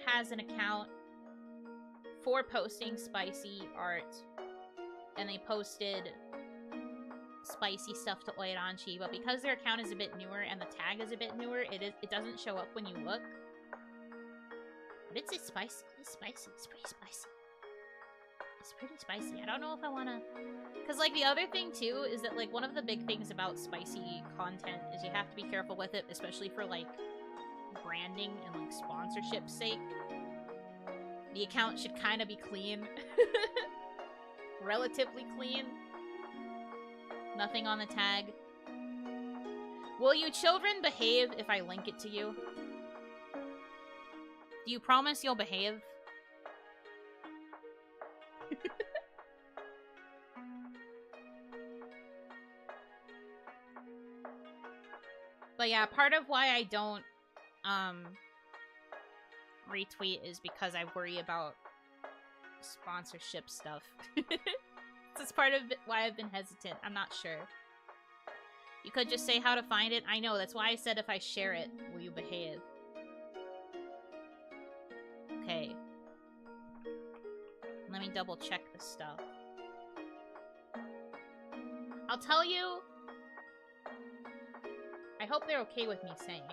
has an account for posting spicy art, and they posted spicy stuff to Oiranshi, but because their account is a bit newer and the tag is a bit newer, it doesn't show up when you look. But it's spicy. It's pretty spicy. It's pretty spicy. I don't know if I wanna... Because, like, the other thing, too, is that, like, one of the big things about spicy content is you have to be careful with it, especially for, like, branding and, like, sponsorship's sake. The account should kind of be clean. Relatively clean. Nothing on the tag. Will you children behave if I link it to you? Do you promise you'll behave? But yeah, part of why I don't retweet is because I worry about sponsorship stuff. That's part of why I've been hesitant. I'm not sure. You could just say how to find it. I know, that's why I said if I share it, will you behave? Okay. Let me double check this stuff. I'll tell you... I hope they're okay with me saying.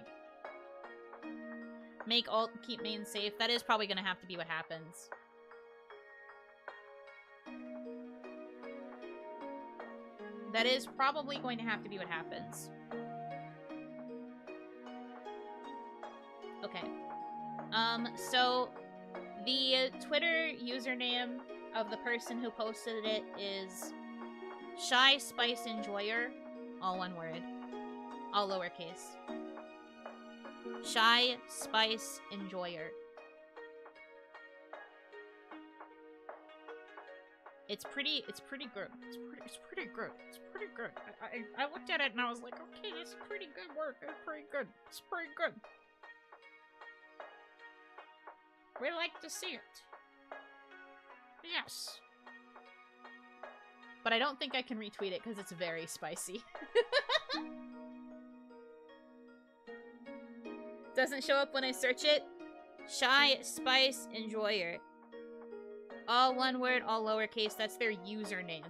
Make alt, keep main safe. That is probably gonna have to be what happens. That is probably going to have to be what happens. Okay. So the Twitter username of the person who posted it is Shy Spice Enjoyer, all one word, all lowercase. Shy Spice Enjoyer. It's pretty good. It's pretty good. It's pretty good. I looked at it and I was like, okay, it's pretty good work. It's pretty good. It's pretty good. We like to see it. Yes. But I don't think I can retweet it because it's very spicy. Doesn't show up when I search it. Shy Spice Enjoyer. All one word, all lowercase. That's their username.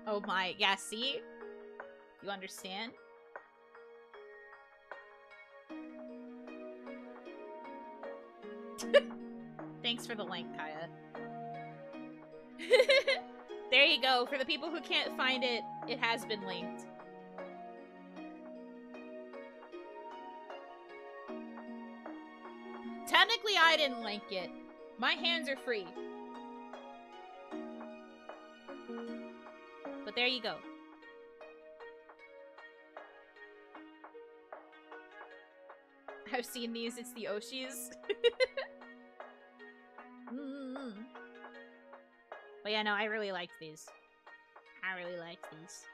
Oh my. Yeah, see? You understand? Thanks for the link, Kaya. There you go. For the people who can't find it, it has been linked. Technically, I didn't link it. My hands are free. But there you go. I've seen these. It's the Oshis. But yeah, no, I really liked these. I really liked these.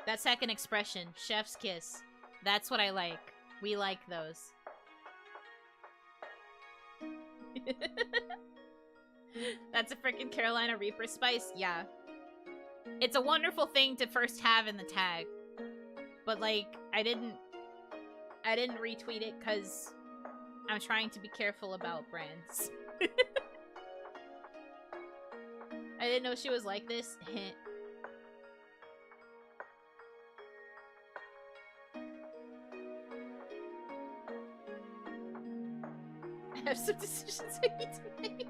That second expression, chef's kiss. That's what I like. We like those. That's a freaking Carolina Reaper spice? Yeah. It's a wonderful thing to first have in the tag. But, like, I didn't retweet it because I'm trying to be careful about brands. I didn't know she was like this. I have some decisions I need to make.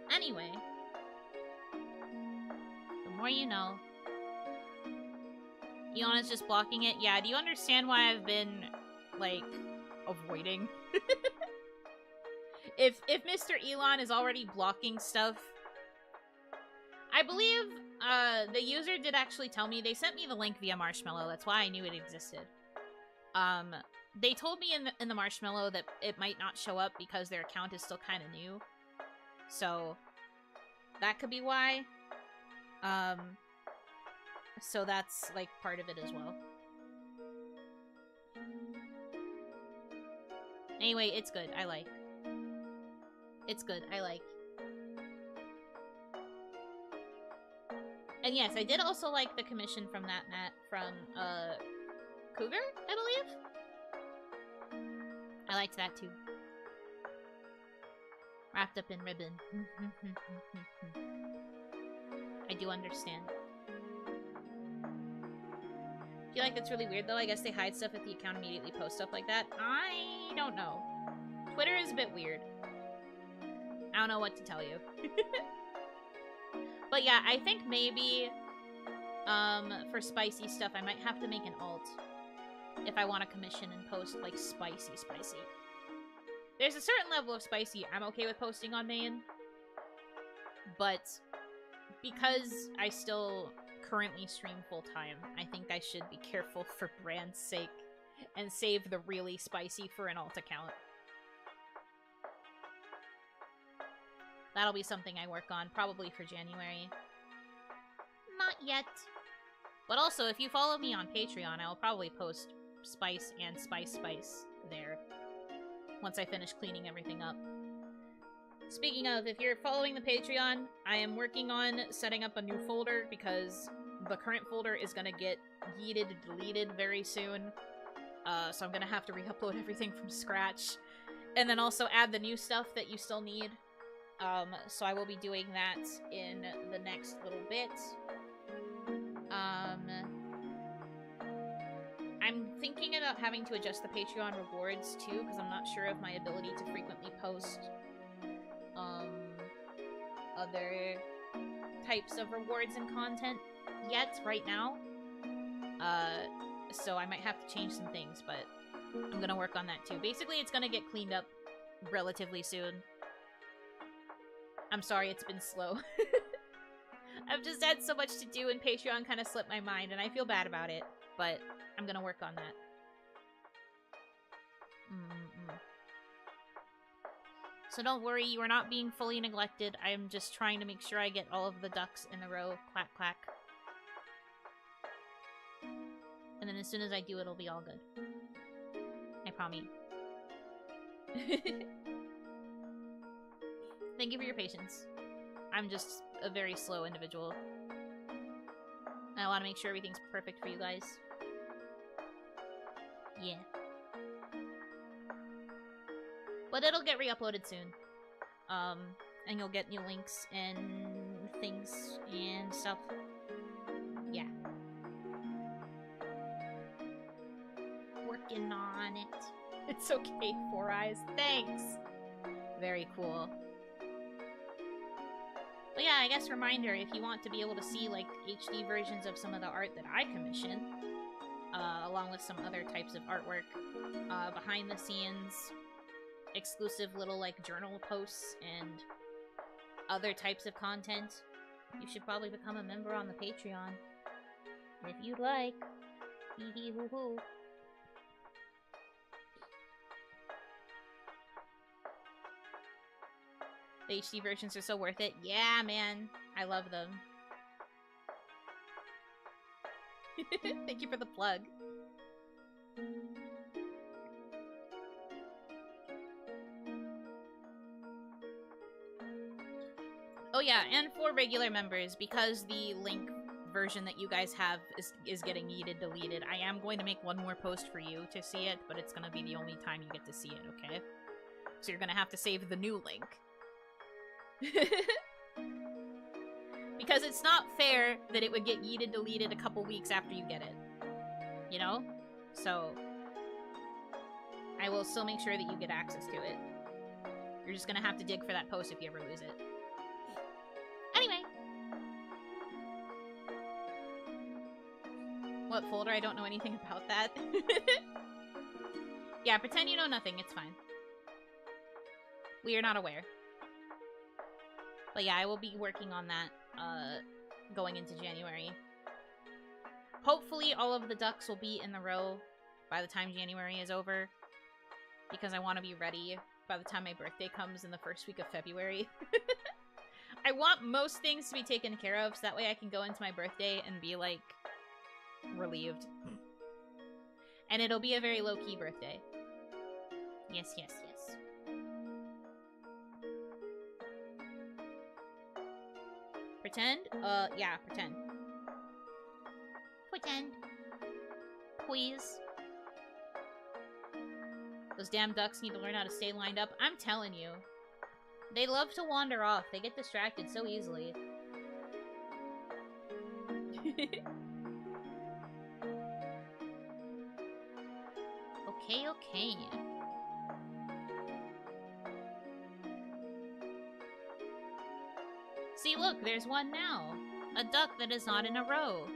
Anyway. The more you know. Iona's just blocking it. Yeah, do you understand why I've been, like, avoiding? If Mr. Elon is already blocking stuff, I believe the user did actually tell me. They sent me the link via Marshmallow. That's why I knew it existed. They told me in the Marshmallow that it might not show up because their account is still kind of new. So that could be why. So that's like part of it as well. Anyway, it's good. I like. It's good. I like. And yes, I did also like the commission from that Matt from Cougar, I believe. I liked that too. Wrapped up in ribbon. I do understand. I feel like that's really weird though. I guess they hide stuff at the account, immediately post stuff like that. I don't know. Twitter is a bit weird. I don't know what to tell you. But yeah, I think maybe for spicy stuff I might have to make an alt if I want to commission and post like spicy. There's a certain level of spicy I'm okay with posting on main, but because I still currently stream full-time, I think I should be careful for brand's sake and save the really spicy for an alt account. That'll be something I work on, probably for January. Not yet. But also, if you follow me on Patreon, I will probably post Spice and Spice there once I finish cleaning everything up. Speaking of, if you're following the Patreon, I am working on setting up a new folder because the current folder is going to get yeeted and deleted very soon. So I'm going to have to re-upload everything from scratch. And then also add the new stuff that you still need. So I will be doing that in the next little bit. I'm thinking about having to adjust the Patreon rewards too, because I'm not sure of my ability to frequently post other types of rewards and content yet right now. So I might have to change some things, but I'm gonna work on that too. Basically, it's gonna get cleaned up relatively soon. I'm sorry it's been slow. I've just had so much to do and Patreon kind of slipped my mind and I feel bad about it, but I'm gonna work on that. So don't worry, you are not being fully neglected. I am just trying to make sure I get all of the ducks in a row. Clack, clack. And then as soon as I do, it'll be all good. I promise. Thank you for your patience. I'm just a very slow individual. I want to make sure everything's perfect for you guys. Yeah. But it'll get re-uploaded soon. And you'll get new links and things and stuff. Yeah. Working on it. It's okay, Four Eyes. Thanks! Very cool. But yeah, I guess reminder, if you want to be able to see, like, HD versions of some of the art that I commission, along with some other types of artwork, behind the scenes, exclusive little, like, journal posts, and other types of content, you should probably become a member on the Patreon. If you'd like. Hee hee hoo hoo. The HD versions are so worth it. Yeah, man. I love them. Thank you for the plug. Oh yeah, and for regular members, because the link version that you guys have is getting yeeted deleted, I am going to make one more post for you to see it, but it's going to be the only time you get to see it, okay? So you're going to have to save the new link. Because it's not fair that it would get yeeted deleted a couple weeks after you get it. You know? So I will still make sure that you get access to it. You're just gonna have to dig for that post if you ever lose it. Anyway. What folder? I don't know anything about that. Yeah, pretend you know nothing. It's fine. We are not aware. But yeah, I will be working on that, going into January. Hopefully all of the ducks will be in the row by the time January is over. Because I want to be ready by the time my birthday comes in the first week of February. I want most things to be taken care of, so that way I can go into my birthday and be, like, relieved. And it'll be a very low-key birthday. Yes, yes, yes. Pretend? Yeah, pretend. Pretend. Please. Those damn ducks need to learn how to stay lined up. I'm telling you. They love to wander off. They get distracted so easily. Okay, okay. See, look, there's one now. A duck that is not in a row.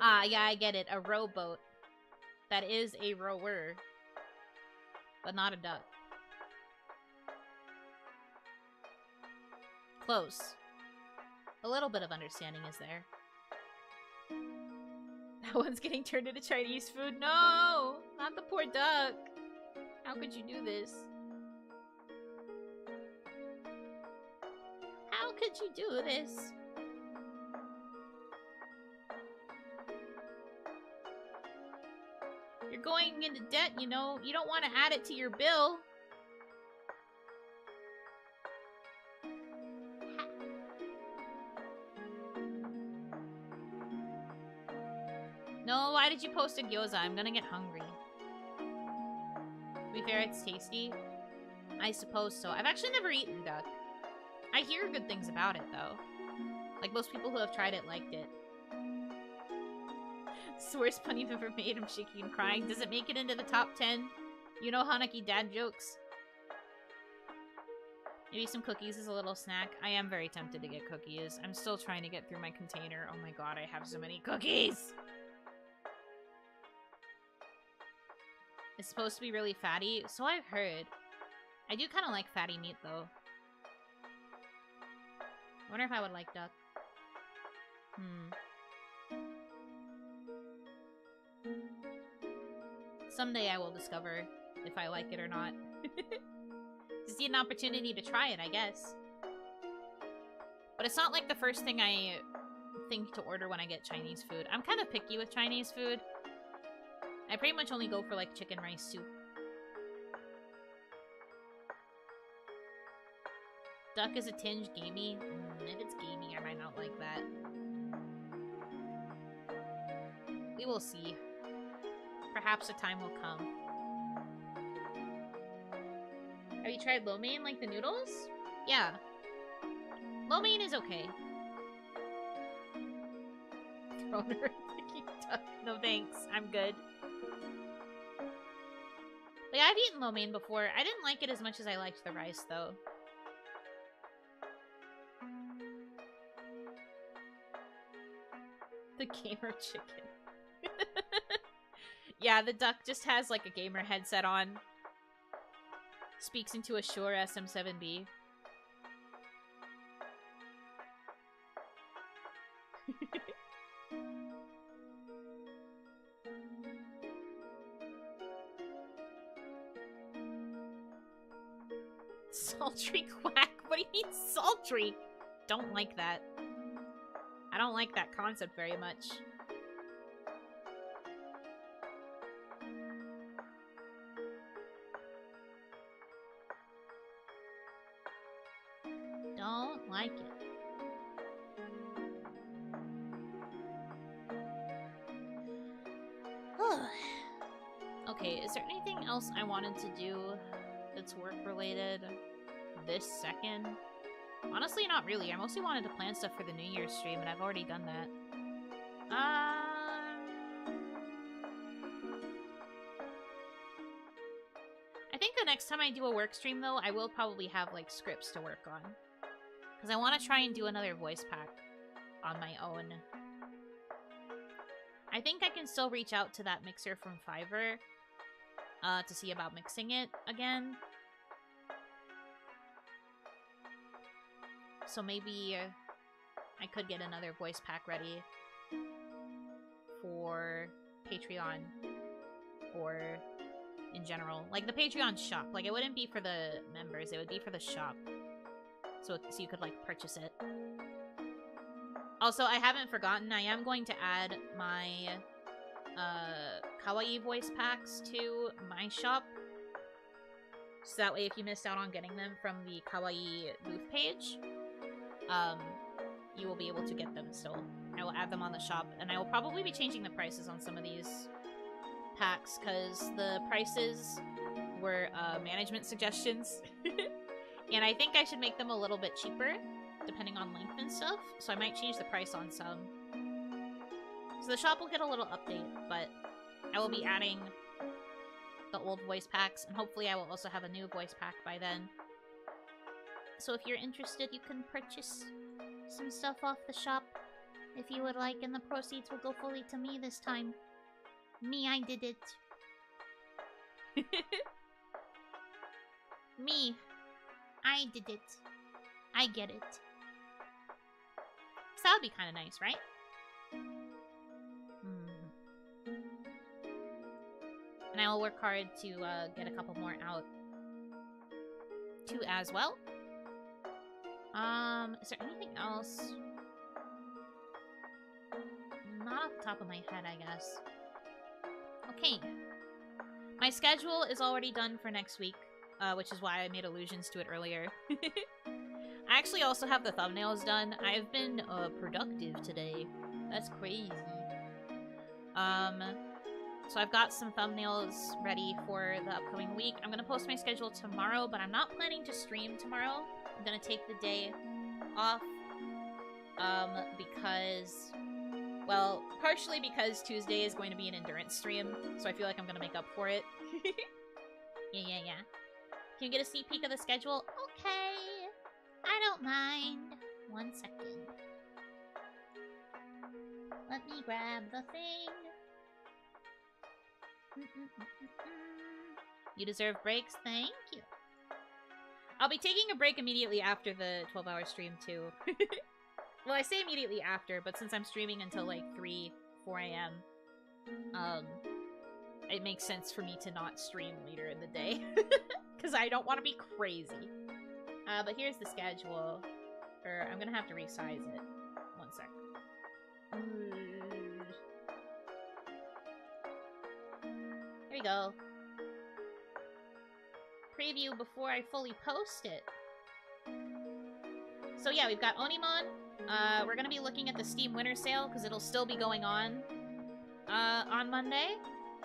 Ah, yeah, I get it. A rowboat. that is a rower, but not a duck. Close. A little bit of understanding is there. That one's getting turned into Chinese food. No! Not the poor duck. How could you do this? How could you do this? You're going into debt, you know. You don't want to add it to your bill. No, why did you post a gyoza? I'm gonna get hungry. To be fair, it's tasty. I suppose so. I've actually never eaten duck. I hear good things about it, though. Like, most people who have tried it liked it. It's the worst pun you've ever made. I'm shaking and crying. Does it make it into the top 10? Yuno Hanaki dad jokes? Maybe some cookies as a little snack. I am very tempted to get cookies. I'm still trying to get through my container. Oh my god, I have so many cookies! It's supposed to be really fatty, so I've heard. I do kind of like fatty meat, though. I wonder if I would like duck. Someday I will discover if I like it or not. Just need an opportunity to try it, I guess. But it's not like the first thing I think to order when I get Chinese food. I'm kind of picky with Chinese food. I pretty much only go for, like, chicken rice soup. Duck is a tinge gamey. If it's gamey, I might not like that. We will see. Perhaps a time will come. Have you tried lo mein, like the noodles? Yeah. Lo mein is okay. Thrown her duck. No thanks. I'm good. Like, I've eaten lo mein before. I didn't like it as much as I liked the rice, though. The gamer chicken. Yeah, the duck just has, like, a gamer headset on. Speaks into a Shure SM7B. Sultry quack? What do you mean sultry? Don't like that. I don't like that concept very much. Don't like it. Okay, is there anything else I wanted to do that's work-related this second? Honestly, not really. I mostly wanted to plan stuff for the New Year's stream, and I've already done that. I think the next time I do a work stream, though, I will probably have, like, scripts to work on. Because I want to try and do another voice pack on my own. I think I can still reach out to that mixer from Fiverr to see about mixing it again. So maybe I could get another voice pack ready for Patreon or in general. Like the Patreon shop. Like it wouldn't be for the members, it would be for the shop. So you could like purchase it. Also, I haven't forgotten, I am going to add my kawaii voice packs to my shop. So that way if you missed out on getting them from the kawaii booth page, you will be able to get them still. I will add them on the shop, and I will probably be changing the prices on some of these packs, because the prices were management suggestions. And I think I should make them a little bit cheaper, depending on length and stuff, so I might change the price on some. So the shop will get a little update, but I will be adding the old voice packs, and hopefully I will also have a new voice pack by then. So if you're interested, you can purchase some stuff off the shop if you would like, and the proceeds will go fully to me this time. Me, I did it. Me, I did it. I get it. So that would be kind of nice, right? And I will work hard to get a couple more out too as well. Is there anything else? Not off the top of my head, I guess. Okay. My schedule is already done for next week, which is why I made allusions to it earlier. I actually also have the thumbnails done. I've been productive today. That's crazy. So I've got some thumbnails ready for the upcoming week. I'm gonna post my schedule tomorrow, but I'm not planning to stream tomorrow. I'm gonna take the day off, because, well, partially because Tuesday is going to be an endurance stream, so I feel like I'm gonna make up for it. Yeah. Can you get a sneak peek of the schedule? Okay. I don't mind. 1 second. Let me grab the thing. You deserve breaks. Thank you. I'll be taking a break immediately after the 12-hour stream, too. Well, I say immediately after, but since I'm streaming until, like, 3, 4 a.m., it makes sense for me to not stream later in the day. Because I don't want to be crazy. But here's the schedule. I'm gonna have to resize it. 1 sec. Here we go. Preview before I fully post it. So yeah, we've got Onimon. We're gonna be looking at the Steam Winter Sale, because it'll still be going on Monday.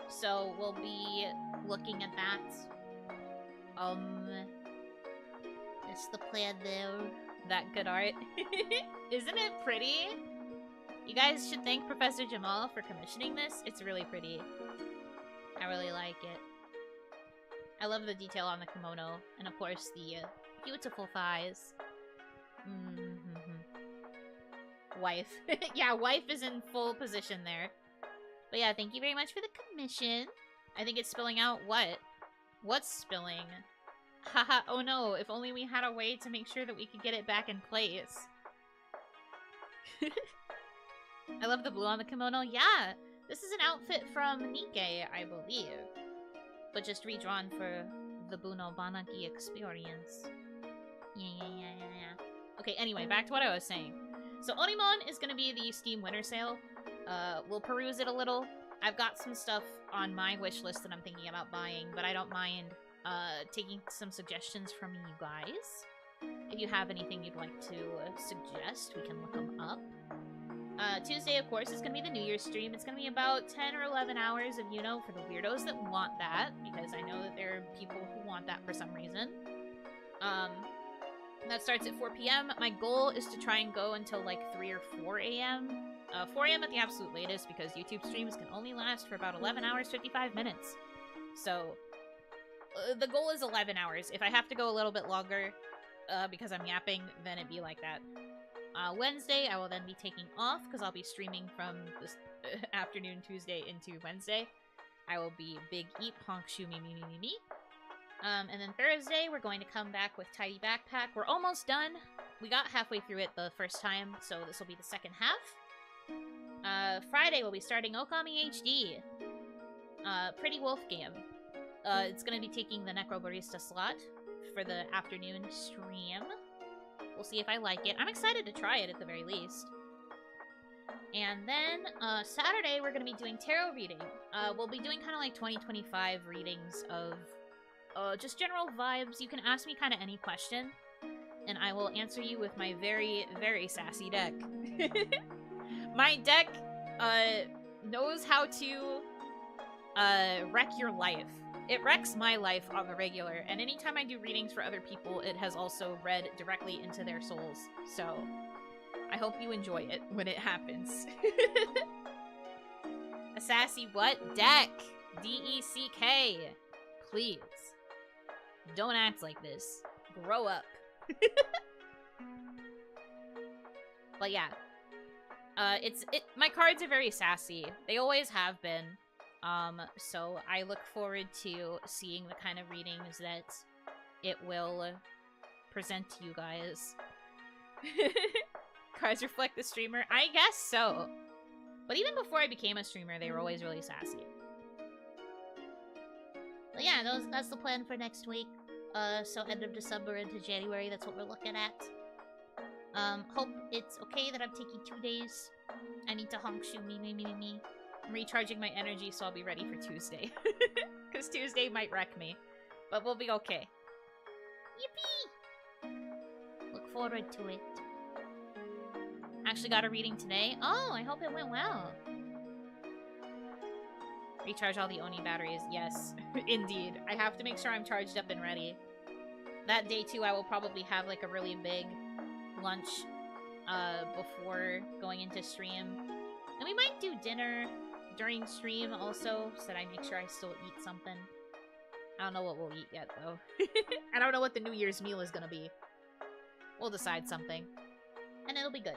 So we'll be looking at that. That's the plan there. That good art. Isn't it pretty? You guys should thank Professor Jamal for commissioning this. It's really pretty. I really like it. I love the detail on the kimono. And of course, the beautiful thighs. Wife. Yeah, wife is in full position there. But yeah, thank you very much for the commission. I think it's spilling out what? What's spilling? Haha, oh no, if only we had a way to make sure that we could get it back in place. I love the blue on the kimono. Yeah, this is an outfit from Nikkei, I believe. But just redrawn for the Buno Banaki experience. Yeah. Okay, anyway, back to what I was saying. So Onimon is going to be the Steam Winter Sale. We'll peruse it a little. I've got some stuff on my wish list that I'm thinking about buying, but I don't mind taking some suggestions from you guys. If you have anything you'd like to suggest, we can look them up. Tuesday, of course, is going to be the New Year's stream. It's going to be about 10 or 11 hours of Yuno for the weirdos that want that, because I know that there are people who want that for some reason. That starts at 4 p.m. My goal is to try and go until like 3 or 4 a.m. 4 a.m. at the absolute latest, because YouTube streams can only last for about 11 hours, 55 minutes. So, the goal is 11 hours. If I have to go a little bit longer, because I'm yapping, then it'd be like that. Wednesday, I will then be taking off, because I'll be streaming from this afternoon Tuesday into Wednesday. I will be big eat, honk, shoo, me. And then Thursday, we're going to come back with Tidy Backpack. We're almost done. We got halfway through it the first time, so this will be the second half. Friday, we'll be starting Okami HD. Pretty Wolf game. It's going to be taking the Necro Barista slot for the afternoon stream. We'll see if I like it. I'm excited to try it at the very least. And then Saturday, we're going to be doing tarot reading. We'll be doing kind of like 2025 readings of just general vibes. You can ask me kind of any question, and I will answer you with my very, very sassy deck. My deck knows how to wreck your life. It wrecks my life on the regular, and anytime I do readings for other people, it has also read directly into their souls. So, I hope you enjoy it when it happens. A sassy what? Deck! D-E-C-K! Please. Don't act like this. Grow up. But yeah. My cards are very sassy. They always have been. So I look forward to seeing the kind of readings that it will present to you guys. Cards reflect the streamer? I guess so. But even before I became a streamer, they were always really sassy. But yeah, that's the plan for next week. So end of December into January, that's what we're looking at. Hope it's okay that I'm taking 2 days. I need to honk shoe me. I'm recharging my energy, so I'll be ready for Tuesday. Because Tuesday might wreck me. But we'll be okay. Yippee! Look forward to it. Actually got a reading today. Oh, I hope it went well. Recharge all the Oni batteries. Yes, indeed. I have to make sure I'm charged up and ready. That day, too, I will probably have, like, a really big lunch before going into stream. And we might do dinner during stream also, so that I make sure I still eat something. I don't know what we'll eat yet, though. I don't know what the New Year's meal is gonna be. We'll decide something. And it'll be good.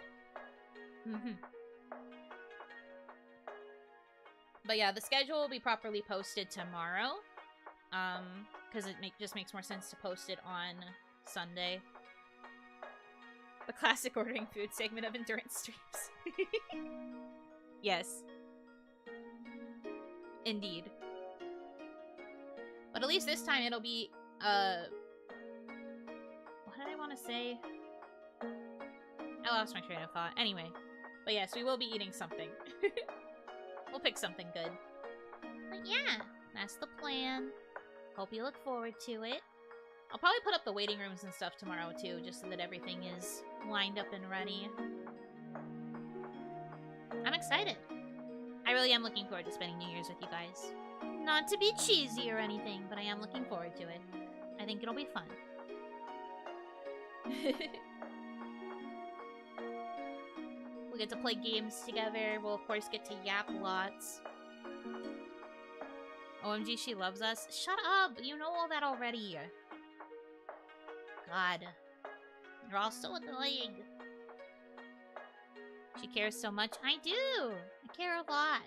But yeah, the schedule will be properly posted tomorrow. Because it just makes more sense to post it on Sunday. The classic ordering food segment of endurance streams. Yes. Indeed. But at least this time it'll be, what did I want to say? I lost my train of thought. Anyway. But yes, we will be eating something. We'll pick something good. But yeah, that's the plan. Hope you look forward to it. I'll probably put up the waiting rooms and stuff tomorrow too, just so that everything is lined up and ready. I'm excited. I really am looking forward to spending New Year's with you guys. Not to be cheesy or anything, but I am looking forward to it. I think it'll be fun. We'll get to play games together. We'll, of course, get to yap lots. OMG, she loves us. Shut up! You know all that already. God. You're all so annoying. She cares so much. I do! I care a lot.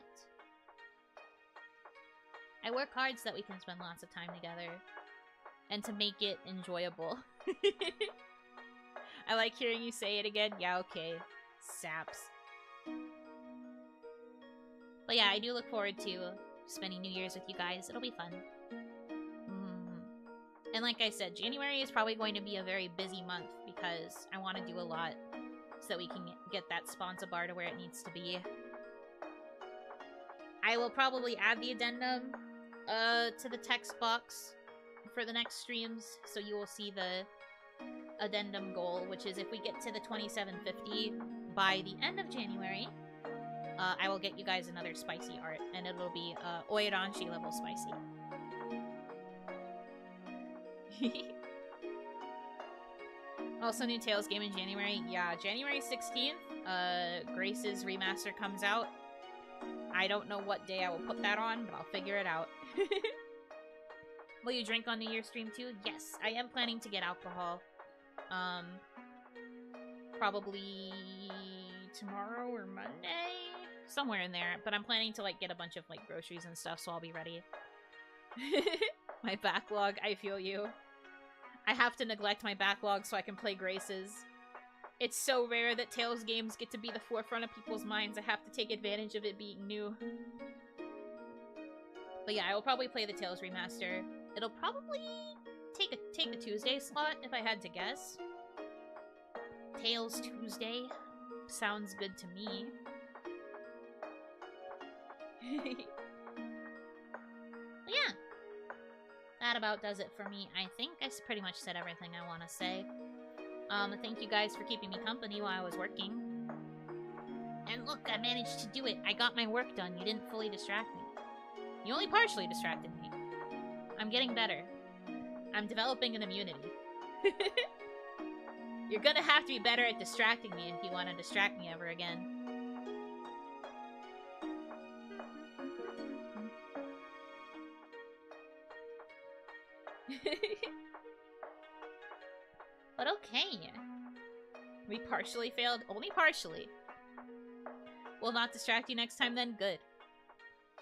I work hard so that we can spend lots of time together. And to make it enjoyable. I like hearing you say it again. Yeah, okay. Saps. But yeah, I do look forward to spending New Year's with you guys. It'll be fun. And like I said, January is probably going to be a very busy month because I want to do a lot so that we can get that sponsor bar to where it needs to be. I will probably add the addendum to the text box for the next streams, so you will see the addendum goal, which is if we get to the 2750 by the end of January, I will get you guys another spicy art, and it'll be Oiranshi level spicy. Also, new Tales game in January. Yeah, January 16th, Grace's remaster comes out. I don't know what day I will put that on, but I'll figure it out. Will you drink on New Year's stream too? Yes, I am planning to get alcohol. Probably tomorrow or Monday? Somewhere in there. But I'm planning to, like, get a bunch of, like, groceries and stuff, so I'll be ready. My backlog, I feel you. I have to neglect my backlog so I can play Grace's. It's so rare that Tales games get to be the forefront of people's minds. I have to take advantage of it being new. But yeah, I will probably play the Tales remaster. It'll probably take a Tuesday slot, if I had to guess. Tales Tuesday. Sounds good to me. But yeah. That about does it for me. I think I pretty much said everything I want to say. Thank you guys for keeping me company while I was working. And look, I managed to do it. I got my work done. You didn't fully distract me. You only partially distracted me. I'm getting better. I'm developing an immunity. You're gonna have to be better at distracting me if you want to distract me ever again. But okay. We partially failed. Only partially. Will not distract you next time then? Good.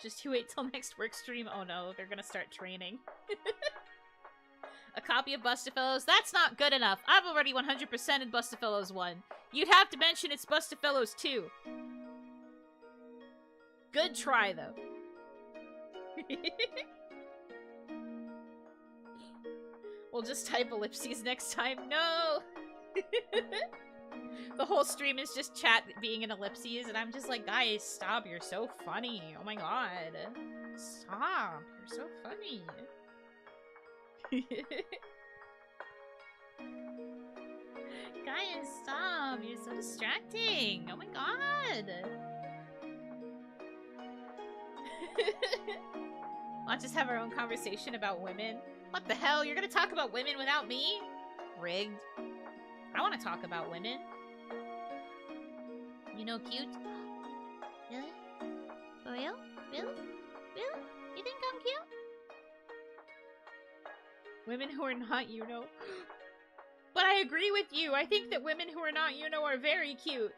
Just you wait till next work stream. Oh no, they're gonna start training. A copy of Bustafellows? That's not good enough. I've already 100%ed Bustafellows 1. You'd have to mention it's Bustafellows 2. Good try, though. We'll just type ellipses next time. No! The whole stream is just chat being in ellipses, and I'm just like, guys, stop. You're so funny. Oh my god. Stop. You're so funny. Guys, stop. You're so distracting. Oh my god. Let's just have our own conversation about women. What the hell? You're gonna talk about women without me? Rigged. I want to talk about women. You know, cute? Really? For real? Really? Really? You think I'm cute? Women who are not Yuno. But I agree with you. I think that women who are not Yuno are very cute.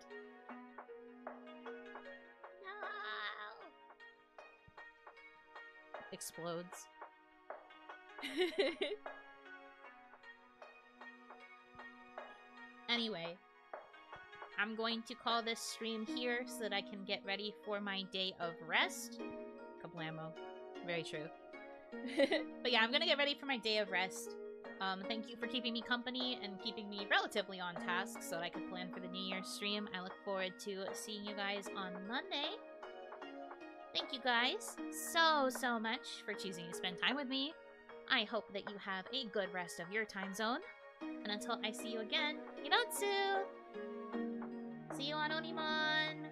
No. Explodes. Anyway, I'm going to call this stream here so that I can get ready for my day of rest. Kablamo. Very true. But yeah, I'm gonna get ready for my day of rest. Thank you for keeping me company and keeping me relatively on task so that I could plan for the New Year's stream. I look forward to seeing you guys on Monday. Thank you guys so much for choosing to spend time with me. I hope that you have a good rest of your time zone. And until I see you again, Hinotsu! See you on Onimon!